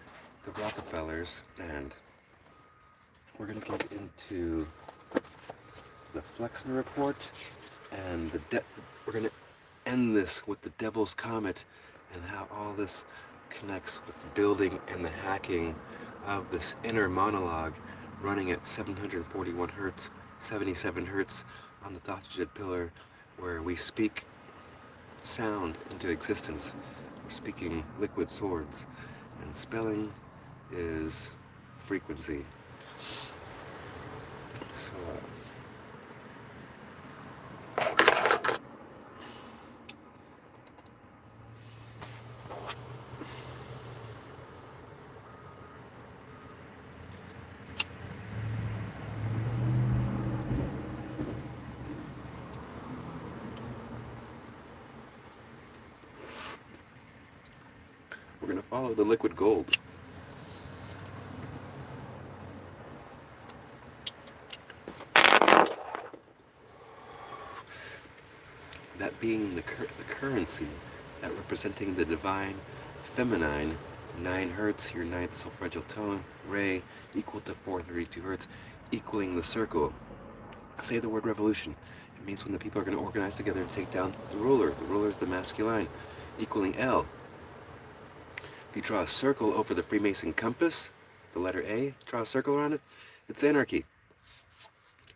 the Rockefellers, and we're going to get into the Flexner Report, and we're going to end this with the Devil's Comet and how all this connects with the building and the hacking of this inner monologue running at 741 hertz, 77 hertz on the Thought Pillar, where we speak sound into existence. We're speaking liquid swords, and spelling is frequency. So, follow the liquid gold. That being the currency, that representing the divine feminine 9 hertz, your ninth solfeggial tone, re, equal to 432 hertz, equaling the circle. Say the word revolution. It means when the people are going to organize together and take down the ruler. The ruler is the masculine, equaling L. If you draw a circle over the Freemason compass, the letter A, draw a circle around it, it's anarchy.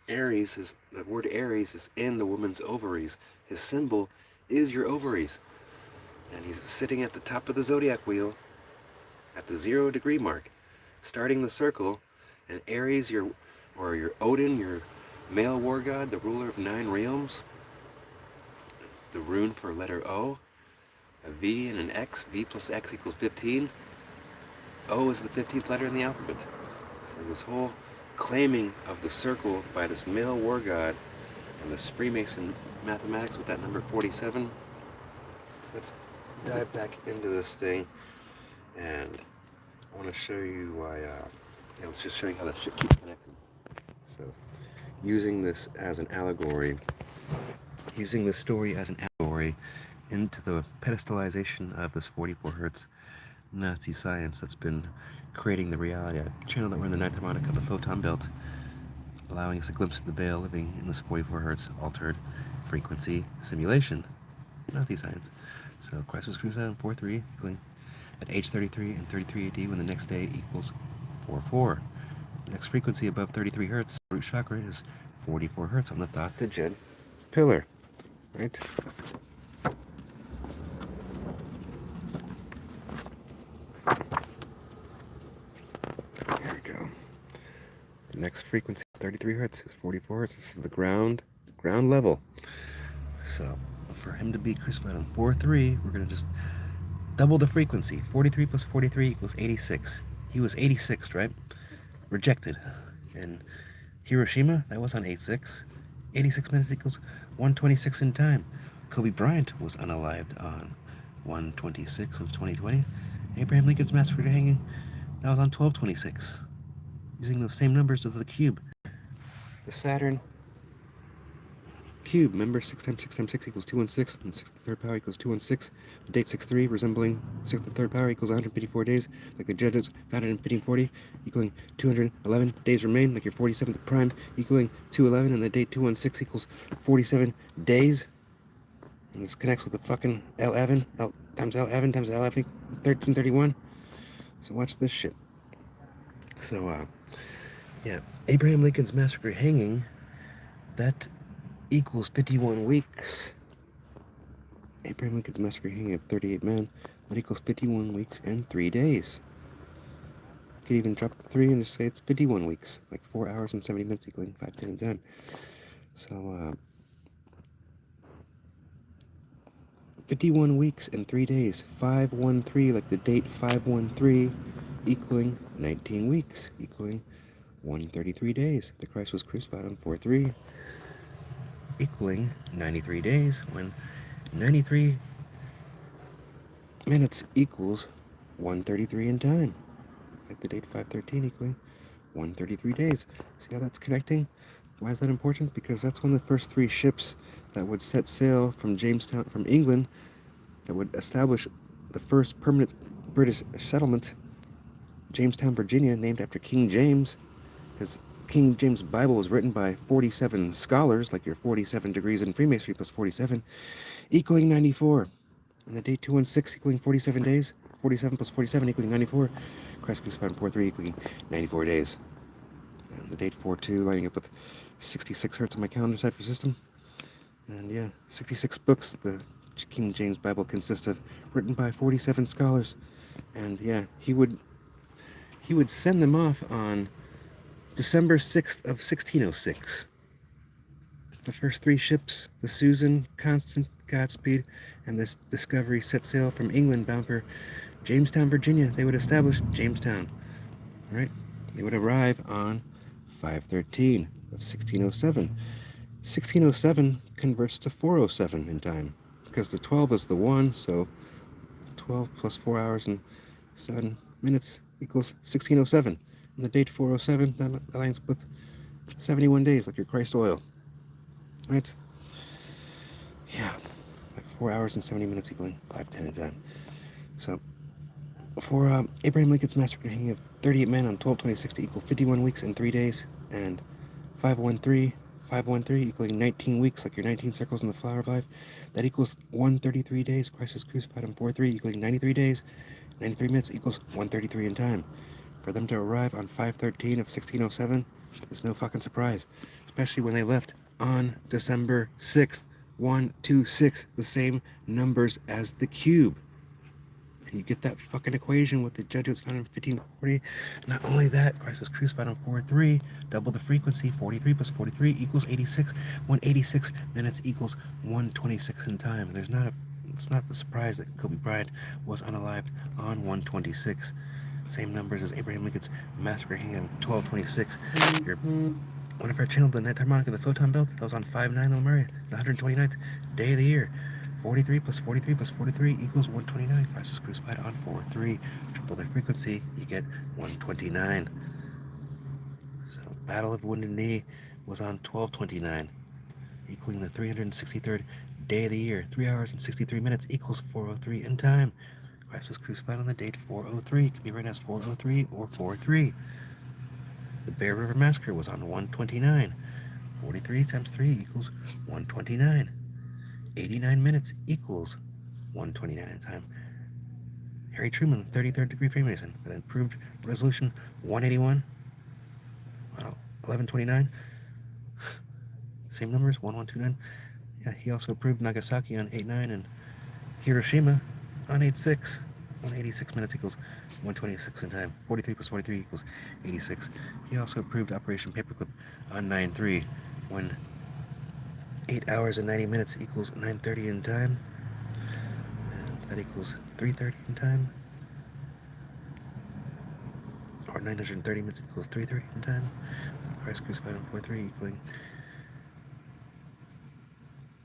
Aries is, the word Aries is in the woman's ovaries. His symbol is your ovaries. And he's sitting at the top of the zodiac wheel at the 0 degree mark, starting the circle. And Aries, your Odin, your male war god, the ruler of 9 realms, the rune for letter O, a V and an X, V plus X equals 15. O is the 15th letter in the alphabet. So this whole claiming of the circle by this male war god and this Freemason mathematics with that number 47. Let's dive back into this thing, and I want to show you why, let's just show you how that shit keeps connecting. So, using this as an allegory, using this story as an allegory into the pedestalization of this 44 hertz Nazi science that's been creating the reality. I channeled that we're in the ninth harmonic of the photon belt, allowing us a glimpse of the veil living in this 44 hertz altered frequency simulation. Nazi science. So Christ was crucified in 4-3, equaling at age 33 and 33 AD, when the next day equals 4-4. The next frequency above 33 hertz, root chakra, is 44 hertz on the thought to Jed pillar, right? There we go. The next frequency, 33 hertz, is 44 hertz. This is the ground level. So for him to be crucified on 4-3, we're going to just double the frequency. 43 plus 43 equals 86. He was 86th, right? Rejected. And Hiroshima, that was on 8-6. 86 minutes equals 126 in time. Kobe Bryant was unalived on 126 of 2020. Abraham Lincoln's massacre to hanging, that was on 1226. Using those same numbers as the cube. The Saturn cube, remember, 6 times 6 times 6 equals 216, and 6 to the 3rd power equals 216. The date 6-3, resembling 6 to the 3rd power, equals 154 days, like the Jesuits founded in 1540, equaling 211 days remain, like your 47th prime, equaling 211, and the date 216 equals 47 days. And this connects with the fucking L Evan, L times L Evan times L Evan, 1331. So watch this shit. So, Abraham Lincoln's massacre hanging, that equals 51 weeks. Abraham Lincoln's massacre hanging of 38 men, that equals 51 weeks and 3 days. You could even drop the 3 and just say it's 51 weeks, like 4 hours and 70 minutes equaling 5, 10, and 10. So, 51 weeks and 3 days. 513, like the date 513, equaling 19 weeks, equaling 133 days. The Christ was crucified on 4-3, equaling 93 days, when 93 minutes equals 133 in time. Like the date 513 equaling 133 days. See how that's connecting? Why is that important? Because that's one of the first 3 ships that would set sail from Jamestown, from England, that would establish the first permanent British settlement, Jamestown, Virginia, named after King James. His King James Bible was written by 47 scholars, like your 47 degrees in Freemasonry plus 47, equaling 94. And the date 216 equaling 47 days, 47 plus 47 equaling 94. Christ crucified on 4-3 equaling 94 days. And the date 4-2 lining up with 66 hertz on my calendar cipher system. And 66 books the King James Bible consists of, written by 47 scholars. And he would send them off on December 6th of 1606. The first 3 ships, the Susan, Constant, Godspeed, and this Discovery, set sail from England bound for Jamestown, Virginia. They would establish Jamestown, right? They would arrive on 5/13 of 1607. 1607 converts to 407 in time, because the 12 is the 1, so 12 plus 4 hours and 7 minutes equals 1607. And the date 407, that aligns with 71 days, like your Christ oil. Right? Yeah. Like 4 hours and 70 minutes equaling 510 in time. So, for Abraham Lincoln's massacre hanging of 38 men on 12/26 to equal 51 weeks and 3 days, and 513 equaling 19 weeks, like your 19 circles in the flower of life. That equals 133 days. Christ was crucified on 4/3, equaling 93 days. 93 minutes equals 133 in time. For them to arrive on 5/13 of 1607 is no fucking surprise, especially when they left on December 6th, 126, the same numbers as the cube. And you get that fucking equation with the Jesuits found in 1540. Not only that, Christ was crucified on 4/3, double the frequency, 43 plus 43 equals 86. 186 minutes equals 126 in time. It's not the surprise that Kobe Bryant was unalived on 126. Same numbers as Abraham Lincoln's massacre hanging on 12/26. One of our channeled the night harmonic of the photon belt. That was on 5/9 Lemuria, the 129th day of the year. 43 plus 43 plus 43 equals 129. Christ was crucified on 4/3. Triple the frequency, you get 129. So the Battle of Wounded Knee was on 12/29, equaling the 363rd day of the year. 3 hours and 63 minutes equals 4:03 in time. Christ was crucified on the date 4:03. It can be written as 4:03 or 4:3. The Bear River Massacre was on 129. 43 times 3 equals 129. 89 minutes equals 129 in time. Harry Truman, 33rd degree Freemason, that improved resolution 181, 1129. Same numbers, 1129. Yeah, he also approved Nagasaki on 8/9 and Hiroshima on 8/6. 186 minutes equals 126 in time. 43 plus 43 equals 86. He also approved Operation Paperclip on 9/3 when 8 hours and 90 minutes equals 9:30 in time. And that equals 3:30 in time. Or 930 minutes equals 3:30 in time. Christ crucified on 4/3 equaling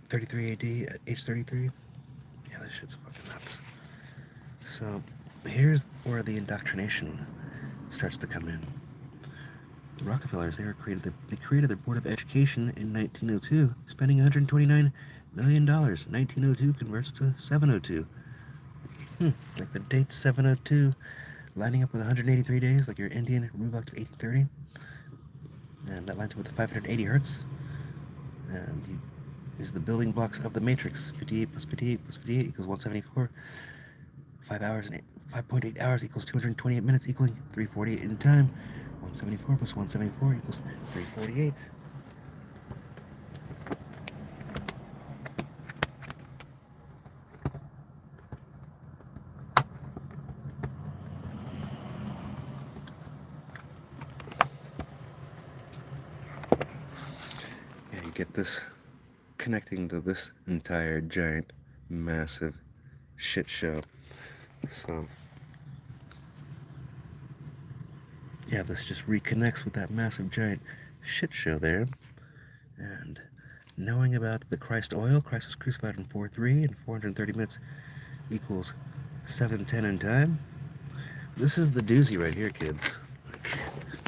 33 AD at age 33. Yeah, this shit's fucking nuts. So here's where the indoctrination starts to come in. The Rockefellers, they created their Board of Education in 1902, spending $129 million. 1902 converts to 702. Like the date 702, lining up with 183 days, like your Indian move up to 1830. And that lines up with 580 hertz. And these are the building blocks of the matrix. 58 plus 58 plus 58 equals 174. 5.8 hours equals 228 minutes, equaling 348 in time. 174 plus 174 equals 348. Yeah, you get this connecting to this entire giant, massive shit show. So yeah, this just reconnects with that massive giant shit show there. And knowing about the Christ oil, Christ was crucified in 4/3 and 430 minutes equals 7:10 in time. This is the doozy right here, kids. Like,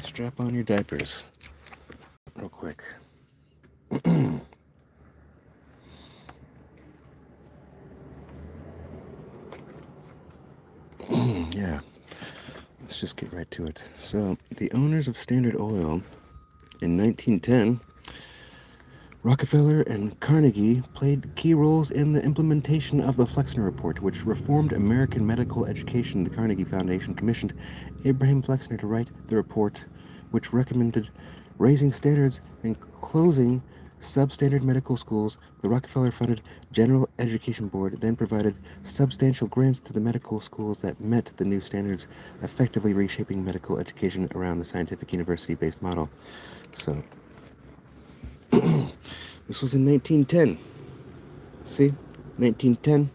strap on your diapers real quick. Yeah, let's just get right to it. So, the owners of Standard Oil in 1910, Rockefeller and Carnegie played key roles in the implementation of the Flexner Report, which reformed American medical education. The Carnegie Foundation commissioned Abraham Flexner to write the report, which recommended raising standards and closing substandard medical schools. The Rockefeller-funded General Education Board then provided substantial grants to the medical schools that met the new standards, effectively reshaping medical education around the scientific university-based model. So, this was in 1910. See? 1910.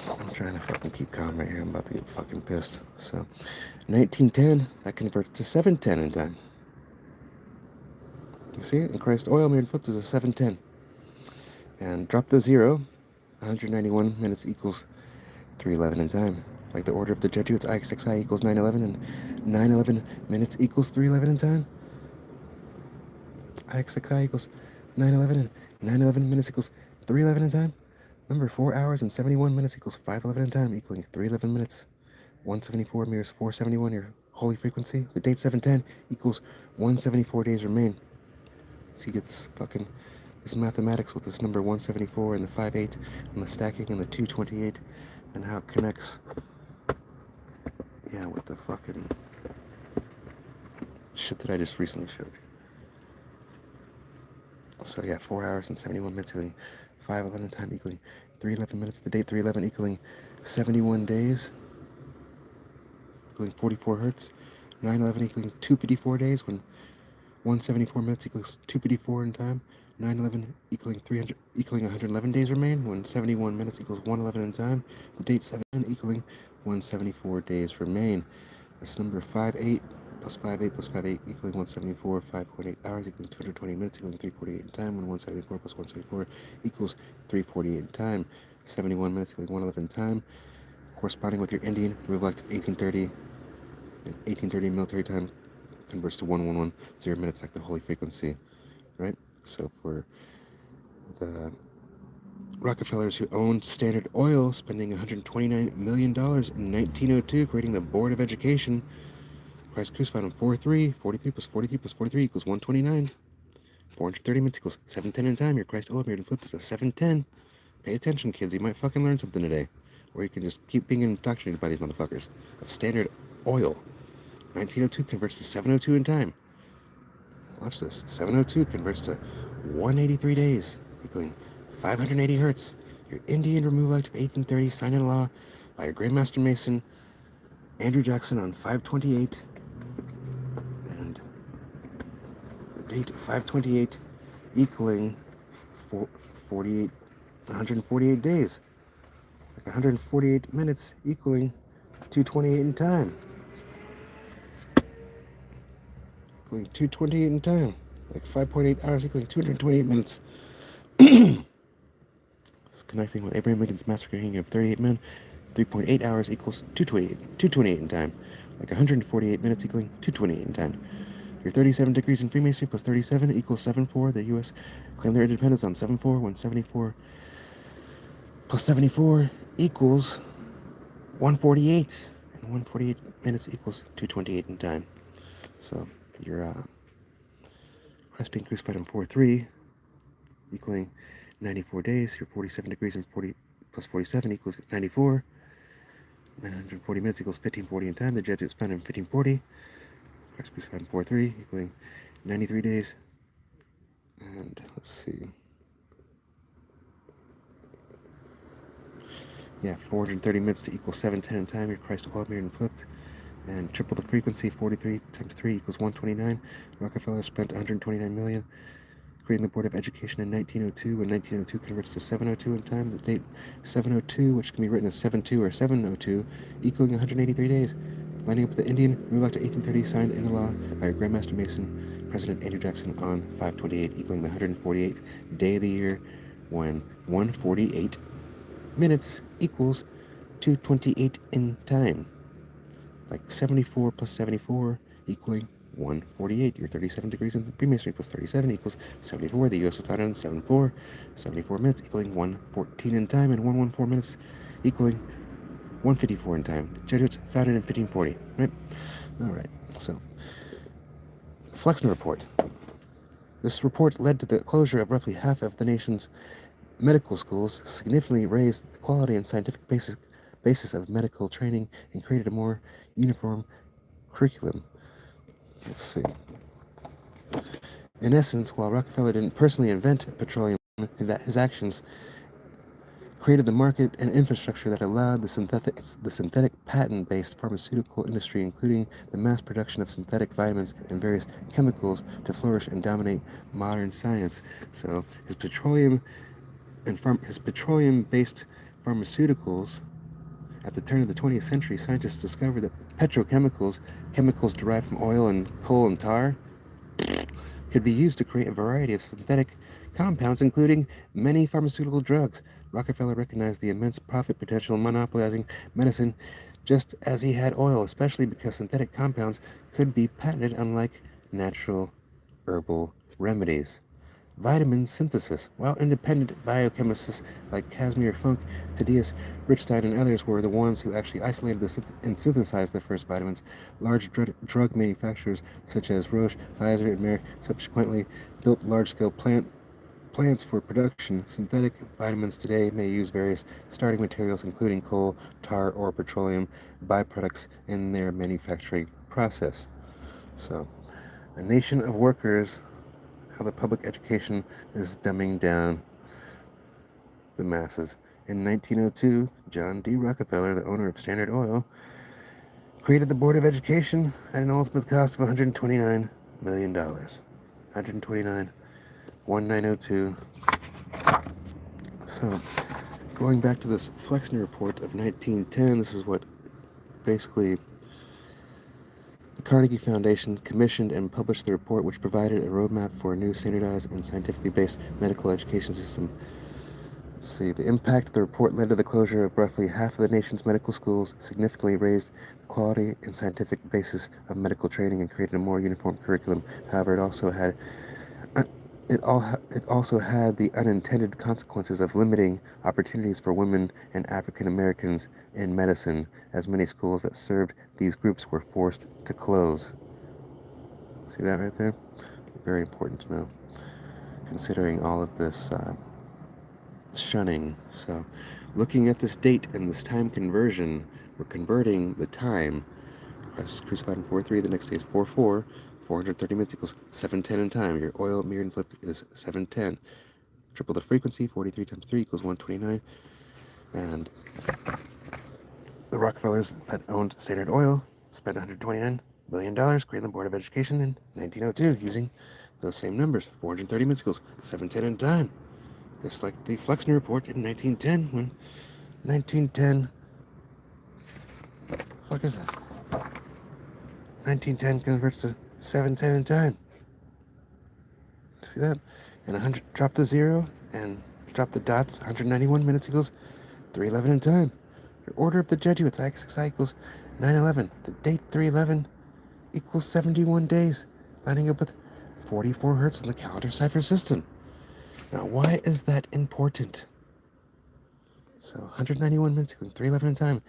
I'm trying to fucking keep calm right here. I'm about to get fucking pissed. So, 1910, that converts to 710 in time. You see it? And Christ oil made flipped is a 710. And drop the 0. 191 minutes equals 3:11 in time. Like the order of the Jesuits, IXXI equals 9:11, and 9:11 minutes equals 3:11 in time. IXXI equals 9:11, and 9:11 minutes equals 3:11 in time. Remember, 4 hours and 71 minutes equals 5:11 in time, equaling 3:11 minutes. 174 mirrors 471, your holy frequency. The date 710 equals 174 days remain. So you get this mathematics with this number 174 and the 58 and the stacking and the 228 and how it connects. Yeah, with the fucking shit that I just recently showed you. So yeah, 4 hours and 71 minutes equaling 5:11 in time equaling 3:11 minutes. The date 3:11 equaling 71 days equaling 44 hertz. 9:11 equaling 254 days when 174 minutes equals 254 in time. 9:11 equaling 300 equaling 111 days remain when 71 minutes equals 111 in time. The date 7 equaling 174 days remain. This number 58 plus 58 plus 58 equaling 174. 5.8 hours equaling 220 minutes equaling 348 in time when 174 plus 174 equals 348 in time. 71 minutes equaling 111 in time. Corresponding with your Indian, move like to 1830. And 1830 military time converts to 1110 minutes, like the holy frequency, right? So for the Rockefellers who owned Standard Oil, spending $129 million in 1902, creating the Board of Education, Christ crucified on 43, 43 plus 43 plus 43 equals 129. 430 minutes equals 710 in time. Your Christ oil mirrored and flipped is a 710. Pay attention, kids. You might fucking learn something today. Or you can just keep being indoctrinated by these motherfuckers. Of Standard Oil. 1902 converts to 702 in time. Watch this. 702 converts to 183 days, equaling 580 hertz. Your Indian Removal Act of 1830, signed into law by your Grand Master Mason, Andrew Jackson, on 528. And the date 528 equaling 148 days. Like 148 minutes equaling 228 in time. 228 in time, like 5.8 hours equaling 228 minutes. It's connecting with Abraham Lincoln's massacring of 38 men. 3.8 hours equals 228 in time, like 148 minutes equaling 228 in time. Your 37 degrees in Freemasonry plus 37 equals 7-4. The U.S. claimed their independence on 7-4, when 74 plus 74 equals 148, and 148 minutes equals 228 in time. So your Christ being crucified on 4-3 equaling 94 days. Your 47 degrees and 40 plus 47 equals 94. 940 minutes equals 1540 in time. The Jesuits founded in 1540. Christ crucified on 4-3 equaling 93 days. And let's see. Yeah, 430 minutes to equal 710 in time. Your Christ oil mirrored and flipped. And triple the frequency. 43 times 3 equals 129. Rockefeller spent $129 million creating the Board of Education in 1902. When 1902 converts to 702 in time, the date 702, which can be written as 72 or 702, equaling 183 days. Lining up with the Indian Rule Act of 1830, signed into law by your Grand Master Mason, President Andrew Jackson, on 528, equaling the 148th day of the year, when 148 minutes equals 228 in time. Like 74 plus 74 equaling 148. Your 37 degrees in Freemasonry plus 37 equals 74. The U.S. was founded in 74. 74 minutes equaling 114 in time, and 114 minutes equaling 154 in time. The Jesuits founded in 1540, right? All right, so the Flexner Report. This report led to the closure of roughly half of the nation's medical schools, significantly raised the quality and scientific basis of medical training, and created a more uniform curriculum. Let's see. In essence, while Rockefeller didn't personally invent petroleum, that his actions created the market and infrastructure that allowed the synthetic patent-based pharmaceutical industry, including the mass production of synthetic vitamins and various chemicals, to flourish and dominate modern science. So his petroleum-based pharmaceuticals. At the turn of the 20th century, scientists discovered that petrochemicals, chemicals derived from oil and coal and tar, could be used to create a variety of synthetic compounds, including many pharmaceutical drugs. Rockefeller recognized the immense profit potential monopolizing medicine just as he had oil, especially because synthetic compounds could be patented unlike natural herbal remedies. Vitamin synthesis. While independent biochemists like Casimir Funk, Thaddeus Richstein, and others were the ones who actually isolated and synthesized the first vitamins, large drug manufacturers such as Roche, Pfizer, and Merck subsequently built large-scale plants for production. Synthetic vitamins today may use various starting materials, including coal, tar, or petroleum byproducts in their manufacturing process. So, a nation of workers, how the public education is dumbing down the masses. In 1902, John D. Rockefeller, the owner of Standard Oil, created the Board of Education at an ultimate cost of $129 million. 129, 1902. So, going back to this Flexner report of 1910, this is what basically the Carnegie Foundation commissioned and published the report, which provided a roadmap for a new standardized and scientifically based medical education system. Let's see, the impact of the report led to the closure of roughly half of the nation's medical schools, significantly raised the quality and scientific basis of medical training, and created a more uniform curriculum. However, it also had the unintended consequences of limiting opportunities for women and African Americans in medicine, as many schools that served these groups were forced to close. See that right there? Very important to know, considering all of this shunning. So, looking at this date and this time conversion, we're converting the time. Christ is crucified in 4:3, the next day is 4:4. 430 minutes equals 710 in time. Your oil mirrored and flipped is 710. Triple the frequency, 43 times 3 equals 129. And the Rockefellers that owned Standard Oil spent $129 million creating the Board of Education in 1902 using those same numbers. 430 minutes equals 710 in time. Just like the Flexner report in 1910, when 1910, what the fuck is that? 1910 converts to 710 in time. See that? And 100, drop the 0 and drop the dots. 191 minutes equals 311 in time. Your order of the Jesuits, IXXI equals 911. The date 311 equals 71 days, lining up with 44 hertz in the calendar cipher system. Now, why is that important? So, 191 minutes equals 311 in time.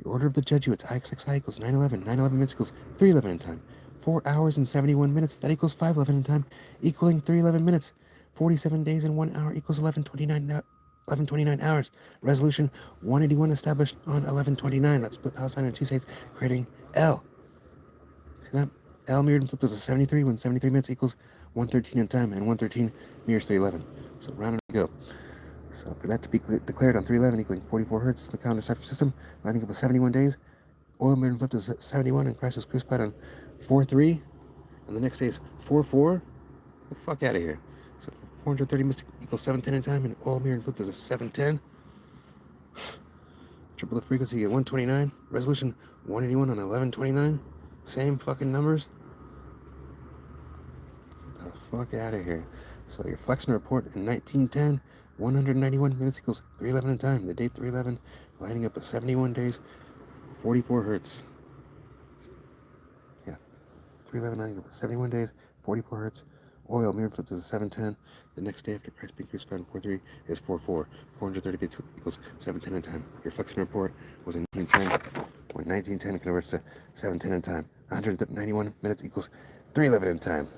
Your order of the Jesuits, IXXI equals 911. 911 minutes equals 311 in time. 4 hours and 71 minutes, that equals 511 in time, equaling 311 minutes. 47 days and 1 hour equals 1129 hours. Resolution 181 established on 1129. Let's split Palestine into two states, creating L. See that? L mirrored and flipped as a 73 when 73 minutes equals 113 in time, and 113 mirrors 311. So round and go. So for that to be declared on 311 equaling 44 hertz, the calendar cipher system, lining up with 71 days, oil mirrored and flipped as 71, and Christ was crucified on 4:3, and the next day is 4:4. The fuck out of here. So 430 minutes equals 710 in time, and oil mirrored and flipped as a 710. Triple the frequency at 129. Resolution 181 on 1129. Same fucking numbers. The fuck out of here. So your Flexner report in 1910, 191 minutes equals 311 in time. The date 311, lining up with 71 days, 44 hertz. Yeah, 311 lining up with 71 days, 44 hertz. Oil mirror flipped to 710. The next day after Christ being crucified in 4:3 is 4:4. 430 bits equals 710 in time. Your Flexner report was in 1910. When 1910 converts to 710 in time. 191 minutes equals 311 in time.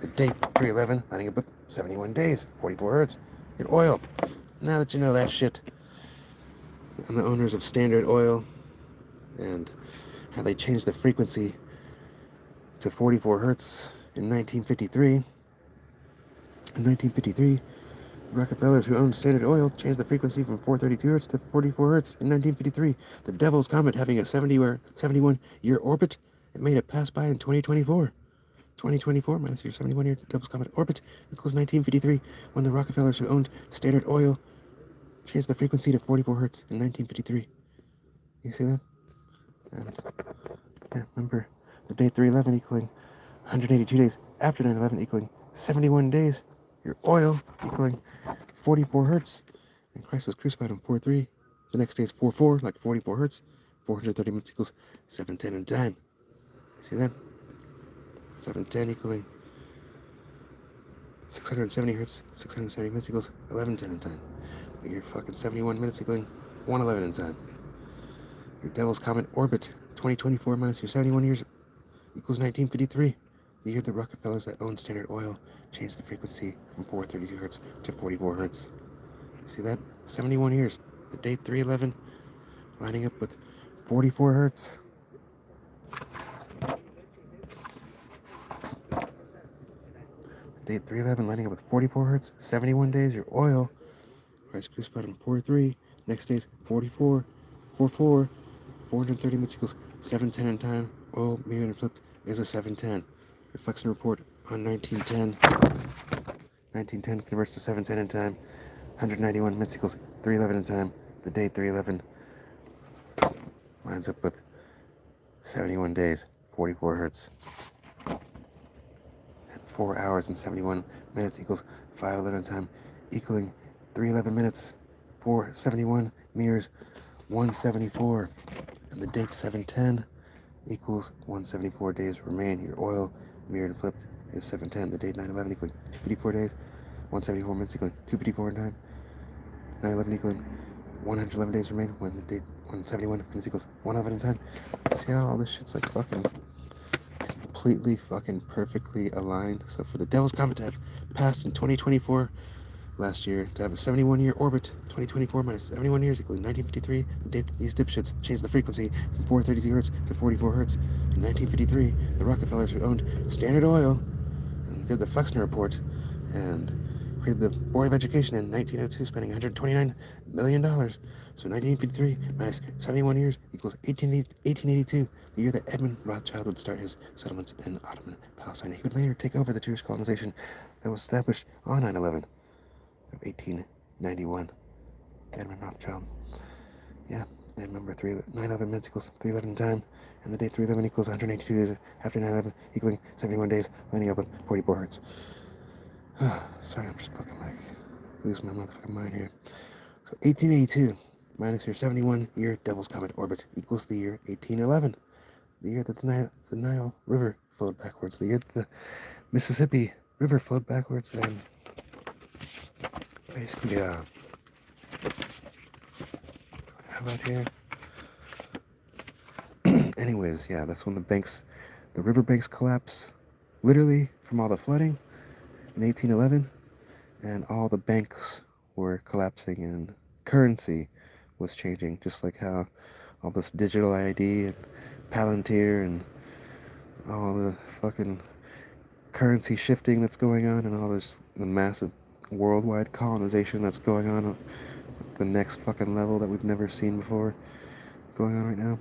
The date 311 lining up with 71 days, 44 hertz. Your oil. Now that you know that shit, and the owners of Standard Oil, and how they changed the frequency to 44 hertz in 1953. In 1953, Rockefellers who owned Standard Oil changed the frequency from 432 hertz to 44 hertz in 1953. The Devil's Comet having a 71-year orbit, it made it pass by in 2024. 2024 minus your 71-year Devil's Comet orbit equals 1953, when the Rockefellers who owned Standard Oil changed the frequency to 44 hertz in 1953. You see that? And, yeah, remember, the date 311 equaling 182 days after 9/11 equaling 71 days. Your oil equaling 44 hertz And Christ was crucified on 4-3. The next day is 4-4, like 44 hertz. 430 minutes equals 710 in time. See that? 710 equaling 670 hertz. 670 minutes equals 1110 in time. Your fucking 71 minutes equaling 111 in time. Your Devil's Comet orbit, 2024 minus your 71 years equals 1953. The year the Rockefellers that owned Standard Oil changed the frequency from 432 hertz to 44 hertz. See that? 71 years. The date 311 lining up with 44 hertz. The date 311 lining up with 44 hertz. 71 days. Your oil. Christ crucified on 4-3. Next day's 44. 4-4. 430 minutes equals 710 in time. Oil mirrored and flipped is a 710. Reflection report on 1910. 1910 converts to 710 in time. 191 minutes equals 311 in time. The date 311 lines up with 71 days, 44 hertz. And 4 hours and 71 minutes equals 511 in time, equaling 311 minutes. 471 mirrors 174. And the date 710 equals 174 days remain. Your oil mirrored and flipped is 710. The date 911 equaling 254 days. 174 minutes equaling 254 in time. 911 equaling 111 days remain when the date 171 minutes equals 111 in time. See how all this shit's like fucking completely fucking perfectly aligned. So for the Devil's Comet to have passed in 2024 last year, to have a 71-year orbit, 2024 minus 71 years equaling 1953, the date that these dipshits changed the frequency from 432 hertz to 44 hertz. In 1953, the Rockefellers who owned Standard Oil and did the Flexner Report and created the Board of Education in 1902, spending $129 million. So 1953 minus 71 years equals 1882, the year that Edmund Rothschild would start his settlements in Ottoman Palestine. He would later take over the Jewish colonization that was established on 9/11 of 1891. Edmund Rothschild. Yeah, and remember 9/11 minutes equals 311 in time, and the date 311 equals 182 days after 9/11, equaling 71 days, lining up with 44 hertz. Sorry, I'm just fucking like losing my motherfucking mind here. So 1882 minus your 71-year Devil's Comet orbit equals the year 1811, the year that the Nile River flowed backwards, the year that the Mississippi River flowed backwards, and basically, how about here? Anyways, yeah, that's when the river banks collapse, literally from all the flooding in 1811, and all the banks were collapsing and currency was changing, just like how all this digital ID and Palantir and all the fucking currency shifting that's going on and all this, the massive worldwide colonization that's going on at the next fucking level that we've never seen before going on right now.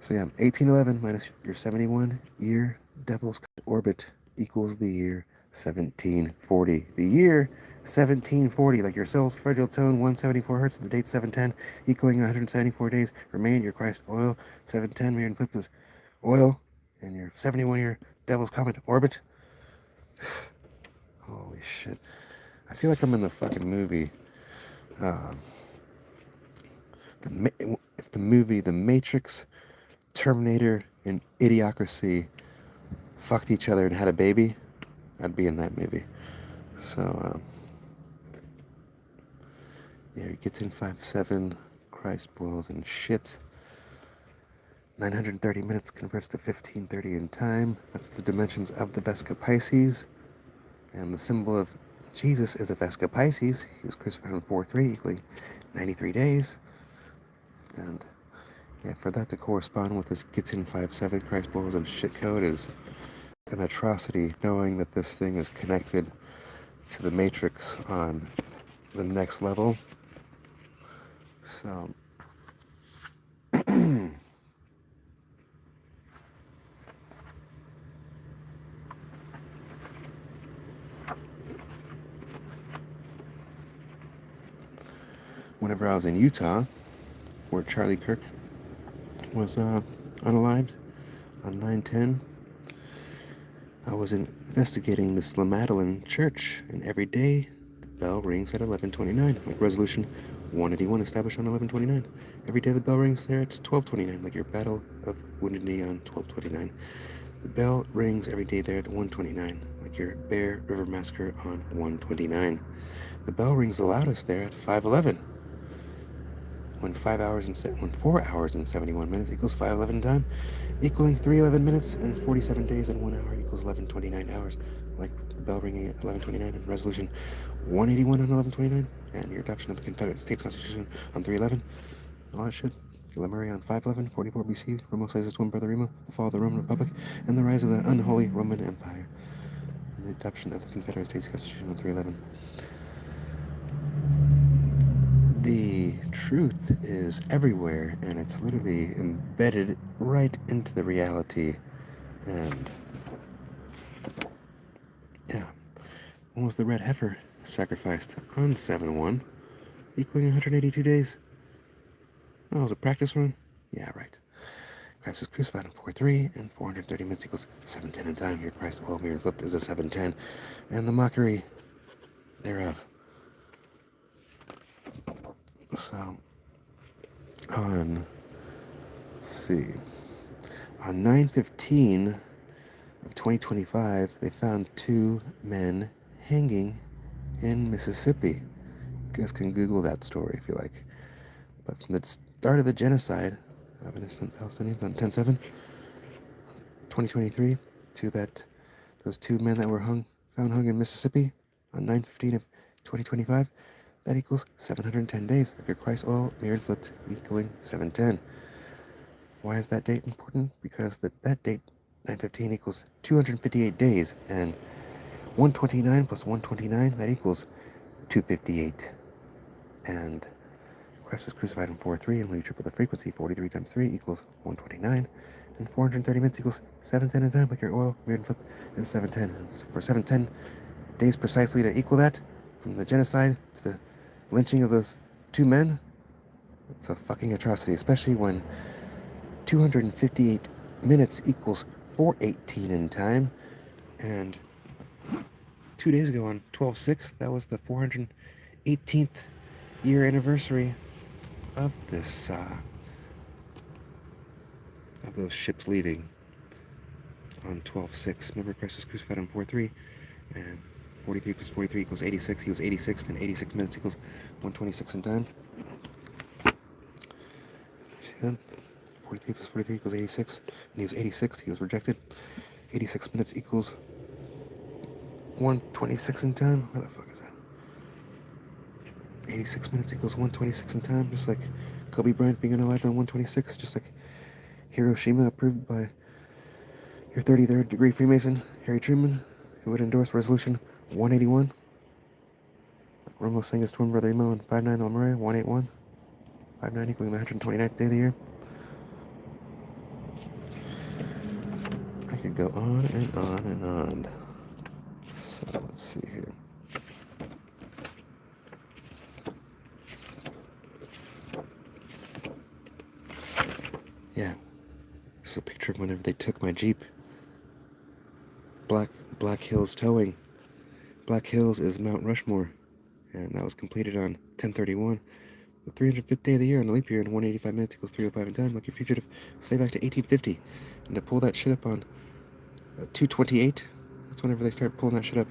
So yeah, 1811 minus your 71-year Devil's orbit equals the year 1740. The year 1740, like your soul's fragile tone, 174 hertz, and the date 710, equaling 174 days remain. Your Christ oil, 710, mirror and flipped is oil, and your 71-year Devil's Comet orbit. Holy shit. I feel like I'm in the fucking movie. If the movie The Matrix, Terminator, and Idiocracy fucked each other and had a baby, I'd be in that movie. So, yeah, he gets in 5-7, Christ boils and shit. 930 minutes converts to 1530 in time. That's the dimensions of the Vesca Pisces. And the symbol of Jesus is a Vesca Pisces. He was crucified on 4-3, equaling 93 days. And yeah, for that to correspond with this gets in 5-7, Christ boils and shit code is an atrocity, knowing that this thing is connected to the Matrix on the next level. So whenever I was in Utah, where Charlie Kirk was unalived on 9/10, I was investigating this La Madeleine church, and every day bell rings at 11:29, like Resolution 181 established on 11:29. Every day the bell rings there at 12:29, like your Battle of Wounded Knee on 12:29. The bell rings every day there at 1:29, like your Bear River Massacre on 1:29. The bell rings the loudest there at 5:11. When 4 hours and 71 minutes equals 5:11 time, equaling 3:11 minutes and 47 days, and 1 hour equals 11:29 hours, like the bell ringing at 11:29 and Resolution 181 on 11:29, and your adoption of the Confederate States Constitution on 3:11. All that shit. Lemuria on 5:11, 44 BC, Remo slays his twin brother Remo, the fall of the Roman Republic, and the rise of the unholy Roman Empire, and the adoption of the Confederate States Constitution on 3:11. The truth is everywhere, and it's literally embedded right into the reality. And yeah, when was the red heifer sacrificed? On 7/1, equaling 182 days. Oh, it was a practice run? Yeah, right. Christ was crucified on 4:3, and 430 minutes equals 7:10 in time. Here, Christ, oil mirror and flipped, is a 7:10, and the mockery thereof. So, on 9/15 of 2025, they found 2 men hanging in Mississippi. You guys can Google that story if you like. But from the start of the genocide of innocent Palestinians on 10/7, 2023, to those 2 men that were found hung in Mississippi on 9/15 of 2025, that equals 710 days. Like your Christ oil mirrored flipped, equaling 710. Why is that date important? Because that date, 9/15, equals 258 days, and 129 plus 129, that equals 258. And Christ was crucified on 4/3, and when you triple the frequency, 43 times 3 equals 129, and 430 minutes equals 710 in time, like your oil mirrored flipped, and 710. So for 710 days precisely to equal that, from the genocide to the lynching of those 2 men, it's a fucking atrocity, especially when 258 minutes equals 418 in time. And 2 days ago on 12/6, that was the 418th year anniversary of this, of those ships leaving on 12/6. Remember, Christ was crucified on 4/3, and 43 plus 43 equals 86. He was 86, and 86 minutes equals 126 in time. See that? 43 plus 43 equals 86, and he was 86. He was rejected. 86 minutes equals 126 in time. Where the fuck is that? 86 minutes equals 126 in time, just like Kobe Bryant being unalived on 126, just like Hiroshima approved by your 33rd degree Freemason, Harry Truman, who would endorse Resolution 181. Romo sang his twin brother Emo on 5/9 the Lemuria, 181. 5/9 equaling the 129th day of the year. I could go on and on and on. So let's see here. Yeah, this is a picture of whenever they took my Jeep. Black Hills Towing. Black Hills is Mount Rushmore, and that was completed on 10/31, the 305th day of the year on a leap year, and 185 minutes equals 305 in time, like your fugitive slave back to 1850. And to pull that shit up on 2/28, that's whenever they start pulling that shit up,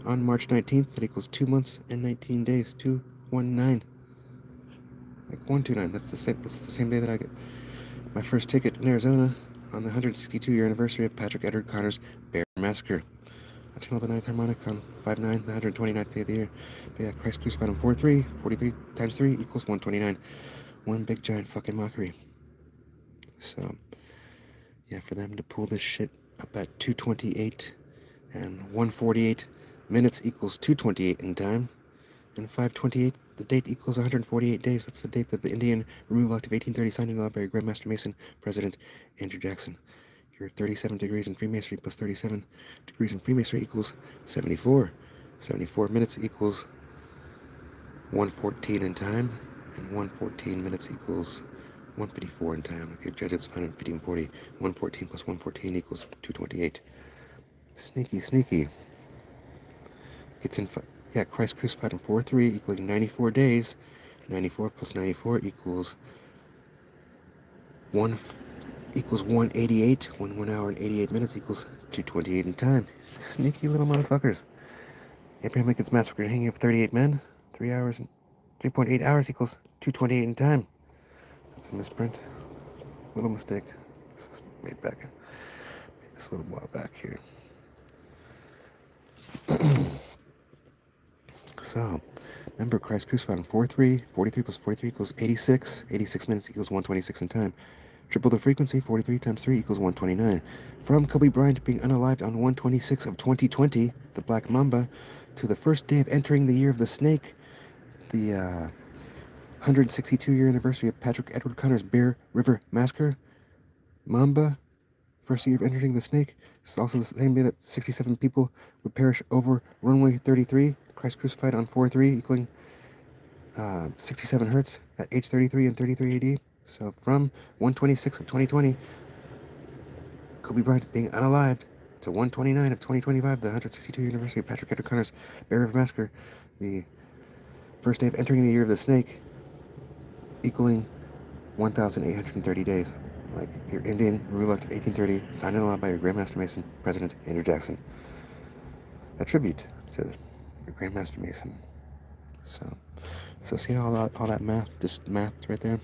on March 19th, that equals 2 months and 19 days, 219. Like 129, that's the same day that I got my first ticket in Arizona on the 162-year anniversary of Patrick Edward Connor's Bear Massacre. I channeled the 9th harmonic on 5/9, the 129th day of the year. But yeah, Christ crucified on 4/3, 43 times 3 equals 129. One big giant fucking mockery. So, yeah, for them to pull this shit up at 228 and 148 minutes equals 228 in time, and 5/28, the date equals 148 days. That's the date that the Indian Removal Act of 1830 signed into law by Grand Master Mason, President Andrew Jackson. Your 37 degrees in Freemasonry plus 37 degrees in Freemasonry equals 74. 74 minutes equals 114 in time, and 114 minutes equals 154 in time. Okay, Jesuits found in 1540. 114 plus 114 equals 228. Sneaky. Yeah, Christ crucified in 4-3 equaling 94 days. 94 plus 94 equals 188. 1 hour and 88 minutes equals 2:28 in time. Sneaky little motherfuckers. Abraham Lincoln's massacre and hanging of 38 men. 3 hours and 3.8 hours equals 2:28 in time. That's a misprint. Little mistake. This is made this little while back here. So, remember Christ crucified in 4-3. 43 plus 43 equals 86. 86 minutes equals 1:26 in time. Triple the frequency, 43 times 3 equals 129. From Kobe Bryant being unalived on 1/26 of 2020, the Black Mamba, to the first day of entering the year of the snake, the 162-year anniversary of Patrick Edward Connor's Bear River Massacre, Mamba, first year of entering the snake. It's also the same day that 67 people would perish over runway 33. Christ crucified on 4-3, equaling 67 hertz at age 33 and 33 AD. So from 1/26 of 2020, Kobe Bryant being unalived, to 1/29 of 2025, the 162 anniversary of Patrick Edward Connor's Bear River Massacre, the first day of entering the year of the snake, equaling 1,830 days. Like your Indian Rule Act 1830, signed into law by your Grandmaster Mason, President Andrew Jackson. A tribute to your Grandmaster Mason. So see all that math, just math right there?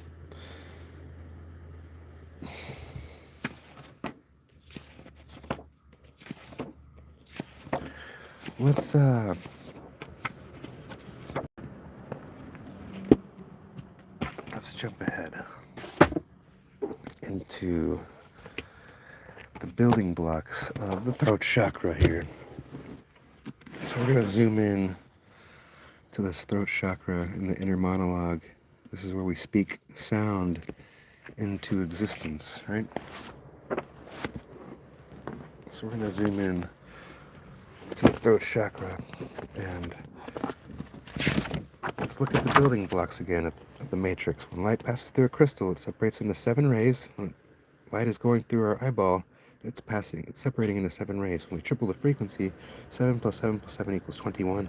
Let's jump ahead into the building blocks of the throat chakra here. So we're going to zoom in to this throat chakra in the inner monologue. This is where we speak sound into existence, right? So we're going to zoom in to the throat chakra and let's look at the building blocks again of the matrix. When light passes through a crystal, it separates into 7 rays. When light is going through our eyeball, it's separating into 7 rays. When we triple the frequency, 7 plus 7 plus 7 equals 21.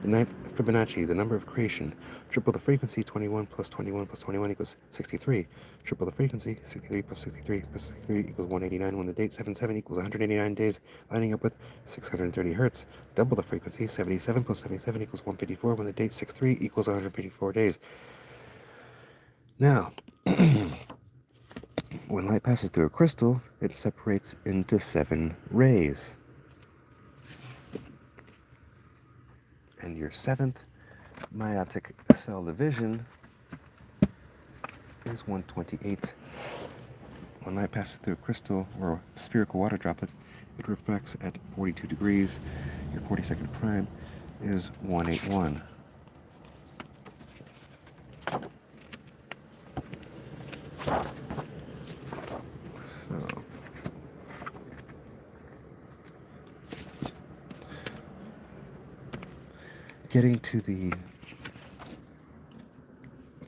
The ninth Fibonacci, the number of creation. Triple the frequency, 21 plus 21 plus 21 equals 63. Triple the frequency, 63 plus 63 plus 63 equals 189. When the date 77 equals 189 days, lining up with 630 hertz. Double the frequency, 77 plus 77 equals 154. When the date 63 equals 154 days. Now, when light passes through a crystal, it separates into 7 rays. And your 7th meiotic cell division is 128. When light passes through a crystal or a spherical water droplet, it refracts at 42 degrees. Your 42nd prime is 181. So getting to the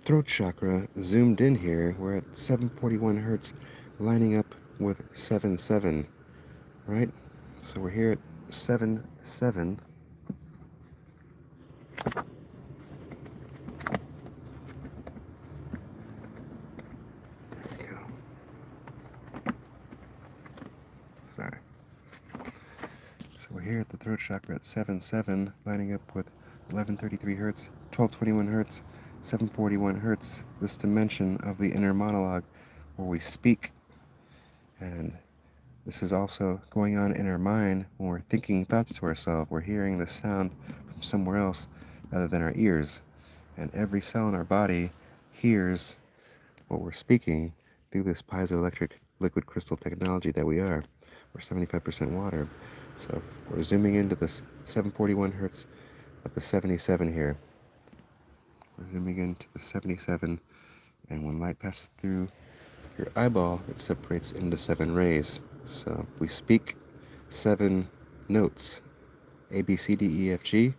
throat chakra, zoomed in here, we're at 741 hertz, lining up with 7-7, right? So we're here at 7-7. There we go. Sorry. So we're here at the throat chakra at 7-7, lining up with 1133 hertz, 1221 hertz, 741 hertz, this dimension of the inner monologue where we speak. And this is also going on in our mind when we're thinking thoughts to ourselves. We're hearing the sound from somewhere else other than our ears. And every cell in our body hears what we're speaking through this piezoelectric liquid crystal technology that we are. We're 75% water. So if we're zooming into this 741 hertz at the 77 here. We're zooming into the 77, and when light passes through your eyeball, it separates into 7 rays. So we speak 7 notes, A, B, C, D, E, F, G,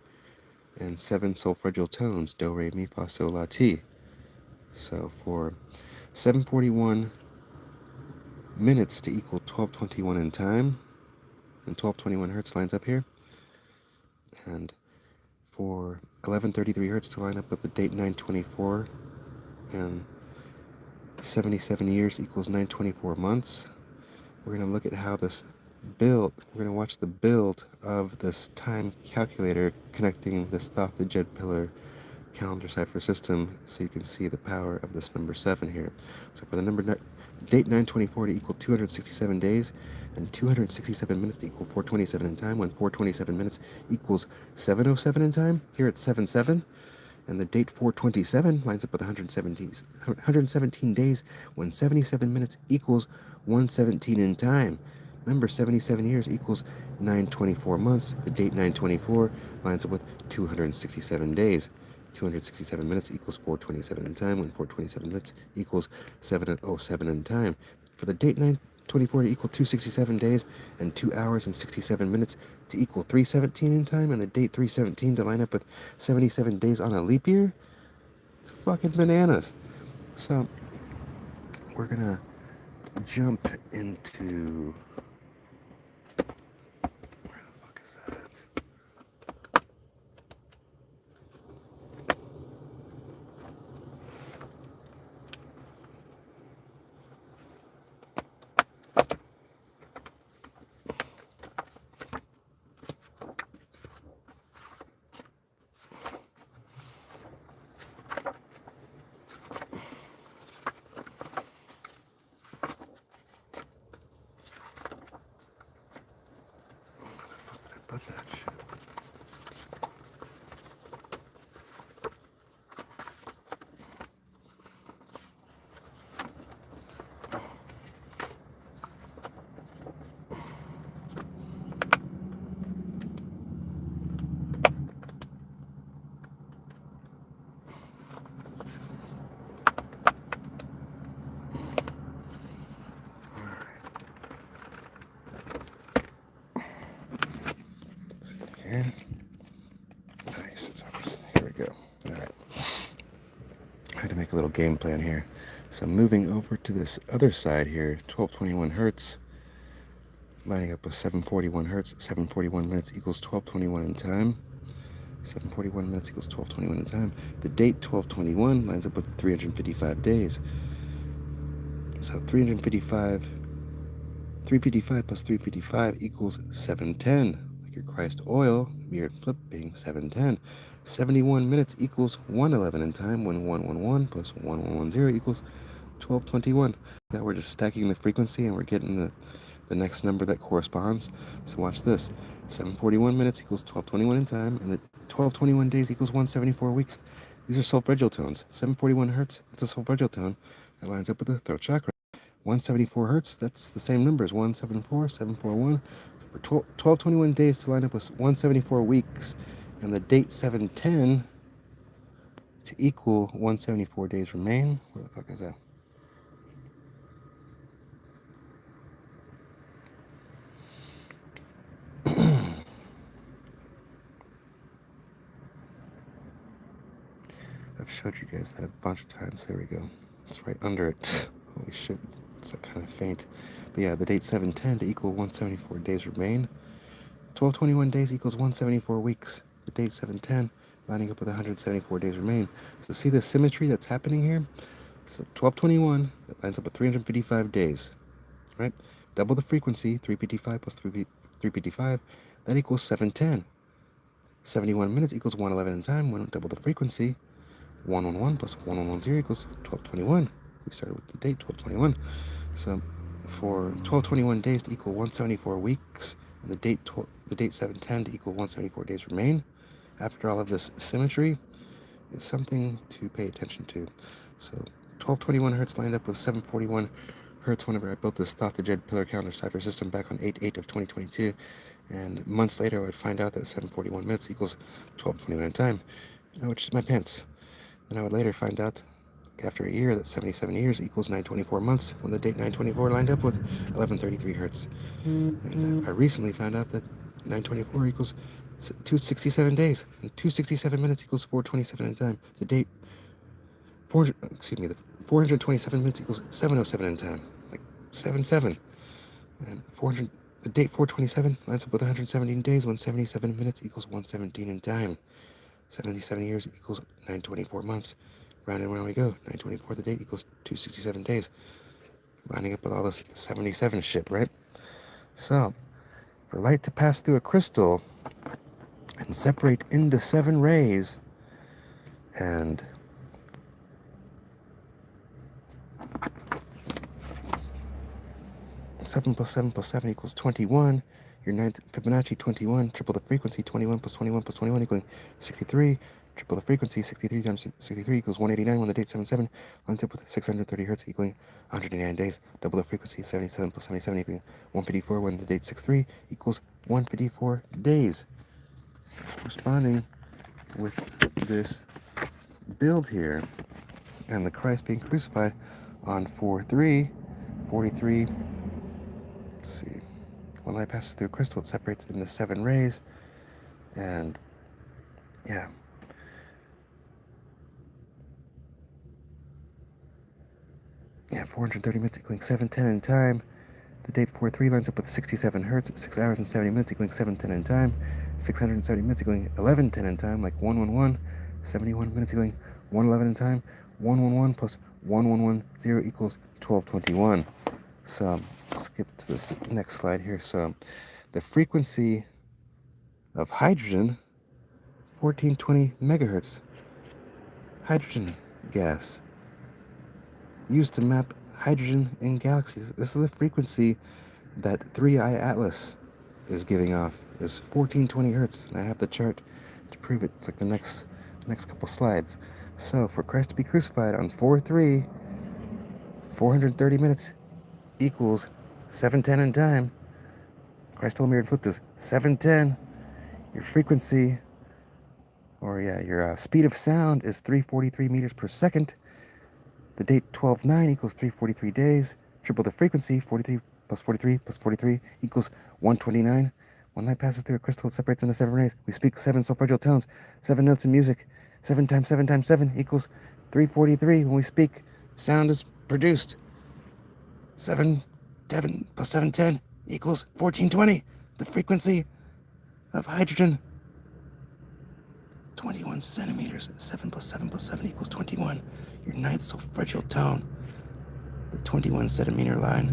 and 7 solfeggio tones, do, re, mi, fa, sol, la, ti. So for 741 minutes to equal 1221 in time, and 1221 hertz lines up here, and for 1133 hertz to line up with the date 924, and 77 years equals 924 months. We're going to look at how this build, we're going to watch the build of this time calculator connecting this Thoth the Jed pillar calendar cipher system, so you can see the power of this number 7 here. So for the date 924 to equal 267 days, and 267 minutes to equal 427 in time, when 427 minutes equals 707 in time, here it's 77. And the date 427 lines up with 117 days, when 77 minutes equals 117 in time. Remember, 77 years equals 924 months. The date 924 lines up with 267 days. 267 minutes equals 427 in time, when 427 minutes equals 707 in time. For the date 924 to equal 267 days, and 2 hours and 67 minutes to equal 317 in time, and the date 317 to line up with 77 days on a leap year. It's fucking bananas. So we're gonna jump into, where the fuck is that at? Put that shit. Here. Nice, it's on this. Here we go. Alright. I had to make a little game plan here. So moving over to this other side here, 1221 hertz, lining up with 741 hertz, 741 minutes equals 1221 in time. 741 minutes equals 1221 in time. The date 1221 lines up with 355 days. So 355 plus 355 equals 710. Like your Christ oil, mirrored flip being 710. 71 minutes equals 111 in time, when 111 plus 1110 equals 1221. Now we're just stacking the frequency and we're getting the next number that corresponds. So watch this. 741 minutes equals 1221 in time, and the 1221 days equals 174 weeks. These are solfeggio tones. 741 hertz, that's a solfeggio tone. That lines up with the throat chakra. 174 hertz, that's the same number as 174, 741. So for 1221 days to line up with 174 weeks, and the date 710 to equal 174 days remain. Where the fuck is that? I've showed you guys that a bunch of times. There we go. It's right under it. Holy shit, it's kind of faint. But yeah, the date 710 to equal 174 days remain. 1221 days equals 174 weeks. The date 710 lining up with 174 days remain. So see the symmetry that's happening here? So 1221, that lines up with 355 days, right? Double the frequency, 355 plus 355, that equals 710. 71 minutes equals 111 in time. When double the frequency, 111 plus 1110 equals 1221. We started with the date 1221. So for 1221 days to equal 174 weeks, and the date 710 to equal 174 days remain. After all of this symmetry, it's something to pay attention to. So 1221 hertz lined up with 741 hertz whenever I built this Thoth the Jed pillar calendar cipher system back on 8/8 of 2022. And months later, I would find out that 741 minutes equals 1221 in time. I would shit my pants. Then I would later find out, after a year, that 77 years equals 924 months, when the date 924 lined up with 1133 hertz. And I recently found out that 924 equals 267 days, and 267 minutes equals 427 in time. The date 427 minutes equals 707 in time, like 77. And the date 427 lines up with 117 days, when 77 minutes equals 117 in time. 70 years equals 924 months. Round and round we go. 924, the date equals 267 days. Lining up with all this 77 shit, right? So, for light to pass through a crystal and separate into 7 rays, and seven plus 7 plus 7 equals 21. Your ninth Fibonacci, 21. Triple the frequency, 21 plus 21 plus 21 equaling 63. Triple the frequency, 63 times 63 equals 189 when the date 77. Lines up with 630 hertz equaling 189 days. Double the frequency, 77 plus 77 equaling 154 when the date 63 equals 154 days. Corresponding with this build here, and the Christ being crucified on 4-3, 43. Let's see. When light passes through a crystal, it separates into 7 rays, and yeah. 430 minutes equaling 710 in time. The date 4-3 lines up with 67 hertz, 6 hours and 70 minutes equaling 710 in time. 670 minutes equaling 1110 in time, like 111. 71 minutes equaling 111 in time. 111 plus 1110 equals 1221. So, skip to this next slide here. So, the frequency of hydrogen, 1420 megahertz. Hydrogen gas, used to map hydrogen in galaxies. This is the frequency that 3i Atlas is giving off, is 1420 hertz, and I have the chart to prove it. It's like the next couple slides. So for Christ to be crucified on 4-3, 430 minutes equals 710 in time. Christ told me to flip this. 710. Your frequency, or your speed of sound is 343 meters per second. The date 12-9 equals 343 days. Triple the frequency, 43 plus 43 plus 43 equals 129. When light passes through a crystal, it separates into 7 rays. We speak 7 solfeggio tones, 7 notes in music. 7 times 7 times 7 equals 343. When we speak, sound is produced. 7 plus 710 equals 1420. The frequency of hydrogen, 21 centimeters. 7 plus 7 plus 7 equals 21. Your ninth solfeggio tone, the 21 centimeter line,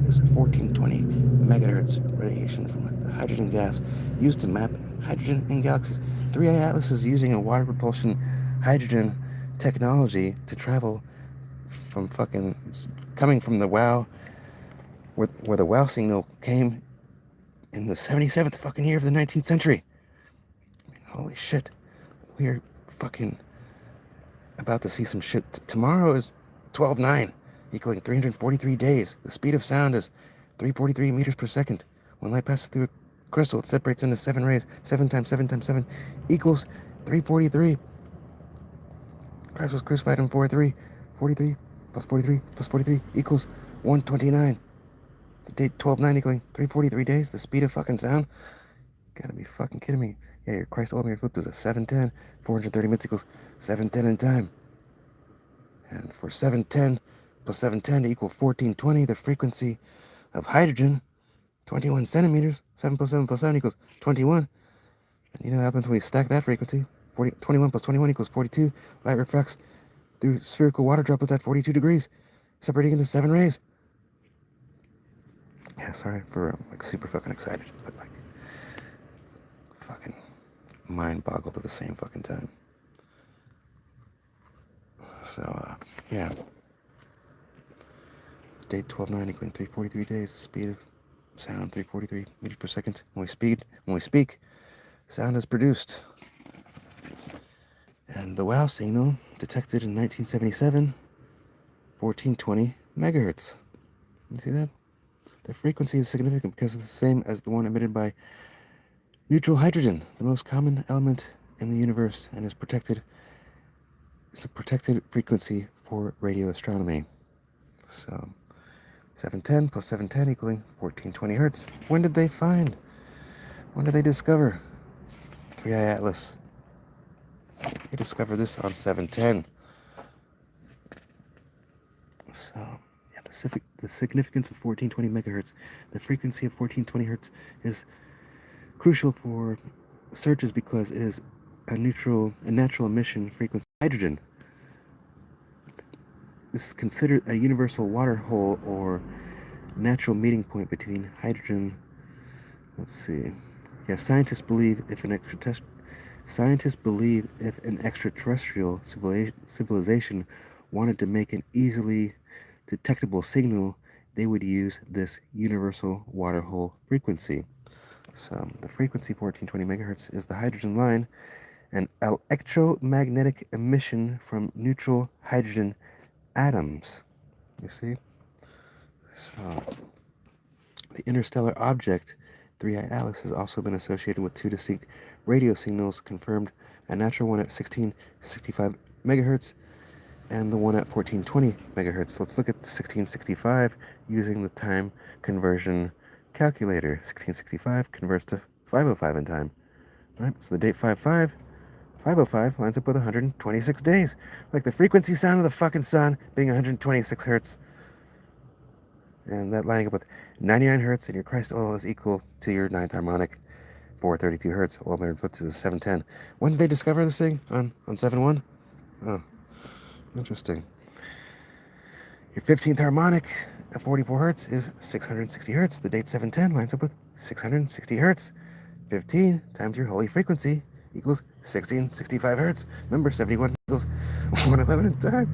is 1420 megahertz radiation from the hydrogen gas used to map hydrogen in galaxies. 3i Atlas is using a water propulsion hydrogen technology to travel from it's coming from the WOW, where the WOW signal came in the 77th fucking year of the 19th century. I mean, holy shit. We are fucking about to see some shit. Tomorrow is 12-9, equaling 343 days. The speed of sound is 343 meters per second. When light passes through a crystal, it separates into 7 rays. 7 times 7 times 7 equals 343. Christ was crucified in 4-3. 43 plus 43 plus 43 equals 129. The date 12-9 equaling 343 days. The speed of fucking sound. Gotta be fucking kidding me. Yeah, your Christ told me your flip is a 710. 430 minutes equals 710 in time. And for 710 plus 710 to equal 1420, the frequency of hydrogen, 21 centimeters. 7 plus 7 plus 7 equals 21. And you know what happens when we stack that frequency? 21 plus 21 equals 42. Light refracts through spherical water droplets at 42 degrees, separating into 7 rays. Yeah, sorry for super fucking excited, but fucking mind boggled at the same fucking time. So, yeah. Date 12-9 equaling 343 days. Speed of sound 343 meters per second. When we speak, sound is produced. And the WOW signal detected in 1977, 1420 megahertz. You see that? The frequency is significant because it's the same as the one emitted by neutral hydrogen, the most common element in the universe, and is protected. It's a protected frequency for radio astronomy. So 710 plus 710 equaling 1420 hertz. When did they discover 3i Atlas? They discovered this on 710. So, yeah, the significance of 1420 megahertz. The frequency of 1420 hertz is crucial for searches because it is a natural emission frequency of hydrogen. This is considered a universal water hole or natural meeting point between hydrogen. Let's see. Yeah, scientists believe if an extraterrestrial civilization wanted to make an easily detectable signal, they would use this universal water hole frequency. So the frequency 1420 megahertz is the hydrogen line, an electromagnetic emission from neutral hydrogen atoms. You see? So the interstellar object 3I Alice has also been associated with two distinct radio signals confirmed, a natural one at 1665 megahertz and the one at 1420 megahertz. Let's look at the 1665 using the time conversion calculator. 1665 converts to 505 in time. All right, so the date 505 lines up with 126 days. Like the frequency sound of the fucking sun being 126 hertz. And that lining up with 99 hertz, and your Christ oil is equal to your ninth harmonic, 432 hertz. Oil may flip to the 710. When did they discover this thing? On 7-1? Oh, interesting. Your 15th harmonic at 44 hertz is 660 hertz. The date 710 lines up with 660 hertz. 15 times your holy frequency equals 1665 hertz. Remember, 71 equals 111 in time.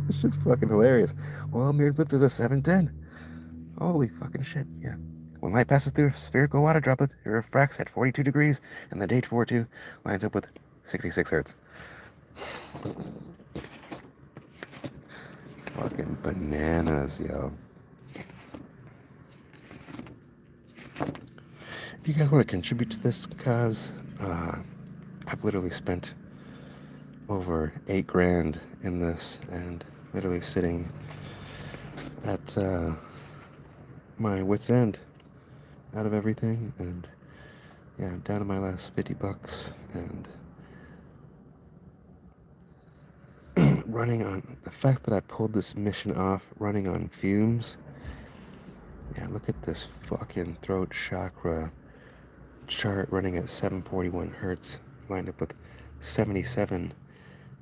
This shit's fucking hilarious. Well, mirrored flip to the 710. Holy fucking shit, yeah. When light passes through a spherical water droplet, it refracts at 42 degrees, and the date 42 lines up with 66 hertz. Fucking bananas, yo. If you guys want to contribute to this cause, I've literally spent over $8,000 in this, and literally sitting at my wit's end out of everything, and yeah, I'm down to my last $50, and running on the fact that I pulled this mission off running on fumes. Yeah, look at this fucking throat chakra chart running at 741 hertz, lined up with 77,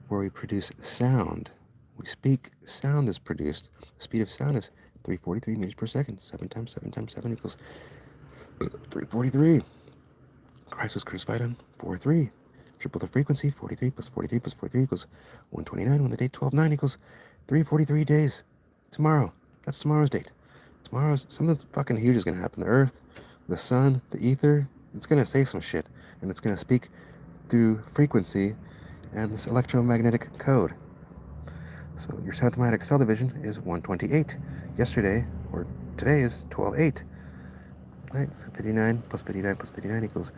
where we produce sound. We speak, sound is produced. The speed of sound is 343 meters per second. 7 times 7 times 7 equals 343. Christ was crucified on 4-3. Triple the frequency, 43 plus 43 plus 43 equals 129. When the date 12-9 equals 343 days. Tomorrow. That's tomorrow's date. Tomorrow's, something fucking huge is going to happen. The earth, the sun, the ether, it's going to say some shit. And it's going to speak through frequency and this electromagnetic code. So your seventh magnetic cell division is 128. Yesterday, or today, is 12-8. Right, so 59 plus 59 plus 59 equals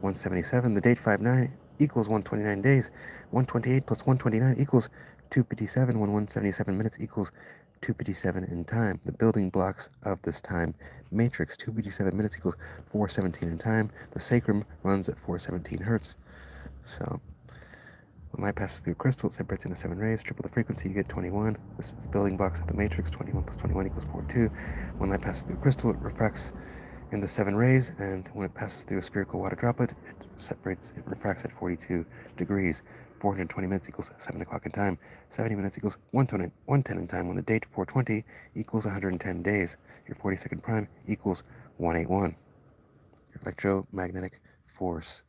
177. The date 5-9 equals 129 days. 128 plus 129 equals 257. 177 minutes equals 257 in time. The building blocks of this time matrix, 257 minutes equals 417 in time. The sacrum runs at 417 hertz. So when light passes through a crystal, it separates into 7 rays. Triple the frequency, you get 21. This is building blocks of the matrix. 21 plus 21 equals 42. When light passes through a crystal, it refracts into 7 rays, and when it passes through a spherical water droplet, it refracts at 42 degrees. 420 minutes equals 7 o'clock in time. 70 minutes equals 110 in time. When the date 420 equals 110 days. Your 42nd prime equals 181. Your electromagnetic force.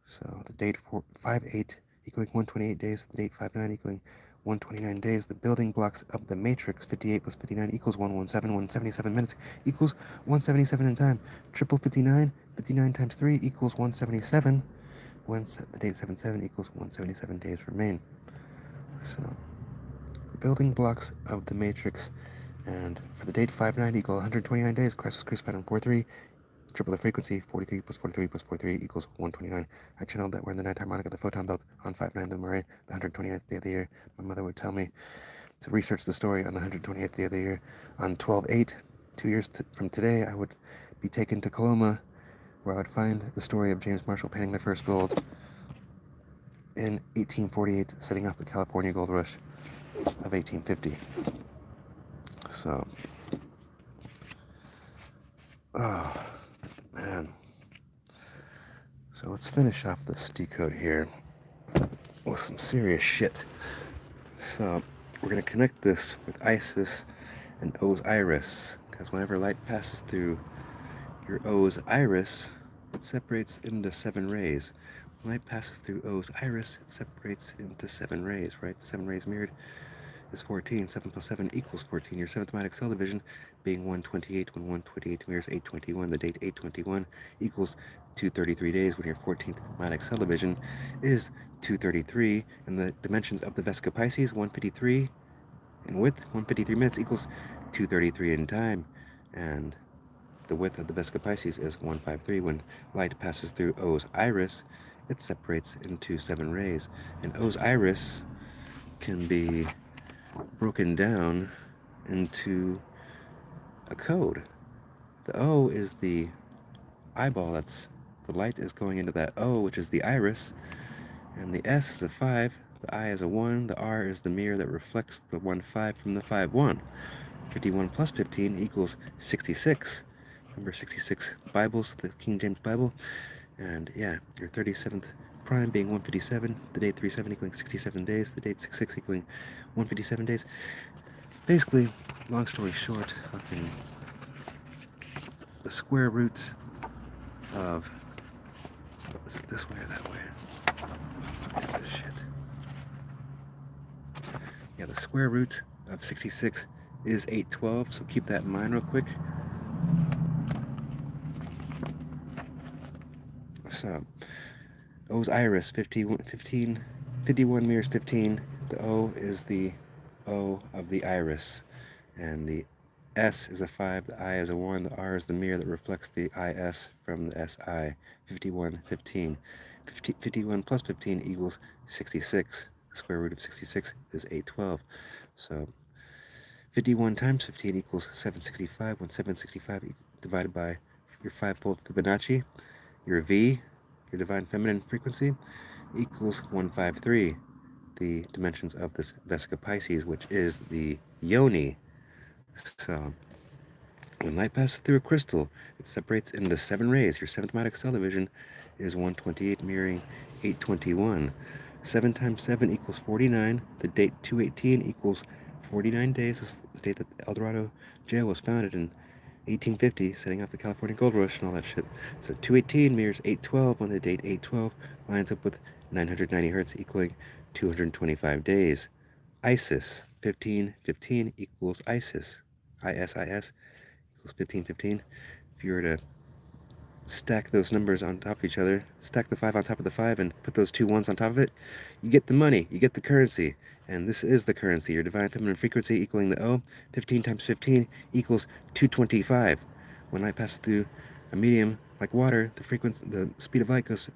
So the date 58 equaling 128 days. The date 59 equaling 129 days. The building blocks of the matrix, 58 plus 59 equals 117. 177 minutes equals 177 in time. Triple 59, 59 times 3 equals 177. The date 77 equals 177 days remain. So, building blocks of the matrix, and for the date 59 equal 129 days, Christ was crucified on 4-3. Triple the frequency, 43 plus 43 plus 43 equals 129. I channeled that we're in the ninth harmonic of the photon belt on 5-9 the Murray, the 128th day of the year. My mother would tell me to research the story on the 128th day of the year. On 12-8, 2 years from today, I would be taken to Coloma, where I would find the story of James Marshall panning the first gold in 1848, setting off the California gold rush of 1850. So, oh, man. So let's finish off this decode here with some serious shit. So we're going to connect this with Isis and Osiris, because whenever light passes through your Osiris, it separates into 7 rays. When light passes through Osiris, it separates into 7 rays, right? 7 rays mirrored is 14. 7 plus 7 equals 14. Your 7th magic cell division being 128. When 128 mirrors 821, the date 821 equals 233 days. When your 14th magic cell division is 233, and the dimensions of the Vesica Pisces, 153 in width, 153 minutes equals 233 in time. And the width of the Vesica Pisces is 153. When light passes through Osiris, it separates into 7 rays. And Osiris can be broken down into a code. The O is the eyeball, that's the light is going into that O, which is the iris, and the S is a 5, the I is a 1, the R is the mirror that reflects the 1-5 from the 5-1. 51 plus 15 equals 66. Number 66 Bibles, the King James Bible, and yeah, your 37th prime being 157, the date 37 equaling 67 days, the date 66 equaling 157 days. Basically, long story short, fucking the square root of, is it this way or that way? What is this shit? Yeah, the square root of 66 is 812, so keep that in mind real quick. So, Osiris, 51 mirrors 15. The O is the O of the iris, and the S is a 5, the I is a 1, the R is the mirror that reflects the IS from the SI. 51, 15. 51 plus 15 equals 66. The square root of 66 is 812. So 51 times 15 equals 765. When 765 divided by your 5-fold Fibonacci, your V, your divine feminine frequency, equals 153. The dimensions of this Vesica Pisces, which is the yoni. So when light passes through a crystal, it separates into 7 rays. Your 7th magic cell division is 128, mirroring 821. 7 times 7 equals 49. The date 218 equals 49 days. This is the date that the El Dorado jail was founded in 1850, setting off the California Gold Rush and all that shit. So 218 mirrors 812 when the date 812 lines up with 990 hertz, equaling 225 days. Isis, 1515 equals Isis. ISIS equals 1515. If you were to stack those numbers on top of each other, stack the 5 on top of the 5 and put those 2 ones on top of it, you get the money, you get the currency. And this is the currency, your divine feminine frequency equaling the O. 15 times 15 equals 225. When light passes through a medium like water, the speed of light goes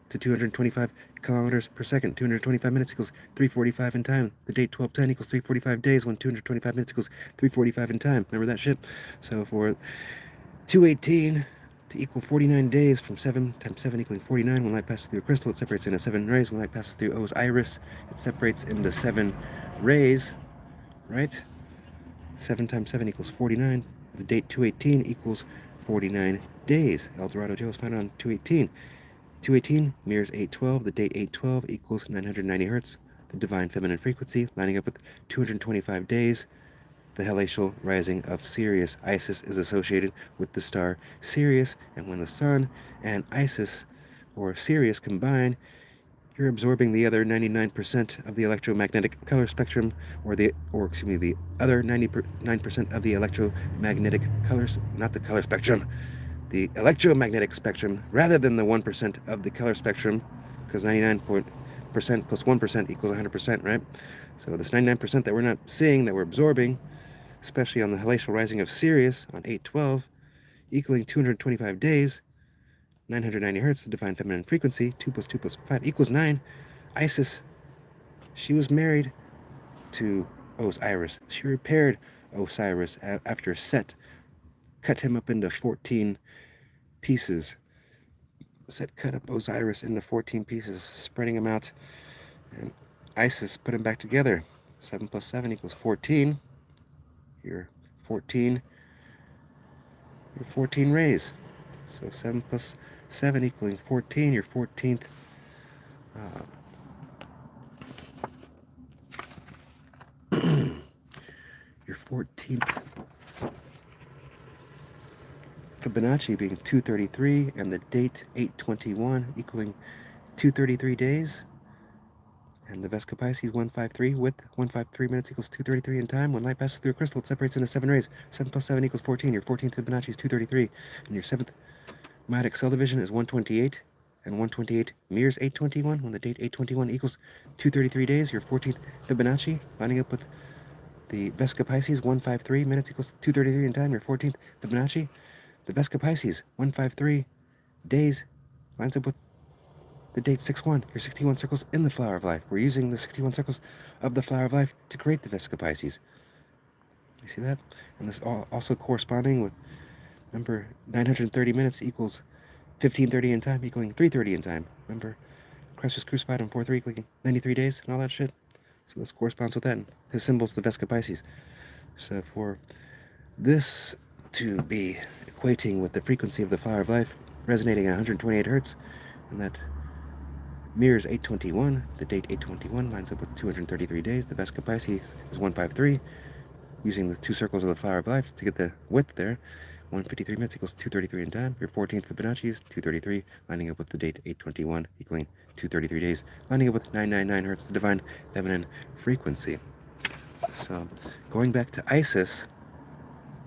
to 225 kilometers per second. 225 minutes equals 345 in time. The date 1210 equals 345 days when 225 minutes equals 345 in time. Remember that shit? So for 218 to equal 49 days, from 7 times 7 equaling 49, when light passes through a crystal, it separates into 7 rays. When light passes through Osiris, it separates into 7 rays, right? 7 times 7 equals 49. The date 218 equals 49 days. El Dorado jail was founded on 218. 218 mirrors 812. The date 812 equals 990 hertz. The divine feminine frequency lining up with 225 days. The helatial rising of Sirius. Isis is associated with the star Sirius, and when the sun and Isis or Sirius combine, you're absorbing the other 99% of the electromagnetic color spectrum, the other 99% of the electromagnetic colors, not the color spectrum, the electromagnetic spectrum, rather than the 1% of the color spectrum, because 99% plus 1% equals 100%, right? So this 99% that we're not seeing, that we're absorbing, especially on the helatial rising of Sirius on 812, equaling 225 days, 990 hertz, the divine feminine frequency, 2 plus 2 plus 5 equals 9. Isis, she was married to Osiris. She repaired Osiris after Set cut him up into 14 pieces. Set cut up Osiris into 14 pieces, spreading him out, and Isis put him back together. 7 plus 7 equals 14. Your 14 rays. So 7 plus 7 equaling 14, your 14th your 14th Fibonacci being 233, and the date 8/21 equaling 233 days. And the Vesca Pisces 153, width 153 minutes equals 233 in time. When light passes through a crystal, it separates into 7 rays. 7 plus 7 equals 14. Your 14th Fibonacci is 233. And your 7th Magic cell division is 128. And 128 mirrors 8/21. When the date 8/21 equals 233 days, your 14th Fibonacci, lining up with the Vesca Pisces 153 minutes equals 233 in time. Your 14th Fibonacci, the Vesca Pisces 153 days, lines up with the date 6/1, your 61 circles in the Flower of Life. We're using the 61 circles of the Flower of Life to create the Vesca Pisces. You see that? And this also corresponding with, remember, 930 minutes equals 1530 in time, equaling 330 in time. Remember, Christ was crucified on 4/3, equaling 93 days and all that shit. So this corresponds with that. And his symbol's the Vesca Pisces. So for this to be equating with the frequency of the Flower of Life, resonating at 128 hertz, and that mirrors 8/21. The date 8/21 lines up with 233 days. The Vesca Pisces is 153. Using the 2 circles of the Flower of Life to get the width there, 153 minutes equals 233 in time. Your 14th Fibonacci is 233, lining up with the date 8/21, equaling 233 days, lining up with 999 hertz, the divine feminine frequency. So, going back to Isis,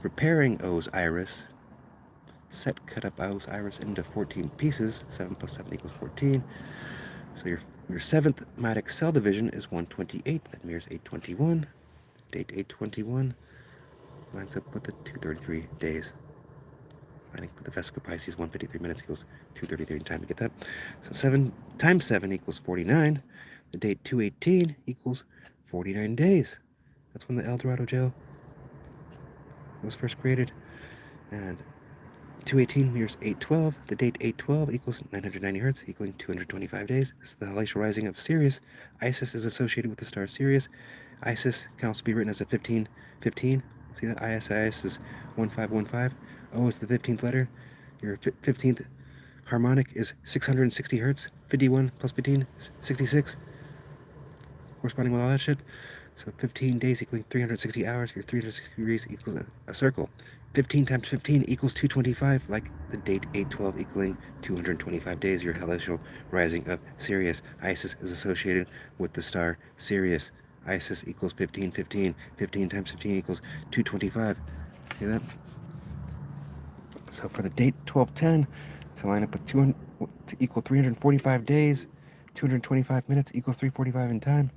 repairing O's iris, cut up O's iris into 14 pieces. 7 plus 7 equals 14. So your 7th Magic cell division is 128. That mirrors 8/21. Date 8/21 lines up with the 233 days. Lining up with the Vesca Pisces 153 minutes equals 233 in time to get that. So 7 times 7 equals 49. The date 2/18 equals 49 days. That's when the El Dorado jail was first created. And 2/18 mirrors 8/12. The date 8/12 equals 990 hertz, equaling 225 days. This is the hellish rising of Sirius. Isis is associated with the star Sirius. Isis can also be written as a 1515. See that? ISIS is 1515. O is the 15th letter. Your 15th harmonic is 660 hertz. 51 plus 15 is 66. Corresponding with all that shit. So 15 days equaling 360 hours. Your 360 degrees equals a circle. 15 times 15 equals 225, like the date 8/12 equaling 225 days, your hellish rising of Sirius. Isis is associated with the star Sirius. Isis equals 1515. 15 times 15 equals 225. See that? So for the date 12/10, to line up with to equal 345 days, 225 minutes equals 345 in time.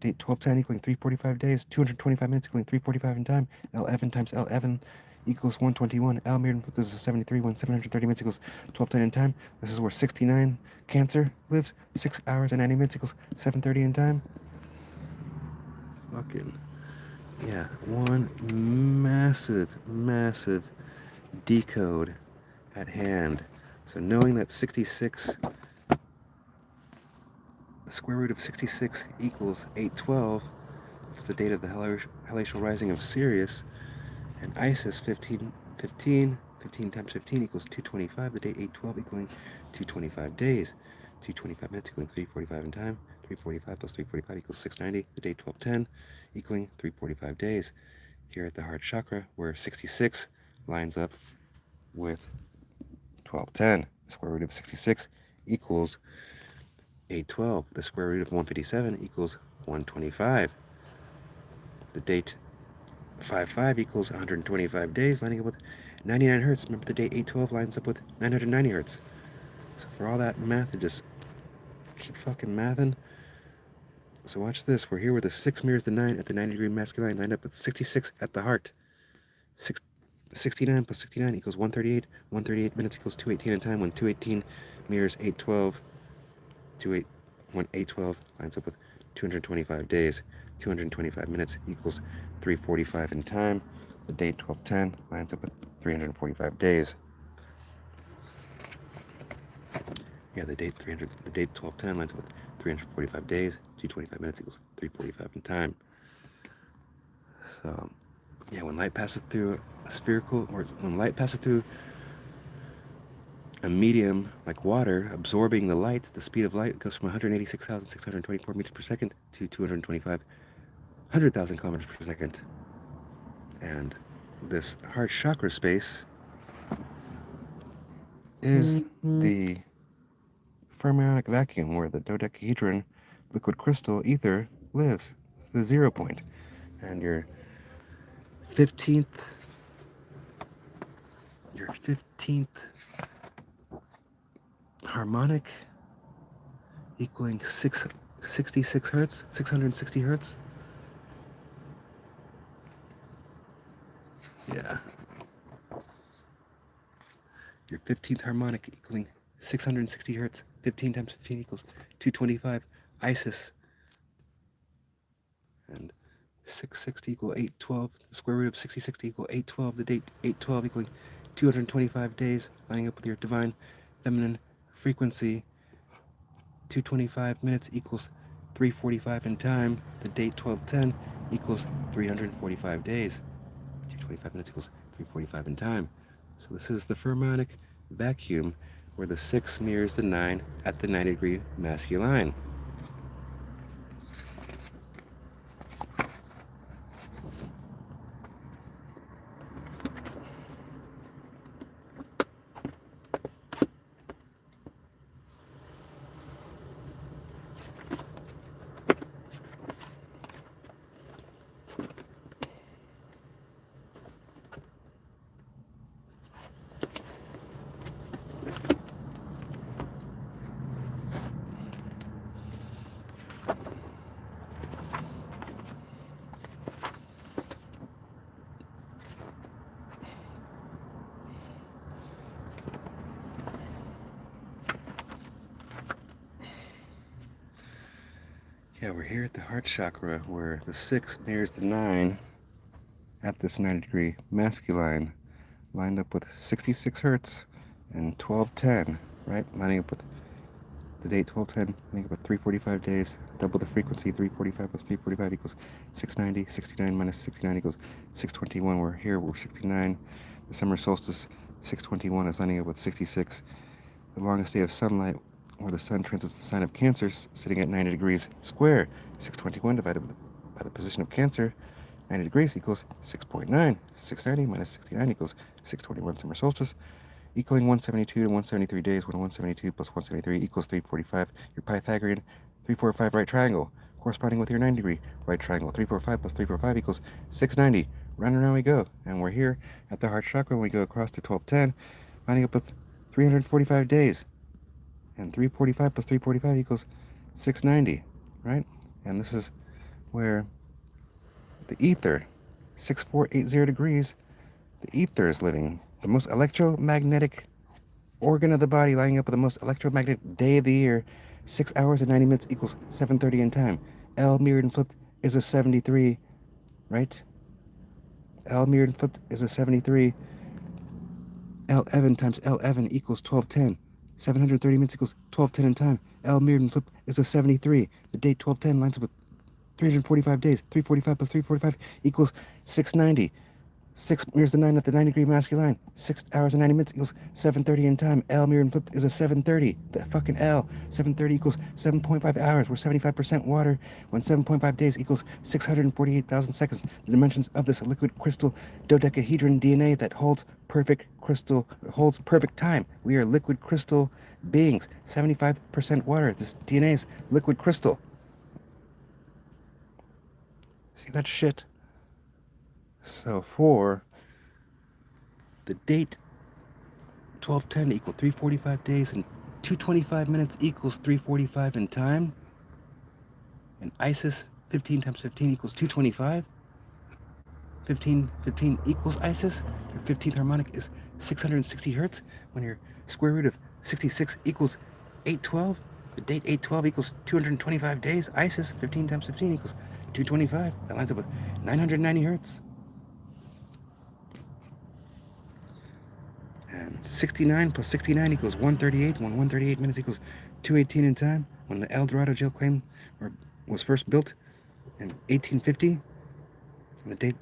Date 12/10 equaling 345 days, 225 minutes equaling 345 in time. L11 times L11 equals 121. L mirrored this is 73 when 730 minutes equals 12/10 in time. This is where 69 Cancer lives. 6 hours and 90 minutes equals 730 in time. Fucking yeah, one massive decode at hand. So knowing that 66, the square root of 66 equals 8/12, it's the date of the hellacial rising of Sirius, and Isis 1515, 15 times 15 equals 225, the date 8/12 equaling 225 days, 225 minutes equaling 345 in time, 345 plus 345 equals 690, the date 12/10 equaling 345 days. Here at the heart chakra, where 66 lines up with 12/10, the square root of 66 equals 8/12. The square root of 157 equals 125. The date 5/5 equals 125 days, lining up with 99 hertz. Remember, the date 8/12 lines up with 990 hertz. So for all that math, to just keep fucking mathing. So watch this. We're here where the 6 mirrors the 9 at the 90-degree masculine, lined up with 66 at the heart. 69 plus 69 equals 138. 138 minutes equals 218 in time, when 218 mirrors 8/12. 8/12 lines up with 225 days. 225 minutes equals 345 in time. The date 12/10 lines up with 345 days. Yeah, the date 12/10 lines up with 345 days. 225 minutes equals 345 in time. So, yeah, when light passes through a spherical, or when light passes through a medium like water absorbing the light, the speed of light goes from 186,624 meters per second to 225,100,000 kilometers per second. And this heart chakra space is the fermionic vacuum where the dodecahedron liquid crystal ether lives. It's the 0 point. And your 15th harmonic equaling 666 hertz, 660 hertz. Yeah. Your 15th harmonic equaling 660 hertz, 15 times 15 equals 225 Isis. And 660 equal 812, the square root of 6060 equal 812, the date 812 equaling 225 days, lining up with your divine feminine frequency. 225 minutes equals 345 in time, the date 1210 equals 345 days. 225 minutes equals 345 in time. So this is the fermionic vacuum where the 6 mirrors the 9 at the 90-degree masculine. Yeah, we're here at the heart chakra where the 6 mirrors the 9 at this 90-degree masculine, lined up with 66 hertz and 1210, right? Lining up with the date 1210, lining up with 345 days, double the frequency, 345 plus 345 equals 690, 69 minus 69 equals 621. We're here, we're 69. The summer solstice, 621 is lining up with 66. The longest day of sunlight, where the sun transits the sign of Cancer, sitting at 90 degrees square. 621 divided by the position of Cancer, 90 degrees equals 6.9. 690 minus 69 equals 621 summer solstice, equaling 172 to 173 days, when 172 plus 173 equals 345. Your Pythagorean 345 right triangle, corresponding with your 90-degree right triangle. 345 plus 345 equals 690. Round and round we go. And we're here at the heart chakra when we go across to 1210, lining up with 345 days. And 345 plus 345 equals 690, right? And this is where the ether, 6480 degrees, the ether is living. The most electromagnetic organ of the body, lining up with the most electromagnetic day of the year. 6 hours and 90 minutes equals 7:30 in time. L mirrored and flipped is a 73, right? L mirrored and flipped is a 73. L Evan times L Evan equals 1210. 730 minutes equals 1210 in time. L mirrored and flipped is a 73. The date 1210 lines up with 345 days. 345 plus 345 equals 690. 6 mirrors the 9 at the 90-degree masculine. 6 hours and 90 minutes equals 7:30 in time. L mirrored and flipped is a 7:30. The fucking L. 7:30 equals 7.5 hours. We're 75% water when 7.5 days equals 648,000 seconds. The dimensions of this liquid crystal dodecahedron DNA that holds perfect time. We are liquid crystal beings. 75% water. This DNA is liquid crystal. See that shit? So for the date 1210 equal 345 days and 225 minutes equals 345 in time. And Isis 15 times 15 equals 225. 15 equals Isis. Your 15th harmonic is 660 hertz. When your square root of 66 equals 812, the date 812 equals 225 days. Isis 15 times 15 equals 225. That lines up with 990 hertz. And 69 plus 69 equals 138. When 138 minutes equals 218 in time. When the El Dorado jail claim was first built in 1850. And the date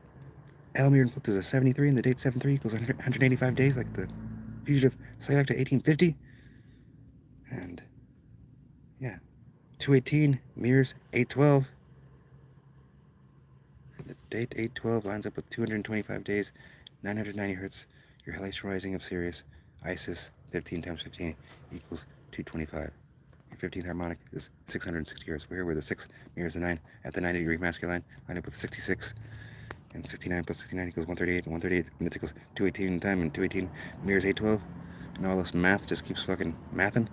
L mirrored and flipped is a 73, and the date 73 equals 185 days, like the fugitive, slave back to 1850. And yeah, 218 mirrors 812. And the date 812 lines up with 225 days, 990 hertz. Your halation rising of Sirius, Isis, 15 times 15 equals 225. Your 15th harmonic is 660 hertz. We're here where the 6 mirrors the 9 at the 90-degree masculine, line up with 66. And 69 plus 69 equals 138, and 138 minutes equals 218 in time, and 218 mirrors 812. And all this math just keeps fucking mathing.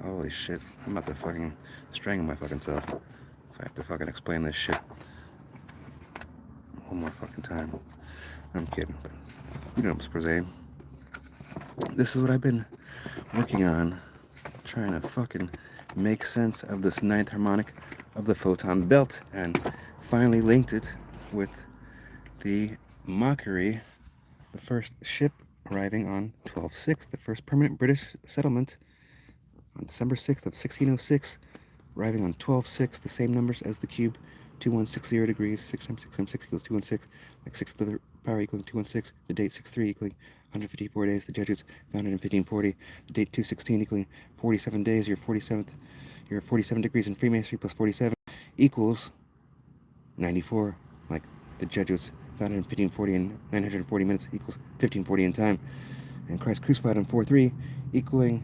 Holy shit, I'm about to fucking strangle my fucking self if I have to fucking explain this shit one more fucking time. I'm kidding, but you know I'm supposed. This is what I've been working on, trying to fucking make sense of this 9th harmonic of the photon belt, and finally linked it with the mockery, the first ship arriving on 12/6, the first permanent British settlement on December 6th of 1606, arriving on 12/6, the same numbers as the cube, 2160 degrees, 6 times 6 times 6 equals 216, like 6 to the power equaling 216, the date 6/3 equaling 154 days, the Jesuits founded in 1540, the date 2/16 equaling 47 days, your 47 degrees in freemasonry plus 47 equals 94, like the Jesuits founded in 1540, and 940 minutes equals 1540 in time, and Christ crucified on 4/3 equaling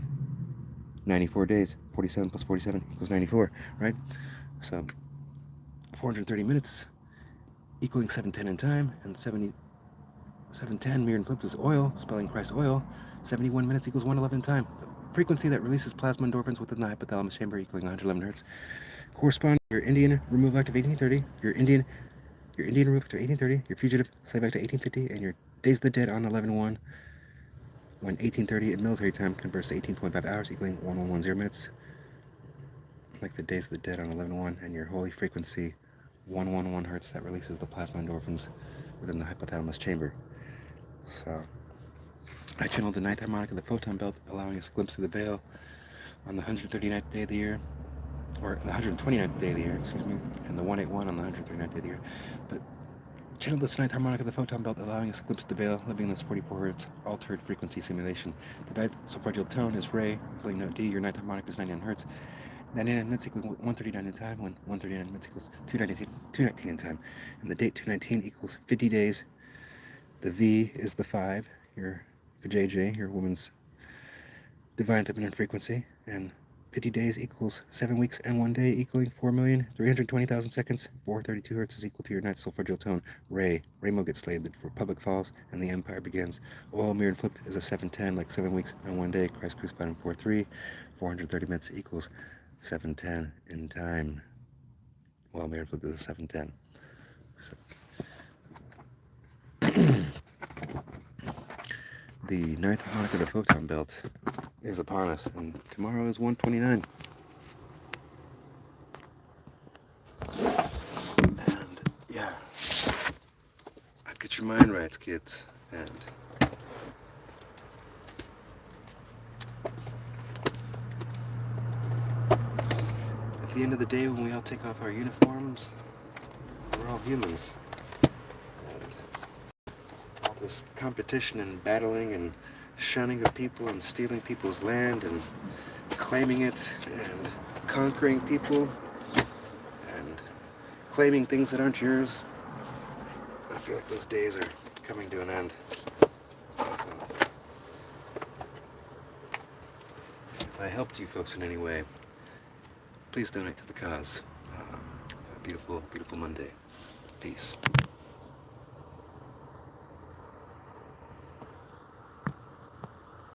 94 days. 47 plus 47 equals 94, right? So 430 minutes equaling 710 in time, and 710 mirrored and flipped is oil, spelling Christ oil. 71 minutes equals 111 in time. The frequency that releases plasma endorphins within the hypothalamus chamber equaling 111 hertz correspond to your Indian removal act of 1830, your Indian removal act of 1830, your fugitive slave act of 1850, and your Days of the Dead on 11/1, when 1830 in military time converts to 18.5 hours equaling 1110 minutes, like the Days of the Dead on 11/1, and your holy frequency 111 hertz that releases the plasma endorphins within the hypothalamus chamber. So I channeled the 9th harmonic of the photon belt, allowing us a glimpse through the veil on the 139th day of the year, or the 129th day of the year, excuse me, and the 181 on the 139th day of the year. But channeled this 9th harmonic of the photon belt, allowing us a glimpse of the veil, living in this 44 hertz altered frequency simulation. The 9th solfeggio tone is Re, equaling note D. Your 9th harmonic is 99 hertz. 99 minutes equals 139 in time, when 139 minutes equals 219 in time. And the date 219 equals 50 days. The V is the 5, your JJ, your woman's divine feminine frequency, and 50 days equals 7 weeks and 1 day, equaling 4,320,000 seconds. 432 hertz is equal to your 9th solfeggio tone, Re. Remo gets slayed, the Republic falls, and the Empire begins. Oil mirrored and flipped is a 710, like 7 weeks and 1 day. Christ crucified in 4/3. 430 minutes equals 710 in time. Oil mirrored and flipped is a 710. So. The 9th harmonic of the photon belt is upon us, and tomorrow is 129. And yeah, get your mind right, kids. And at the end of the day, when we all take off our uniforms, we're all humans. This competition and battling and shunning of people and stealing people's land and claiming it and conquering people and claiming things that aren't yours, I feel like those days are coming to an end. So, if I helped you folks in any way, please donate to the cause. A beautiful, beautiful Monday. Peace.